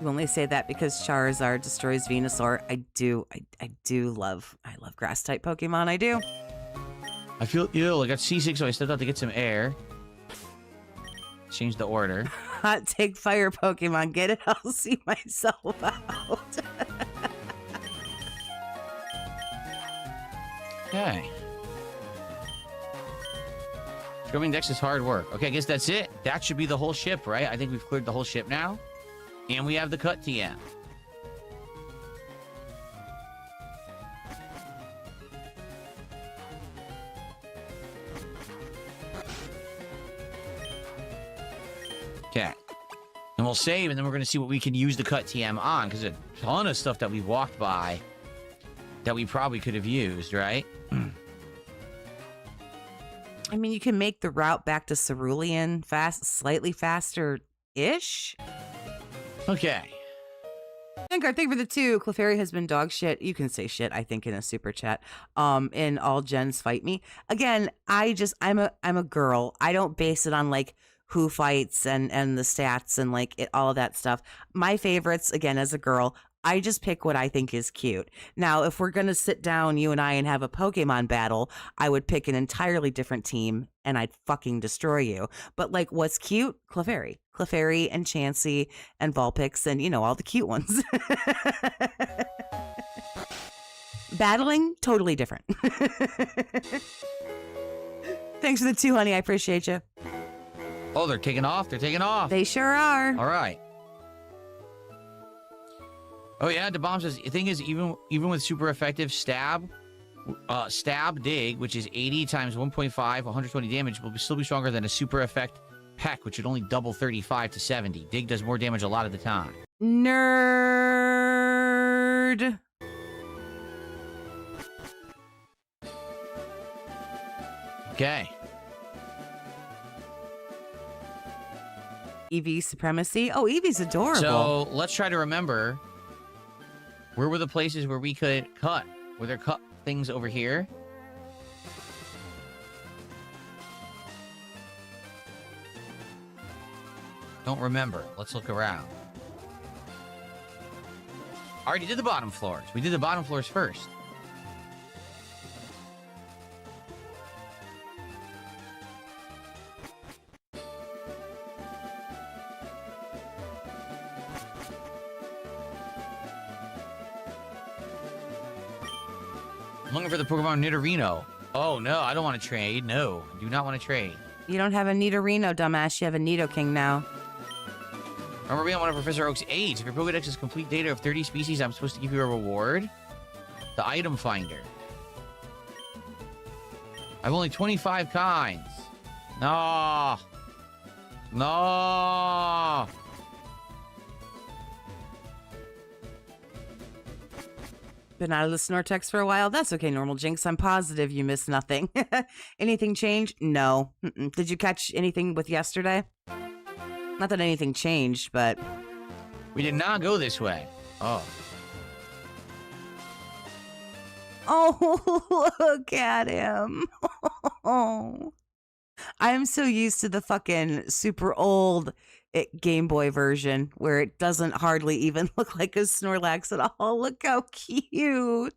only say that because Charizard destroys Venusaur. I love grass type Pokemon. I do. I feel ill. I got C6, so I stepped out to get some air. Change the order. Hot take fire Pokemon. Get it? I'll see myself out. Okay. Scrubbing decks is hard work. Okay, I guess that's it. That should be the whole ship, right? I think we've cleared the whole ship now. And we have the cut TM. Okay. And we'll save, and then we're going to see what we can use the cut TM on, because a ton of stuff that we've walked by that we probably could have used, right? I mean, you can make the route back to Cerulean slightly faster-ish. Okay. Thank you for the 2. Clefairy has been dog shit. You can say shit, I think, in a super chat. In all gens fight me. Again, I'm a girl. I don't base it on like who fights and the stats and like all of that stuff. My favorites, again, as a girl, I just pick what I think is cute. Now, if we're going to sit down, you and I, and have a Pokemon battle, I would pick an entirely different team and I'd fucking destroy you. But like, what's cute? Clefairy. Clefairy and Chansey and Vulpix and, you know, all the cute ones. Battling, totally different. Thanks for the 2, honey. I appreciate you. Oh, they're taking off. They're taking off. They sure are. All right. Oh yeah, the bomb says the thing is even with super effective stab dig, which is 80 times 1.5, 120 damage, will still be stronger than a super effect peck, which would only double 35 to 70. Dig does more damage a lot of the time. Nerd. Okay. Eevee supremacy. Oh, Eevee's adorable. So let's try to remember. Where were the places where we could cut? Were there cut things over here? Don't remember. Let's look around. Already did the bottom floors. We did the bottom floors first. I'm looking for the Pokemon Nidorino. Oh, no, I don't want to trade. No, I do not want to trade. You don't have a Nidorino, dumbass. You have a Nidoking now. Remember being on one of Professor Oak's aids. If your Pokedex has complete data of 30 species, I'm supposed to give you a reward. The item finder. I've only 25 kinds. No. No. Been out of the Snortex for a while. That's okay, Normal Jinx. I'm positive you missed nothing. Anything changed? No. Did you catch anything with yesterday? Not that anything changed, but... We did not go this way. Oh. Oh, look at him. Oh. I'm so used to the fucking super old Game Boy version where it doesn't hardly even look like a Snorlax at all. Look how cute.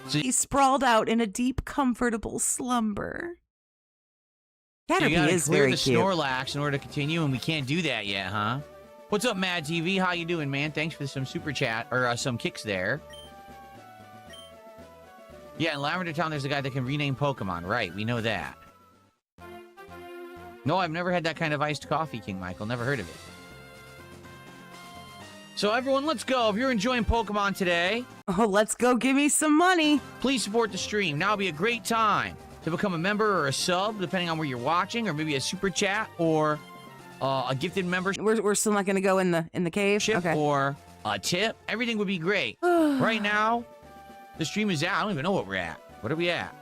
So he sprawled out in a deep, comfortable slumber. So you Caterpie gotta is clear very the cute. Snorlax in order to continue, and we can't do that yet, huh? What's up, Mad TV? How you doing, man? Thanks for some super chat, or some kicks there. Yeah, in Lavender Town, there's a guy that can rename Pokemon. Right, we know that. No, I've never had that kind of iced coffee, King Michael. Never heard of it. So everyone, let's go. If you're enjoying Pokemon today, Oh, let's go. Give me some money. please support the stream. Now would be a great time to become a member or a sub, depending on where you're watching, or maybe a super chat, or a gifted membership, We're still not going to go in the cave. Okay. or a tip. Everything would be great. Right now, the stream is at, I don't even know what we're at. What are we at?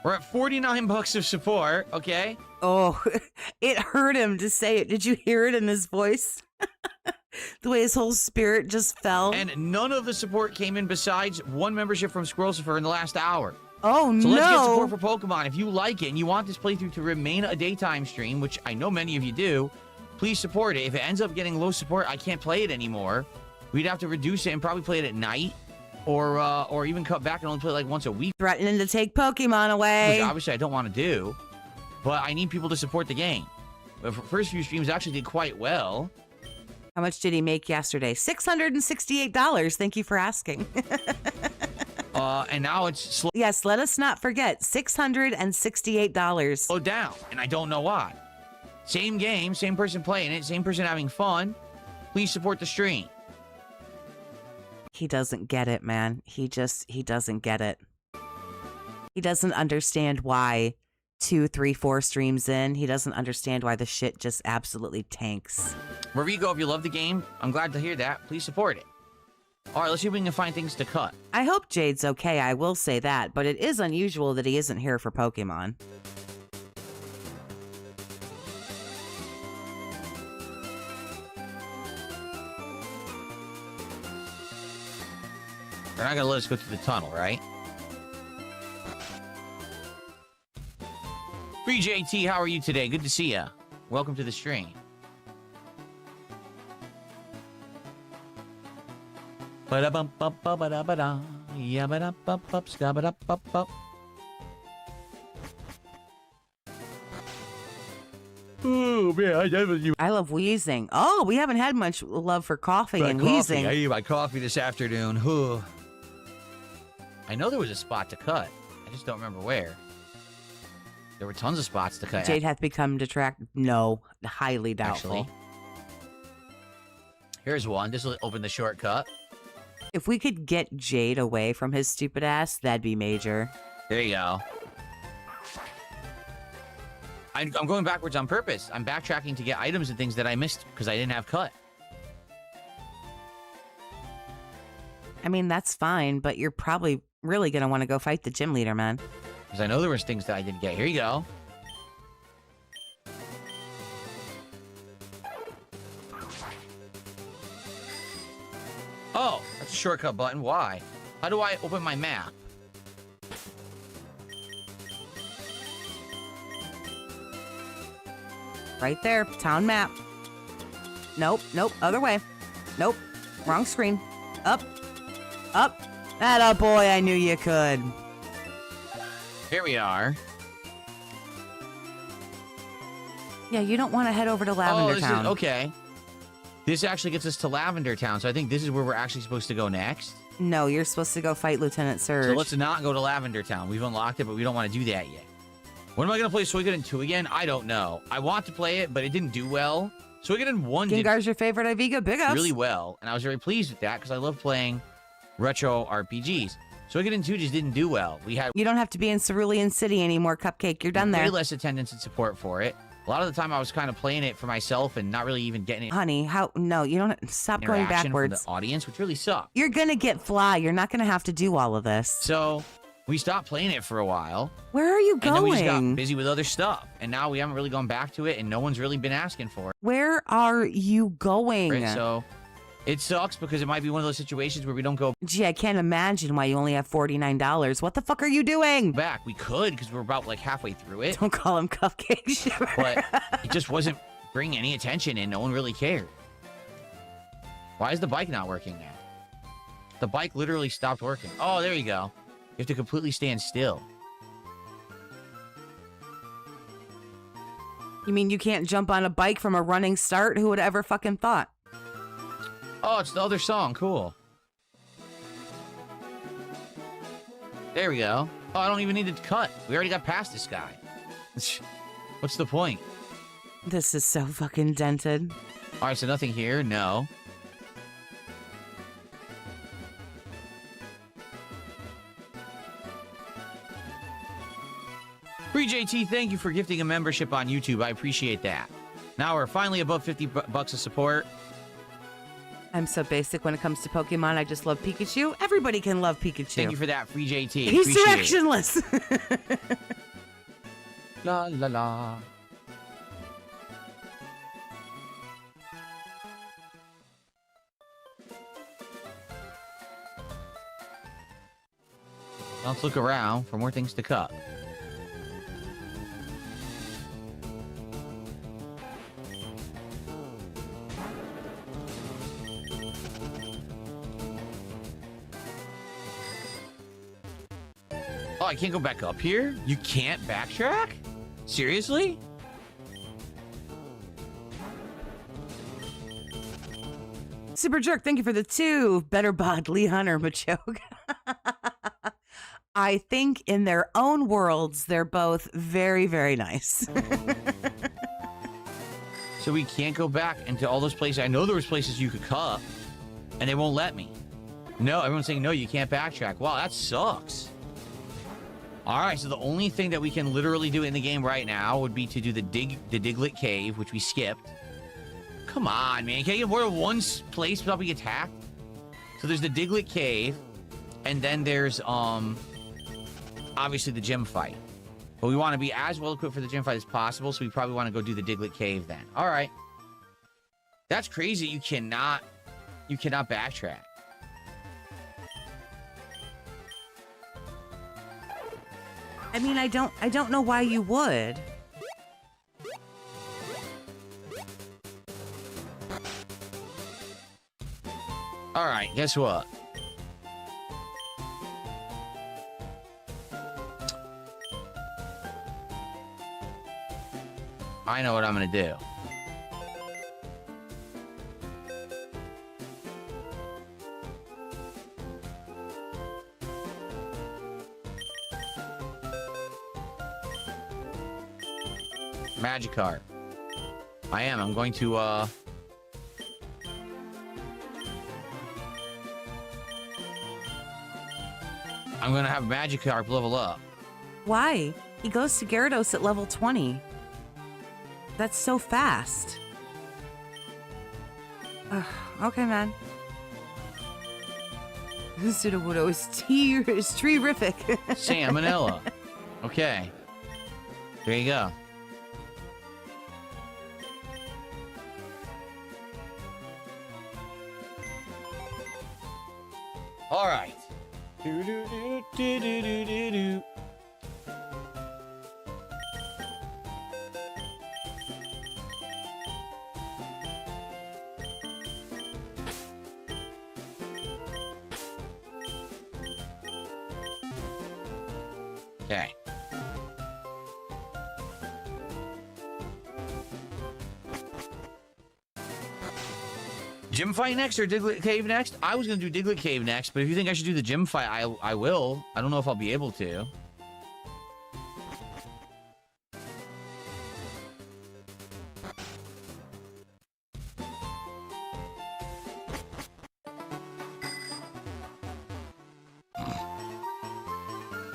We're at 49 bucks of support, okay? Oh, it hurt him to say it. Did you hear it in his voice? The way his whole spirit just fell. And none of the support came in besides one membership from Squirrelsifer in the last hour. Oh, So no. let's get support for Pokemon. If you like it and you want this playthrough to remain a daytime stream, which I know many of you do, please support it. If it ends up getting low support, I can't play it anymore. We'd have to reduce it and probably play it at night, or even cut back and only play it like once a week, Threatening to take Pokemon away. which obviously I don't want to do. But I need people to support the game. The first few streams actually did quite well. How much did he make yesterday? $668. Thank you for asking. And now it's Yes, let us not forget, $668. slowed down, and I don't know why. Same game, same person playing it, same person having fun. Please support the stream. He doesn't get it, man. He doesn't get it. He doesn't understand why 2, 3, 4 streams in, he doesn't understand why the shit just absolutely tanks. Wherever you go, if you love the game, I'm glad to hear that. Please support it. All right, let's see if we can find things to cut. I hope Jade's okay, I will say that, but it is unusual that he isn't here for Pokemon. They're not going to let us go through the tunnel, right? Free JT, how are you today? Good to see ya. Welcome to the stream. Ba-da-bum-bum-ba-ba-da-ba-da. Ya-ba-da-bum-bum, ska-ba-da-bum-bum. Oh, man, I definitely... I love wheezing. Oh, we haven't had much love for coughing and wheezing. I ate my coffee this afternoon. I know there was a spot to cut. I just don't remember where. There were tons of spots to cut. Jade hath become detract. No, highly doubtful. Actually, here's one. This will open the shortcut. If we could get Jade away from his stupid ass, that'd be major. There you go. I'm going backwards on purpose. I'm backtracking to get items and things that I missed because I didn't have cut. I mean, that's fine, but you're probably really going to want to go fight the gym leader, man. Because I know there was things that I didn't get. Here you go. Oh, that's a shortcut button. Why? How do I open my map? Right there, town map. Nope, nope, other way. Nope, wrong screen. Up, up. Atta boy, I knew you could. Here we are. Yeah, you don't want to head over to Oh, Lavender this Town. is okay. This actually gets us to Lavender Town, so I think this is where we're actually supposed to go next. No, you're supposed to go fight Lieutenant Surge. So let's not go to Lavender Town. We've unlocked it, but we don't want to do that yet. When am I going to play Suikoden 2 again? I don't know. I want to play it, but it didn't do well. Suikoden 1 did Gengar's your favorite Iviga? Big ups. really well, and I was very pleased with that because I love playing retro RPGs. Suikoden 2 just didn't do well. We had You don't have to be in Cerulean City anymore, Cupcake. You're done way there. less attendance and support for it. A lot of the time I was kind of playing it for myself and not really even getting Honey, how? No, you don't. Stop going interaction from backwards. the audience, which really sucked. You're going to get fly. You're not going to have to do all of this. So we stopped playing it for a while. Where are you And then we just got going? busy with other stuff. And now we haven't really gone back to it, and no one's really been asking for it. Where are you going? Right? So it sucks because it might be one of those situations where we don't go Gee, I can't imagine why you only have $49. What the fuck are you doing? back. We could because we're about like halfway through it. Don't call him Cupcake Shiver. But it just wasn't bringing any attention and no one really cared. Why is the bike not working now? The bike literally stopped working. Oh, there you go. You have to completely stand still. You mean you can't jump on a bike from a running start? Who would ever fucking thought? Oh, it's the other song. Cool. There we go. Oh, I don't even need to cut. We already got past this guy. What's the point? This is so fucking dented. All right, so nothing here? No. Free JT, thank you for gifting a membership on YouTube. I appreciate that. Now we're finally above 50 bucks of support. I'm so basic when it comes to Pokemon. I just love Pikachu. Everybody can love Pikachu. Thank you for that, Free JT. He's Appreciate directionless. La la la. Let's look around for more things to cut. Oh, I can't go back up here? You can't backtrack? Seriously? Super Jerk, thank you for the 2. Better bod, Lee Hunter, Machoke. I think in their own worlds, they're both very, very nice. So we can't go back into all those places. I know there was places you could cut, and they won't let me. No, everyone's saying, no, you can't backtrack. Wow, that sucks. All right, so the only thing that we can literally do in the game right now would be to do the Diglett Cave, which we skipped. Come on, man. Can't you get more than one place without being attacked? So there's the Diglett Cave, and then there's, obviously the gym fight. But we want to be as well equipped for the gym fight as possible, so we probably want to go do the Diglett Cave then. All right. That's crazy. You cannot backtrack. I mean, I don't know why you would. All right, guess what? I know what I'm going to do. Magikarp. I am. I'm going to, I'm going to have Magikarp level up. Why? He goes to Gyarados at level 20. That's so fast. Okay, man. Sudowoodo is terrific. Salmonella. Okay. There you go. All right. Do-do-do-do-do-do-do. Okay. Gym fight next or Diglett Cave next? I was going to do Diglett Cave next, but if you think I should do the gym fight, I will. I don't know if I'll be able to.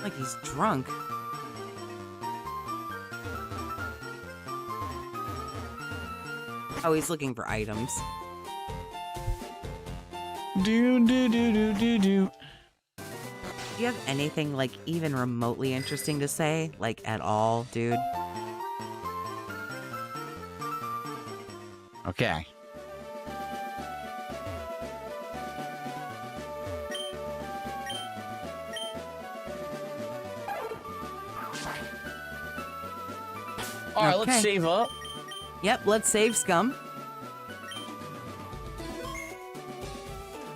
Like he's drunk. Oh, he's looking for items. Do. Do you have anything, like, even remotely interesting to say? Like, at all, dude? Okay. All right, let's save up. Yep, let's save scum.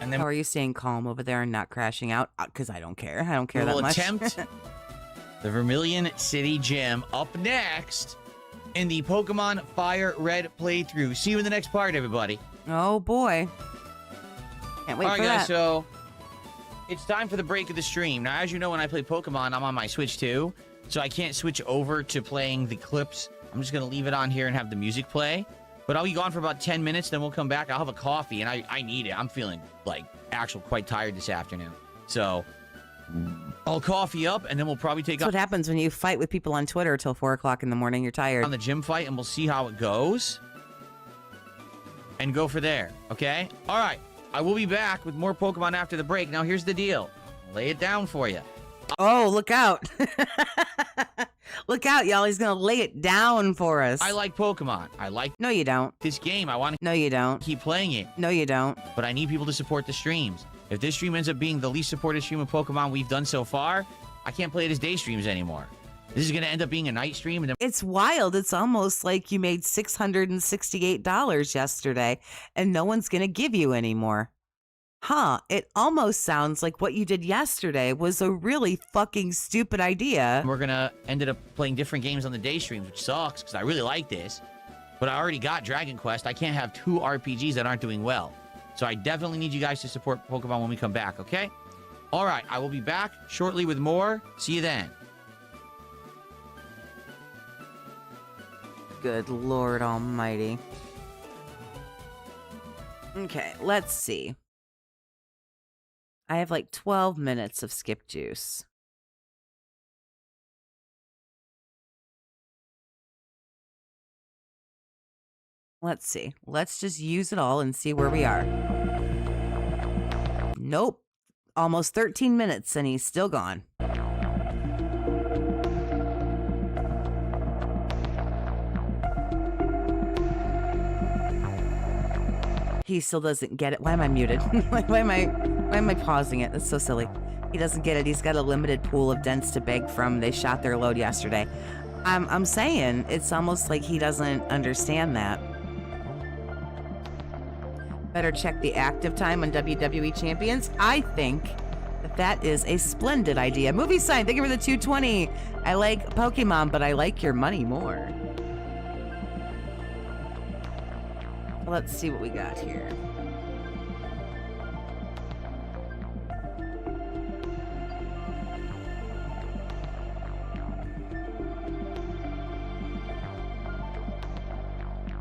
And then How are you staying calm over there and not crashing out? Because I don't care. I don't care that we'll much. attempt the Vermillion City Gym up next. in the Pokemon FireRed playthrough. See you in the next part, everybody. Oh, boy. Can't wait All right, for guys, that. so it's time for the break of the stream. Now, as you know, when I play Pokemon, I'm on my Switch too, so I can't switch over to playing the clips. I'm just going to leave it on here and have the music play. But I'll be gone for about 10 minutes, then we'll come back. I'll have a coffee, and I need it. I'm feeling, like, actually quite tired this afternoon. So I'll coffee up, and then we'll probably take That's what happens when you fight with people on Twitter till 4 o'clock in the morning. You're tired. on the gym fight, and we'll see how it goes. And go for there, okay? All right. I will be back with more Pokemon after the break. Now, here's the deal. Lay it down for you. Oh, look out. Look out, y'all. He's going to lay it down for us. I like Pokemon. I like No, you don't. this game. I want to No, you don't. keep playing it. No, you don't. But I need people to support the streams. If this stream ends up being the least supported stream of Pokemon we've done so far, I can't play it as day streams anymore. This is going to end up being a night stream. And then It's wild. It's almost like you made $668 yesterday and no one's going to give you any more. Huh. It almost sounds like what you did yesterday was a really fucking stupid idea. we're going to end up playing different games on the day streams, which sucks because I really like this. But I already got Dragon Quest. I can't have 2 RPGs that aren't doing well. So I definitely need you guys to support Pokemon when we come back, okay? All right. I will be back shortly with more. See you then. Good Lord Almighty. Okay, let's see. I have like 12 minutes of skip juice. Let's see. Let's just use it all and see where we are. Nope. Almost 13 minutes and he's still gone. He still doesn't get it. Why am I muted? why am I pausing it? That's so silly. He doesn't get it. He's got a limited pool of dents to beg from. They shot their load yesterday. I'm saying it's almost like he doesn't understand that. Better check the active time on WWE Champions. I think that is a splendid idea. Movie sign, thank you for the 220. I like Pokemon, but I like your money more. Let's see what we got here.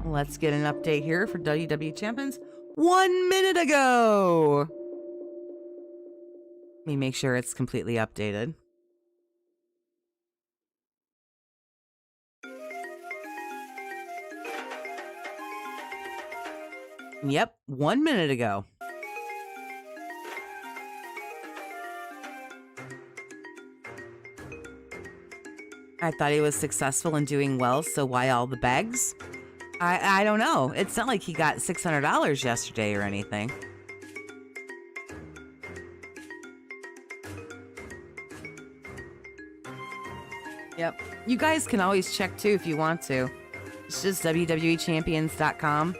Let's get an update here for WWE Champions. 1 minute ago. Let me make sure it's completely updated. Yep, 1 minute ago. I thought he was successful in doing well, so why all the bags? I don't know. It's not like he got $600 yesterday or anything. Yep. You guys can always check too if you want to. It's just WWEchampions.com.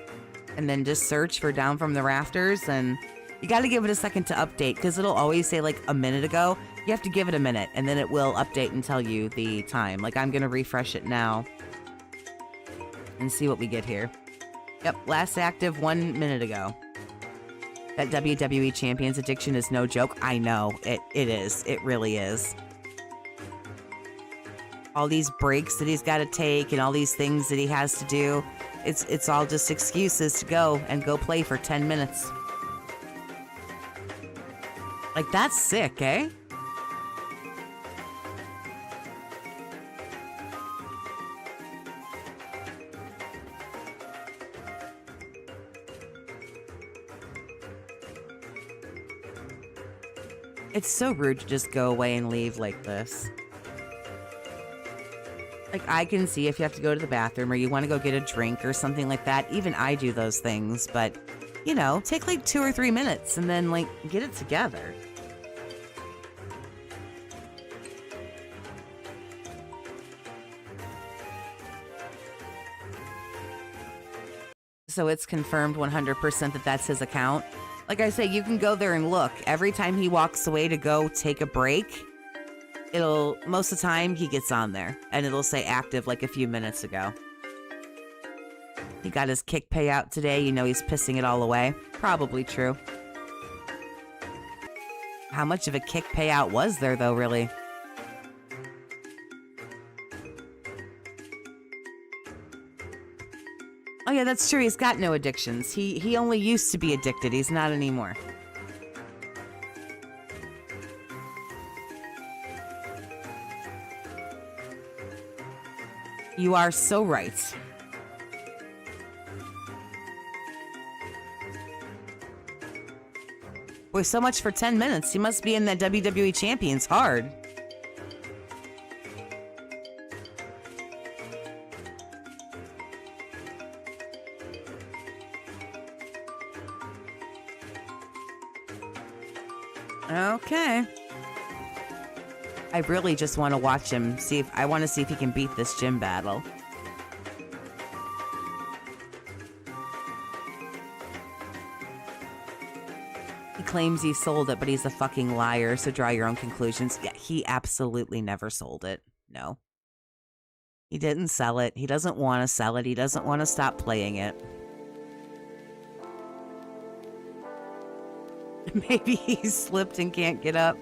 And then just search for Down from the Rafters, and you got to give it a second to update because it'll always say like a minute ago. You have to give it a minute and then it will update and tell you the time. Like I'm going to refresh it now and see what we get here. Yep, last active 1 minute ago. That WWE Champions addiction is no joke. I know, it is. It really is. All these breaks that he's got to take and all these things that he has to do. It's all just excuses to go play for 10 minutes. Like, that's sick, eh? It's so rude to just go away and leave like this. Like, I can see if you have to go to the bathroom or you want to go get a drink or something like that. Even I do those things, but, you know, take like 2 or 3 minutes and then, like, get it together. So it's confirmed 100% that that's his account. Like I say, you can go there and look. Every time he walks away to go take a break, most of the time he gets on there and it'll say active like a few minutes ago. He got his kick payout today. You know he's pissing it all away. Probably true. How much of a kick payout was there, though, really? Oh, yeah, that's true. He's got no addictions. He only used to be addicted. He's not anymore. You are so right. Boy, so much for 10 minutes. He must be in that WWE Champions hard. Okay. I really just want to watch him. I want to see if he can beat this gym battle. He claims he sold it, but he's a fucking liar, so draw your own conclusions. Yeah, he absolutely never sold it. No. He didn't sell it. He doesn't want to sell it. He doesn't want to stop playing it. Maybe he slipped and can't get up.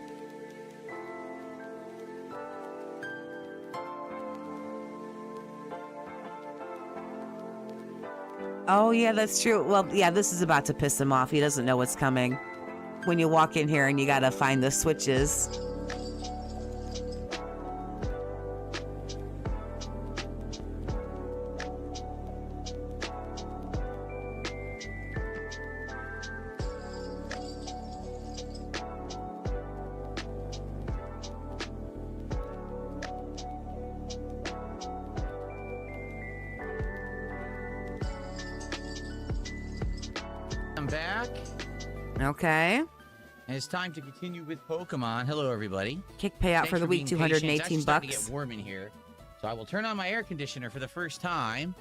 Oh, yeah, that's true. Well, yeah, this is about to piss him off. He doesn't know what's coming. When you walk in here and you gotta find the switches. I'm back. Okay. And it's time to continue with Pokemon. Hello, everybody. Kick payout Thanks for the week, being patient. It's actually $218 starting to get warm in here, so I will turn on my air conditioner for the first time.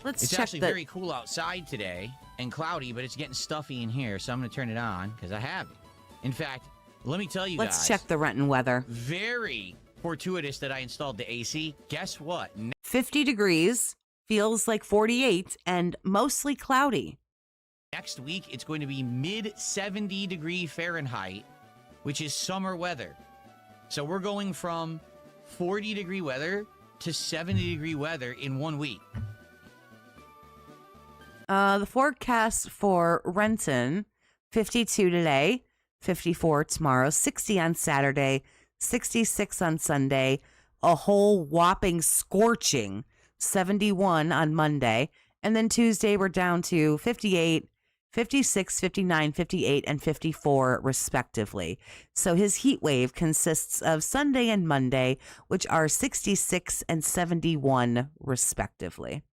It's actually very cool outside today and cloudy, but it's getting stuffy in here, so I'm going to turn it on because I have it. In fact, let me tell you guys. Let's check the Renton weather. Very fortuitous that I installed the AC. Guess what? 50 degrees, feels like 48, and mostly cloudy. Next week, it's going to be mid-70 Fahrenheit, which is summer weather. So we're going from 40-degree weather to 70-degree weather in 1 week. The forecast for Renton, 52 today, 54 tomorrow, 60 on Saturday, 66 on Sunday, a whole whopping scorching 71 on Monday, and then Tuesday we're down to 58, 56, 59, 58, and 54 respectively. So his heat wave consists of Sunday and Monday, which are 66 and 71 respectively.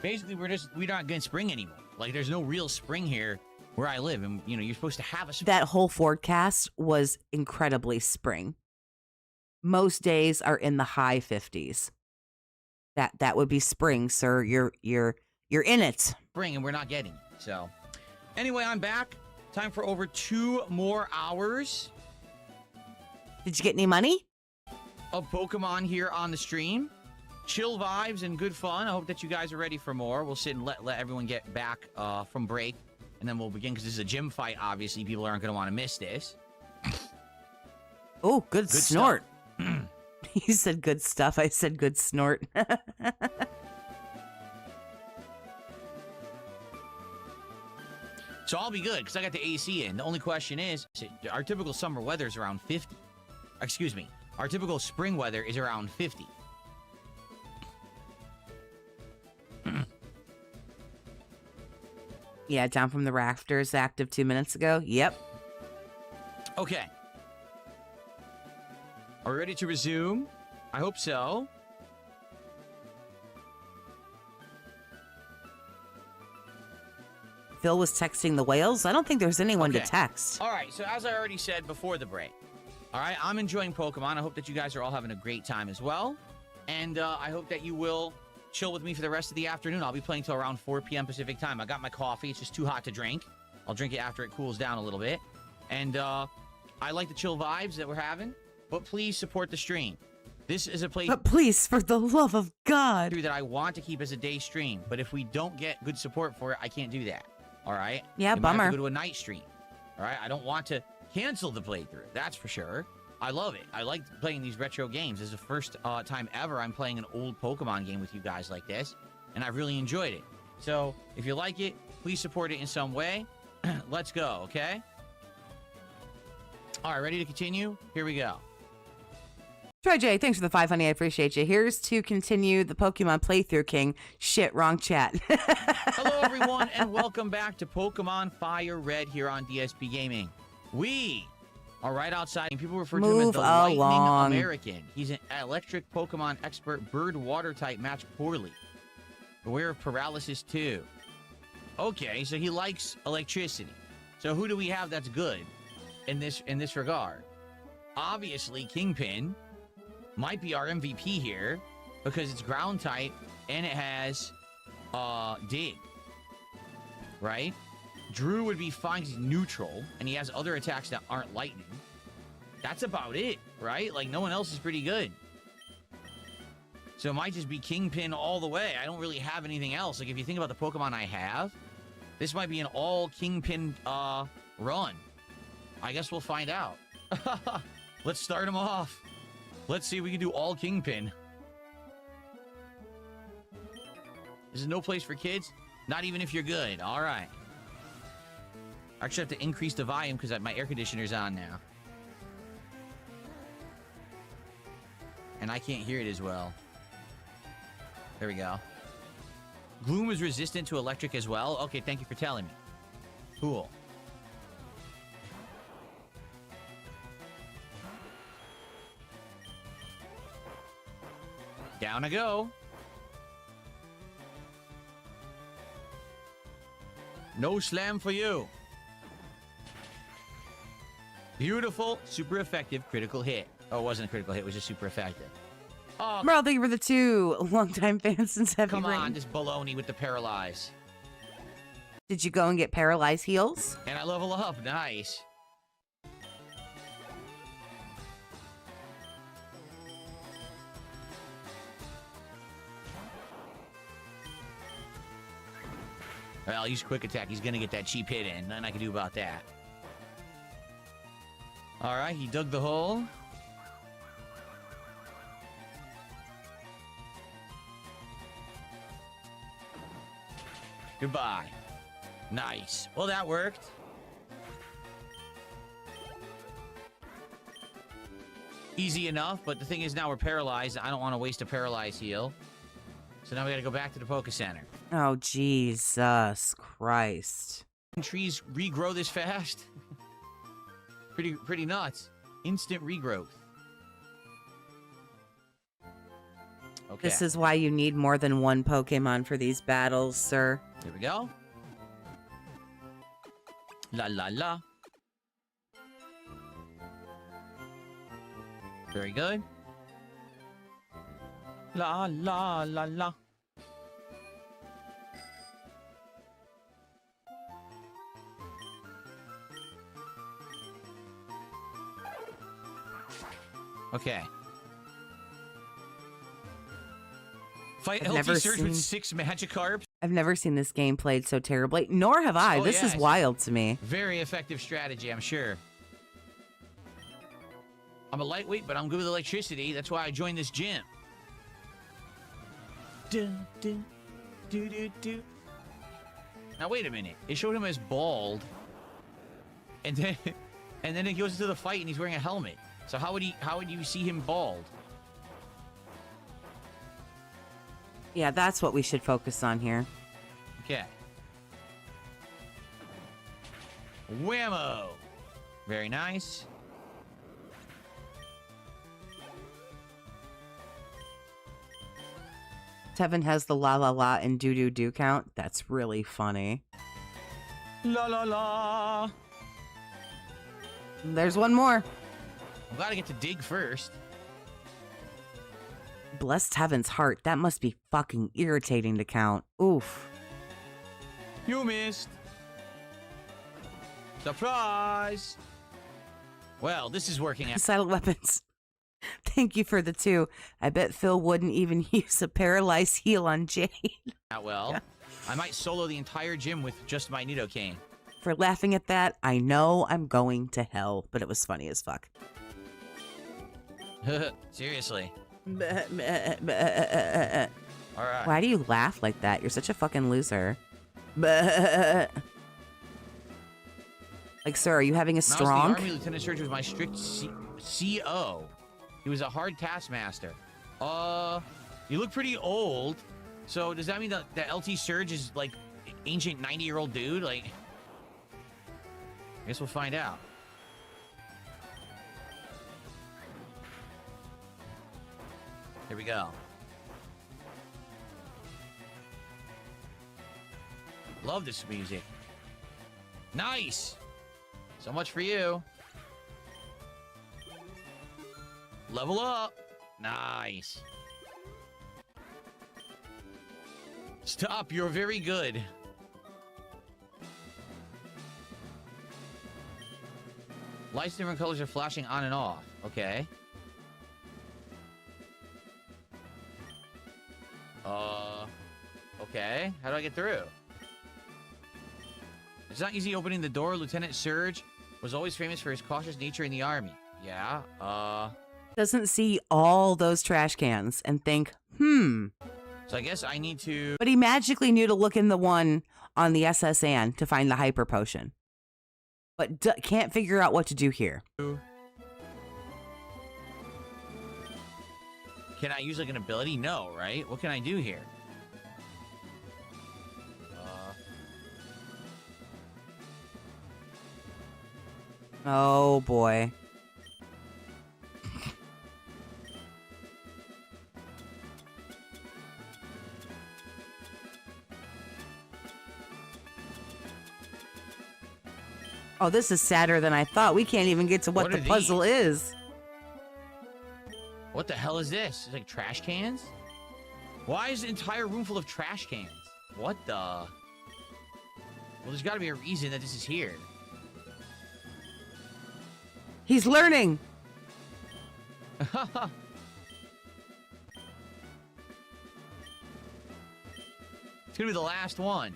Basically, we're not getting spring anymore. Like, there's no real spring here where I live, and you're supposed to have a spring. That whole forecast was incredibly spring. Most days are in the high 50s. That would be spring, sir. You're in it. Spring, and we're not getting it. So, anyway, I'm back. Time for over 2 more hours. Did you get any money? Of Pokemon here on the stream. Chill vibes and good fun. I hope that you guys are ready for more. We'll sit and let everyone get back from break, and then we'll begin because this is a gym fight. Obviously, people aren't going to want to miss this. Oh, good snort. You said good stuff. I said good snort. So I'll be good because I got the AC in. The only question is, our typical summer weather is around 50. Excuse me. Our typical spring weather is around 50. Yeah, down from the rafters, active 2 minutes ago. Yep. Okay. Are we ready to resume? I hope so. Phil was texting the whales. I don't think there's anyone to Okay. text. All right, so as I already said before the break, all right, I'm enjoying Pokemon. I hope that you guys are all having a great time as well. And I hope that you will chill with me for the rest of the afternoon. I'll be playing till around 4 p.m. Pacific time. I got my coffee. It's just too hot to drink. I'll drink it after it cools down a little bit. And I like the chill vibes that we're having. But please support the stream. This is a playthrough But please, for the love of God. that I want to keep as a day stream. But if we don't get good support for it, I can't do that. All right? Yeah, We might have bummer. to go to a night stream. All right? I don't want to cancel the playthrough. That's for sure. I love it. I like playing these retro games. This is the first time ever I'm playing an old Pokemon game with you guys like this. And I've really enjoyed it. So, if you like it, please support it in some way. Let's go, okay? All right, ready to continue? Here we go. Troy J, thanks for the 5 honey. I appreciate you. Here's to continue the Pokemon playthrough, King. Shit, wrong chat. Hello, everyone, and welcome back to Pokemon FireRed here on DSP Gaming. We are right outside. People refer to him as Move the along. Lightning American. He's an electric Pokemon expert, bird water type, matched poorly. Aware of paralysis, too. Okay, so he likes electricity. So who do we have that's good in this regard? Obviously, Kingpin might be our MVP here because it's ground type and it has dig, right? Drew would be fine because he's neutral and he has other attacks that aren't lightning. That's about it, right? Like, no one else is pretty good. So it might just be Kingpin all the way. I don't really have anything else. Like, if you think about the Pokemon I have, this might be an all Kingpin run. I guess we'll find out. Let's start him off. Let's see if we can do all Kingpin. This is no place for kids. Not even if you're good. All right. I actually have to increase the volume because my air conditioner's on now. And I can't hear it as well. There we go. Gloom is resistant to electric as well. Okay, thank you for telling me. Cool. Down I go. No slam for you. Beautiful, super effective critical hit. Oh, it wasn't a critical hit, it was just super effective. Oh, Bro, thank you for the 2 longtime fans since Heavy come Rain. on, this baloney with the paralyze. Did you go and get paralyzed heals? And I level up, nice. Well, I'll use quick attack. He's gonna get that cheap hit in. Nothing I can do about that. Alright, he dug the hole. Goodbye. Nice. Well, that worked. Easy enough, but the thing is now we're paralyzed. I don't want to waste a paralyzed heal. So now we gotta go back to the Poke Center. Oh, Jesus Christ. Trees regrow this fast? pretty nuts. Instant regrowth. Okay. This is why you need more than one Pokemon for these battles, sir. Here we go. La la la. Very good. La la la la. Okay. Fight I've LT never Surge seen- with 6 Magikarps. I've never seen this game played so terribly, nor have I. Oh, This yeah, is it's- wild to me. Very effective strategy, I'm sure. I'm a lightweight, but I'm good with electricity. That's why I joined this gym. Dun, dun, do, do, do. Now wait a minute. It showed him as bald, and then it goes into the fight and he's wearing a helmet. So how would you see him bald? Yeah, that's what we should focus on here. Okay. Whammo! Very nice. Tevin has the la la la and do do do count. That's really funny. La la la. There's one more. I'm glad I get to dig first. Bless Tevin's heart. That must be fucking irritating to count. Oof. You missed. Surprise. Well, this is working out. Silent weapons. Thank you for the 2. I bet Phil wouldn't even use a paralyzed heel on Jade. Not well. Yeah. I might solo the entire gym with just my Nidoking. For laughing at that, I know I'm going to hell, but it was funny as fuck. Seriously. Why All right. do you laugh like that? You're such a fucking loser. Like, sir, are you having a When I was strong? in the Army, Lieutenant Surge was my strict CO. He was a hard taskmaster. You look pretty old. So does that mean that LT Surge is like ancient 90-year-old dude? Like, I guess we'll find out. Here we go. Love this music. Nice. So much for you. Level up. Nice. Stop, you're very good. Lights, different colors are flashing on and off. Okay. Okay. How do I get through? It's not easy opening the door. Lieutenant Surge was always famous for his cautious nature in the Army. Yeah, Doesn't see all those trash cans and think, So I guess I need to... But he magically knew to look in the one on the SS Anne to find the hyper potion. But can't figure out what to do here. Can I use like an ability? No, right? What can I do here? Oh boy. Oh, this is sadder than I thought. We can't even get to what the are puzzle is. What the hell is this? It's like trash cans? Why is the entire room full of trash cans? What the... Well, there's got to be a reason that this is here. He's learning. It's gonna be the last one.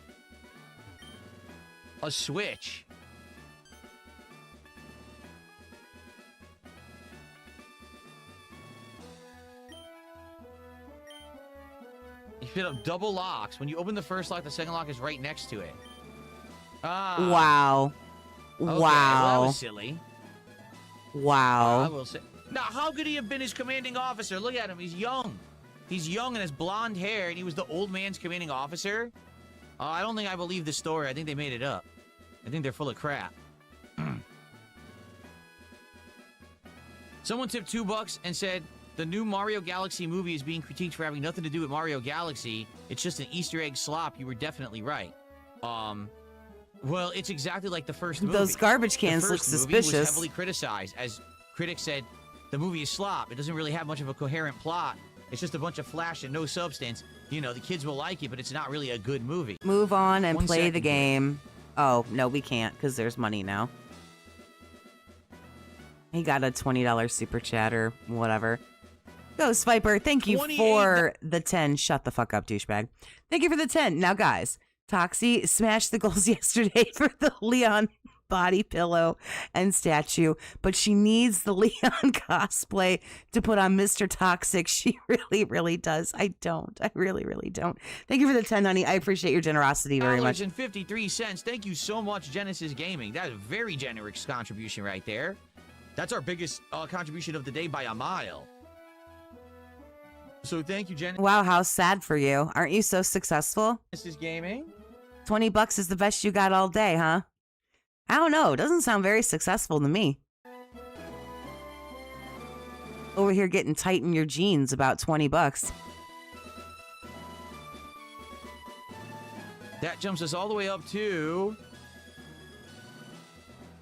A switch. You fit up double locks. When you open the first lock, the second lock is right next to it. Ah. Wow. Okay, Wow. Well, that was silly. Wow. I will say. Now, how could he have been his commanding officer? Look at him. He's young. He's young and has blonde hair, and he was the old man's commanding officer. I don't think I believe the story. I think they made it up. I think they're full of crap. Someone tipped $2 and said, the new Mario Galaxy movie is being critiqued for having nothing to do with Mario Galaxy. It's just an Easter egg slop. You were definitely right. Well, it's exactly like the first movie. Those garbage cans look The first movie was suspicious. heavily criticized. As critics said, the movie is slop. It doesn't really have much of a coherent plot. It's just a bunch of flash and no substance. You know, the kids will like it, but it's not really a good movie. Move on and 1 play the second. game. Oh, no, we can't because there's money now. He got a $20 super chat or whatever. Ghost Viper, thank you 28 for the 10. Shut the fuck up, douchebag. Thank you for the 10. Now, guys, Toxie smashed the goals yesterday for the Leon body pillow and statue, but she needs the Leon cosplay to put on Mr. Toxic. She really, really does. I don't. I really, really don't. Thank you for the 10, honey. I appreciate your generosity very much. $53. Thank you so much, Genesis Gaming. That is a very generous contribution right there. That's our biggest contribution of the day by a mile. So thank you, Genesis Wow, how sad for you. Aren't you so successful? Gaming. $20 is the best you got all day, huh? I don't know. It doesn't sound very successful to me. Over here getting tight in your jeans about $20. That jumps us all the way up to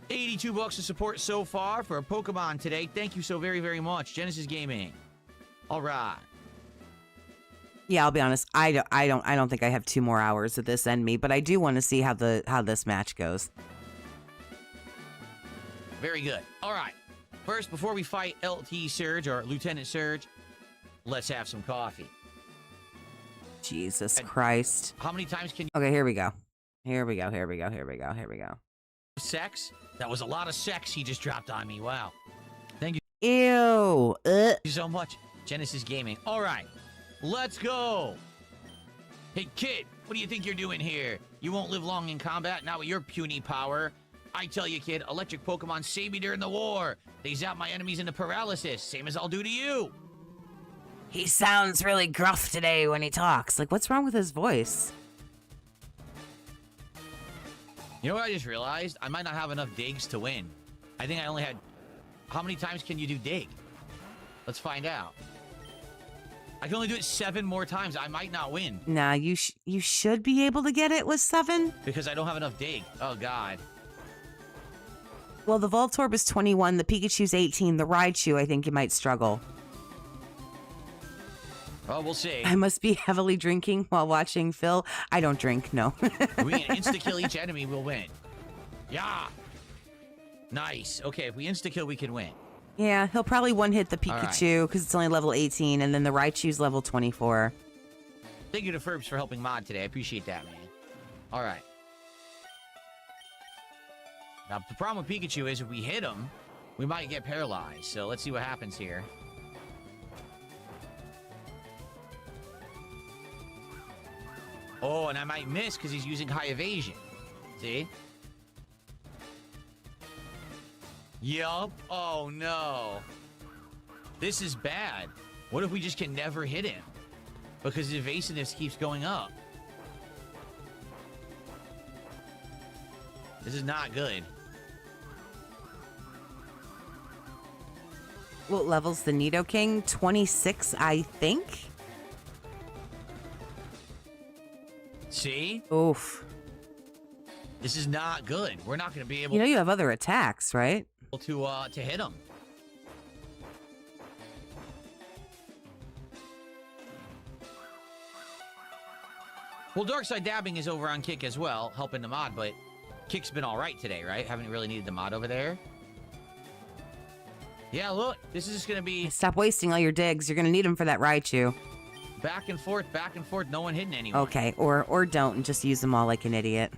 $82 to support so far for Pokemon today. Thank you so very, very much, Genesis Gaming. All right. Yeah, I'll be honest. I don't think I have 2 more hours of this in me, but I do want to see how this match goes. Very good. All right. First, before we fight LT Surge or Lieutenant Surge, let's have some coffee. Jesus Christ. How many times can you... Okay, here we go. Here we go. Here we go. Here we go. Here we go. Sex? That was a lot of sex he just dropped on me. Wow. Thank you. Ew. Thank you so much, Genesis Gaming. All right, let's go. Hey, kid, what do you think you're doing here? You won't live long in combat, not with your puny power. I tell you, kid, electric Pokemon saved me during the war. They zap my enemies into paralysis, same as I'll do to you. He sounds really gruff today when he talks. Like, what's wrong with his voice? You know what I just realized? I might not have enough digs to win. I think I only had... How many times can you do dig? Let's find out. I can only do it 7 more times. I might not win. Nah, you should be able to get it with 7. Because I don't have enough dig. Oh, God. Well, the Voltorb is 21, the Pikachu's 18, the Raichu, I think you might struggle. Oh, we'll see. I must be heavily drinking while watching Phil. I don't drink, no. If we can insta-kill each enemy, we'll win. Yeah. Nice. Okay, if we insta-kill, we can win. Yeah, he'll probably one-hit the Pikachu because it's only level 18, and then the Raichu's level 24. Thank you to Ferbs for helping mod today. I appreciate that, man. All right. Now, the problem with Pikachu is if we hit him, we might get paralyzed. So let's see what happens here. Oh, and I might miss because he's using high evasion. See? Yup. Oh, no. This is bad. What if we just can never hit him? Because his evasiveness keeps going up. This is not good. What level's the Nidoking? 26, I think? See? Oof. This is not good. We're not going to be able You know you have other attacks, right? to hit him. Well, Dark Side Dabbing is over on Kick as well, helping the mod, but Kick's been all right today, right? Haven't really needed the mod over there. Yeah, look, this is just going to be Stop wasting all your digs. You're going to need them for that Raichu. back and forth, no one hitting anyone. Okay, or don't and just use them all like an idiot.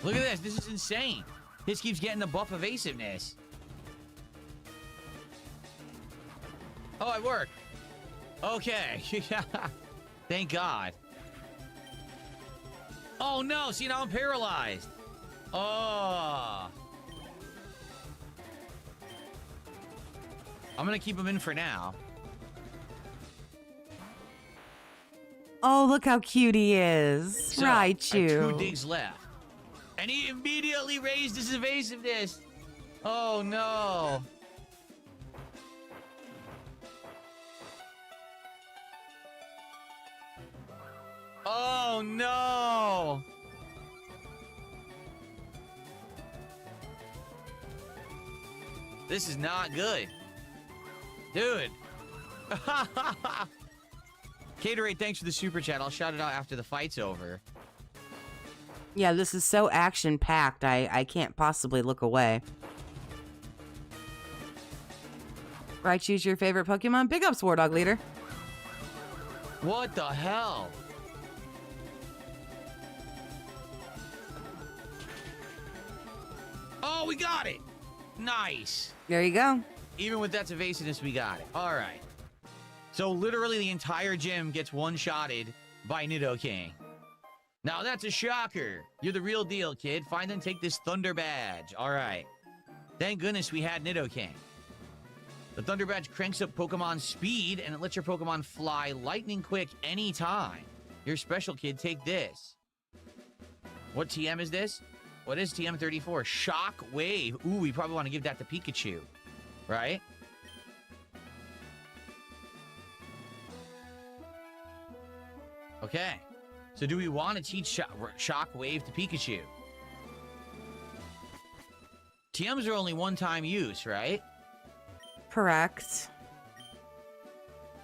Look at this. This is insane. This keeps getting the buff evasiveness. Oh, it worked. Okay. Thank God. Oh, no. See, now I'm paralyzed. Oh. I'm going to keep him in for now. Oh, look how cute he is. So, I have Raichu. 2 digs left. And he immediately raised his evasiveness. Oh, no. Oh, no. This is not good. Dude. Caterade, thanks for the super chat. I'll shout it out after the fight's over. Yeah, this is so action-packed, I can't possibly look away. Raichu's your favorite Pokemon? Big ups, War Dog Leader. What the hell? Oh, we got it. Nice. There you go. Even with that evasiveness, we got it. All right. So literally the entire gym gets one-shotted by Nidoking. Now that's a shocker. You're the real deal, kid. Find and take this Thunder Badge. All right. Thank goodness we had Nidoking. The Thunder Badge cranks up Pokemon speed, and it lets your Pokemon fly lightning quick anytime. You're special, kid. Take this. What TM is this? What is TM34? Shock Wave. Ooh, we probably want to give that to Pikachu. Right? Okay. So do we want to teach Shock Wave to Pikachu? TMs are only one-time use, right? Correct.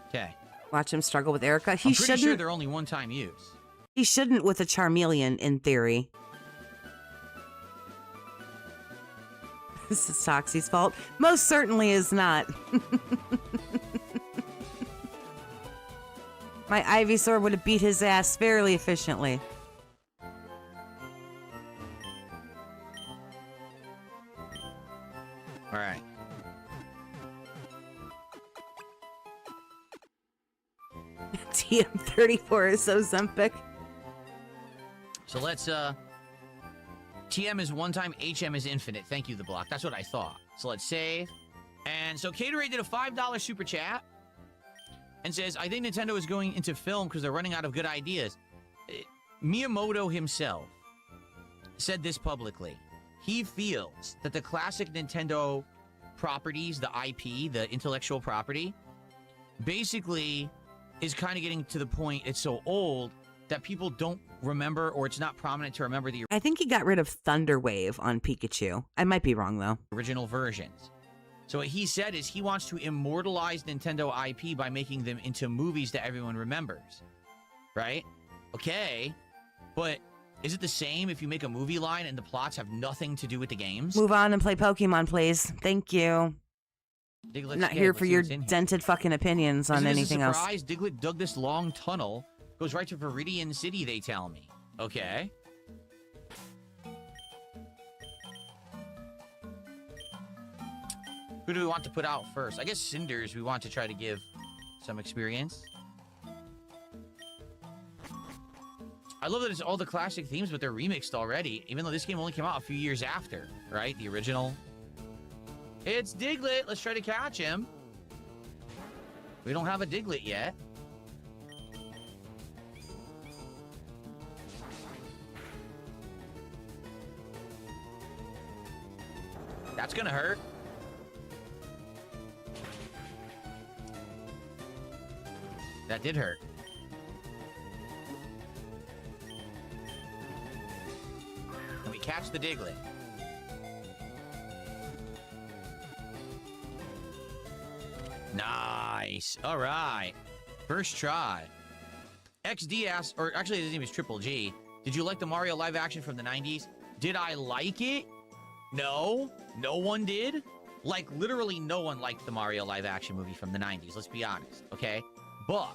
Okay. Watch him struggle with Erica. I'm pretty sure they're only one-time use. He shouldn't with a Charmeleon, in theory. This is Toxie's fault. Most certainly is not. My Ivysaur would have beat his ass fairly efficiently. All right. TM34 is so Zempic. So let's, TM is one time, HM is infinite. Thank you, the block. That's what I thought. So let's save. And so Caterade did a $5 super chat and says, I think Nintendo is going into film because they're running out of good ideas. Miyamoto himself said this publicly. He feels that the classic Nintendo properties, the IP, the intellectual property, basically is kind of getting to the point it's so old that people don't remember, or it's not prominent to remember the I think he got rid of Thunderwave on Pikachu. I might be wrong, though. original versions. So what he said is he wants to immortalize Nintendo IP by making them into movies that everyone remembers. Right? Okay. But is it the same if you make a movie line and the plots have nothing to do with the games? Move on and play Pokemon, please. Thank you. Diglett's Not dead. here Let's for see your what's in here. dented fucking opinions on Isn't this anything a else. surprise? Diglett dug this long tunnel. Goes right to Vermillion City, they tell me. Okay. Who do we want to put out first? I guess Cinders we want to try to give some experience. I love that it's all the classic themes, but they're remixed already, even though this game only came out a few years after, right? The original. It's Diglett. Let's try to catch him. We don't have a Diglett yet. That's gonna hurt. That did hurt. And we catch the Diglett. Nice. All right. First try. XD asks, or actually his name is Triple G. Did you like the Mario live action from the 90s? Did I like it? No. No one did. Like, literally no one liked the Mario live action movie from the 90s. Let's be honest, okay? But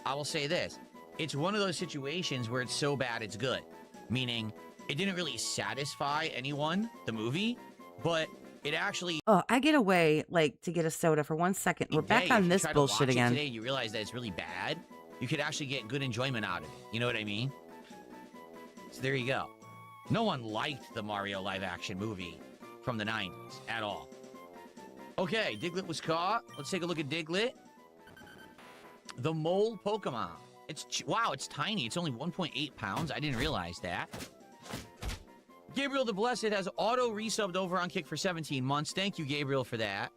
I will say this. It's one of those situations where it's so bad it's good. Meaning, it didn't really satisfy anyone, the movie, but it actually... Oh, I get away, like, to get a soda for 1 second. We're back Today, on if you this try to bullshit watch it again. Today, you realize that it's really bad. You could actually get good enjoyment out of it. You know what I mean? So there you go. No one liked the Mario live-action movie from the 90s at all. Okay, Diglett was caught. Let's take a look at Diglett. The mole Pokemon. Wow, it's tiny. It's only 1.8 pounds. I didn't realize that. Gabriel the Blessed has auto resubbed over on Kick for 17 months. Thank you, Gabriel, for that.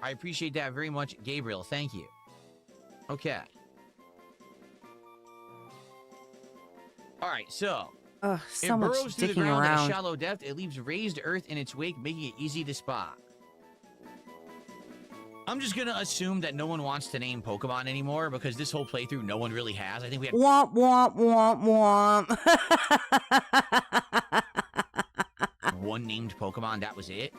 I appreciate that very much, Gabriel. Thank you. Okay. All right, so Ugh, it so much burrows through the dicking ground at a around. shallow depth. It leaves raised earth in its wake, making it easy to spot. I'm just gonna assume that no one wants to name Pokemon anymore because this whole playthrough, no one really has. I think we had Womp, womp, womp, womp. one named Pokemon. That was it.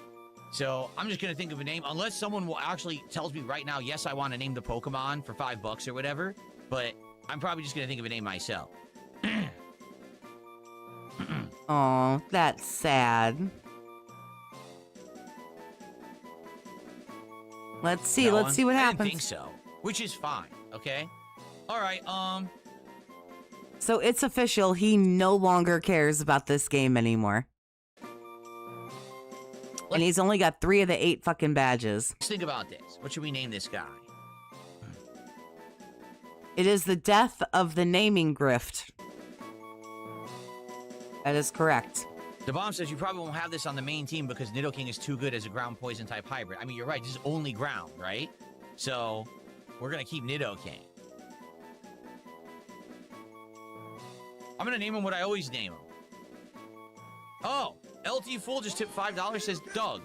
So I'm just gonna think of a name, unless someone will actually tells me right now, yes, I want to name the Pokemon for $5 or whatever. But I'm probably just gonna think of a name myself. Oh, that's sad. Let's see. No Let's one? see what I happens. didn't think so, which is fine. Okay. All right. So it's official. He no longer cares about this game anymore. And he's only got 3 of the 8 fucking badges. Let's think about this. What should we name this guy? It is the death of the naming grift. That is correct. The bomb says you probably won't have this on the main team because Nidoking is too good as a ground poison type hybrid. I mean, you're right. This is only ground, right? So we're going to keep Nidoking. I'm going to name him what I always name him. Oh, LT Fool just tipped $5, says Doug.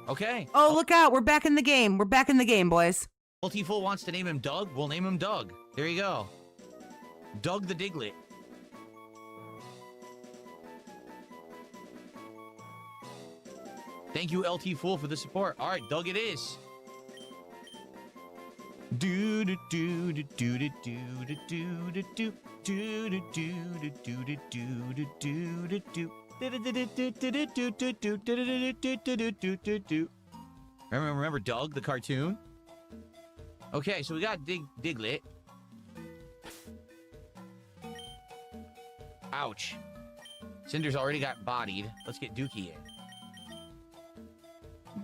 Okay. Oh, look out. We're back in the game. We're back in the game, boys. LT Fool wants to name him Doug. We'll name him Doug. There you go. Doug the Diglett. Thank you, LT Fool, for the support. All right, Doug it is. Do do do do do do do do do do do do do do do do do. Remember Doug, the cartoon? Okay, so we got Diglett. Ouch. Cinder's already got bodied. Let's get Dookie in.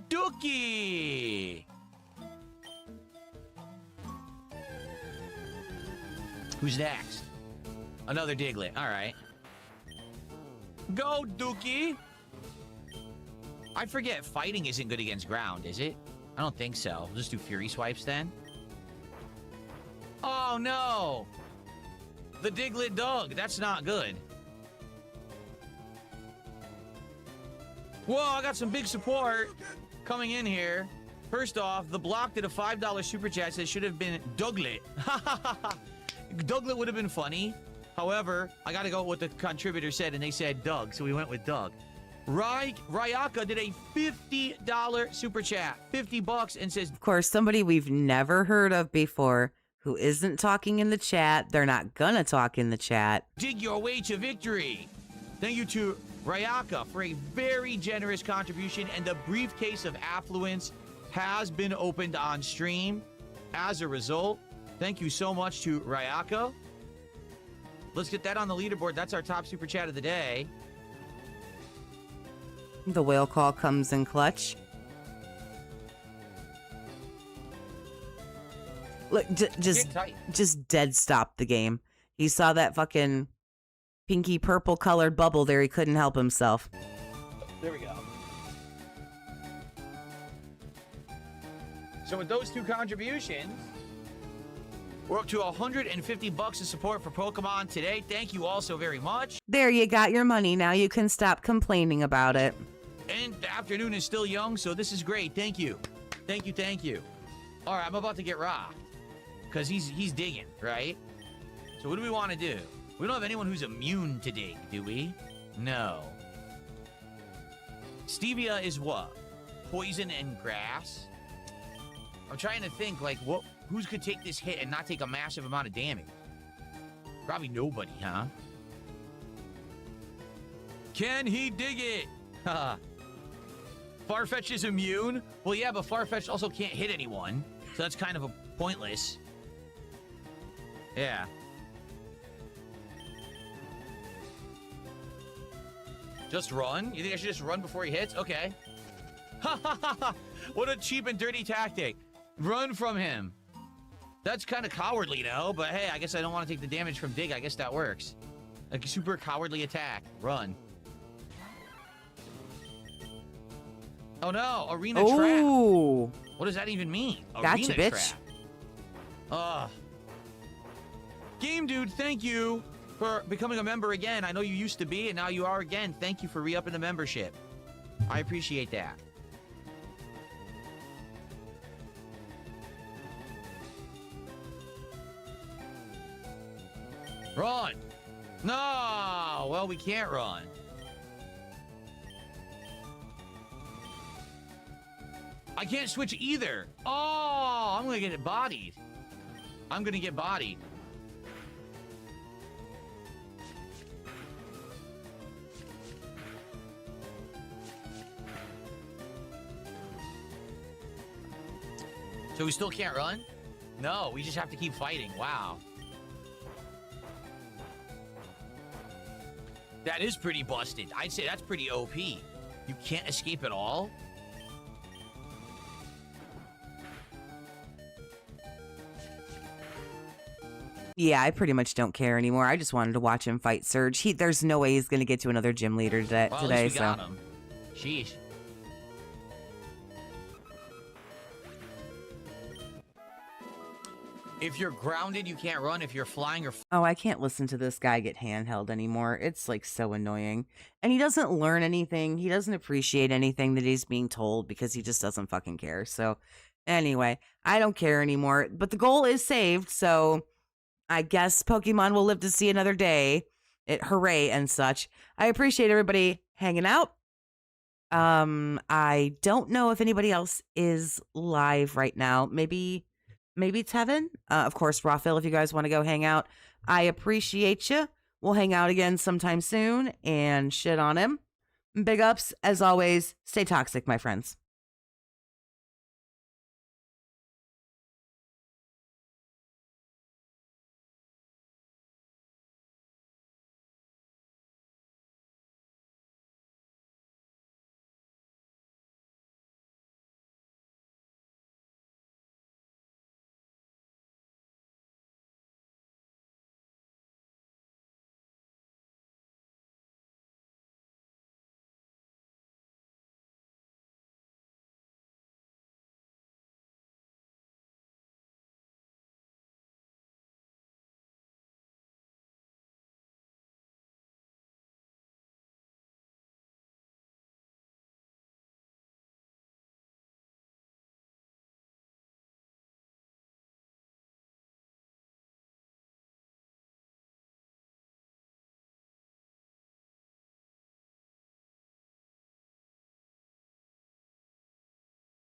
Dookie! Who's next? Another Diglett. All right. Go, Dookie! I forget, fighting isn't good against ground, is it? I don't think so. We'll just do Fury Swipes then. Oh, no! The Diglett Doug. That's not good. Whoa, I got some big support coming in here. First off, the block did a $5 super chat, says should have been Douglet. Douglet would have been funny. However, I got to go with what the contributor said, and they said Doug, so we went with Doug. Ryaka did a $50 super chat, 50 bucks, and says, Of course, somebody we've never heard of before who isn't talking in the chat. They're not gonna talk in the chat. dig your way to victory. Thank you to Ryaka for a very generous contribution, and the briefcase of affluence has been opened on stream. As a result, thank you so much to Ryaka. Let's get that on the leaderboard. That's our top super chat of the day. The whale call comes in clutch. Look, just dead stop the game. He saw that fucking pinky purple colored bubble there. He couldn't help himself. There we go. So with those two contributions, we're up to 150 bucks of support for Pokemon today. Thank you all so very much. There, you got your money. Now you can stop complaining about it. And the afternoon is still young, so this is great. Thank you. Thank you, thank you. All right, I'm about to get rocked. Because he's digging, right? So what do we want to do? We don't have anyone who's immune to dig, do we? No. Stevia is what? Poison and grass? I'm trying to think, like, who could take this hit and not take a massive amount of damage? Probably nobody, huh? Can he dig it? Haha. Farfetch is immune? Well, yeah, but Farfetch also can't hit anyone. So that's kind of a pointless. Yeah. Just run? You think I should just run before he hits? Okay. Ha ha ha ha! What a cheap and dirty tactic. Run from him. That's kind of cowardly, though. But hey, I guess I don't want to take the damage from dig. I guess that works. Like a super cowardly attack. Run. Oh no, arena trap. What does that even mean? Gotcha, Arena bitch. Trap. Game Dude, thank you for becoming a member again. I know you used to be, and now you are again. Thank you for re-upping the membership. I appreciate that. Run! No! Well, we can't run. I can't switch either. Oh, I'm gonna get bodied. I'm gonna get bodied. So we still can't run? No, we just have to keep fighting. Wow. That is pretty busted. I'd say that's pretty OP. You can't escape at all? Yeah, I pretty much don't care anymore. I just wanted to watch him fight Surge. There's no way he's going to get to another gym leader today. Well, at least we got him. Sheesh. If you're grounded, you can't run. If you're flying or... Oh, I can't listen to this guy get handheld anymore. It's like so annoying. And he doesn't learn anything. He doesn't appreciate anything that he's being told because he just doesn't fucking care. So anyway, I don't care anymore. But the goal is saved. So I guess Pokemon will live to see another day. Hooray and such. I appreciate everybody hanging out. I don't know if anybody else is live right now. Maybe Tevin. Of course, Rafael, if you guys want to go hang out, I appreciate you. We'll hang out again sometime soon and shit on him. Big ups, as always. Stay toxic, my friends.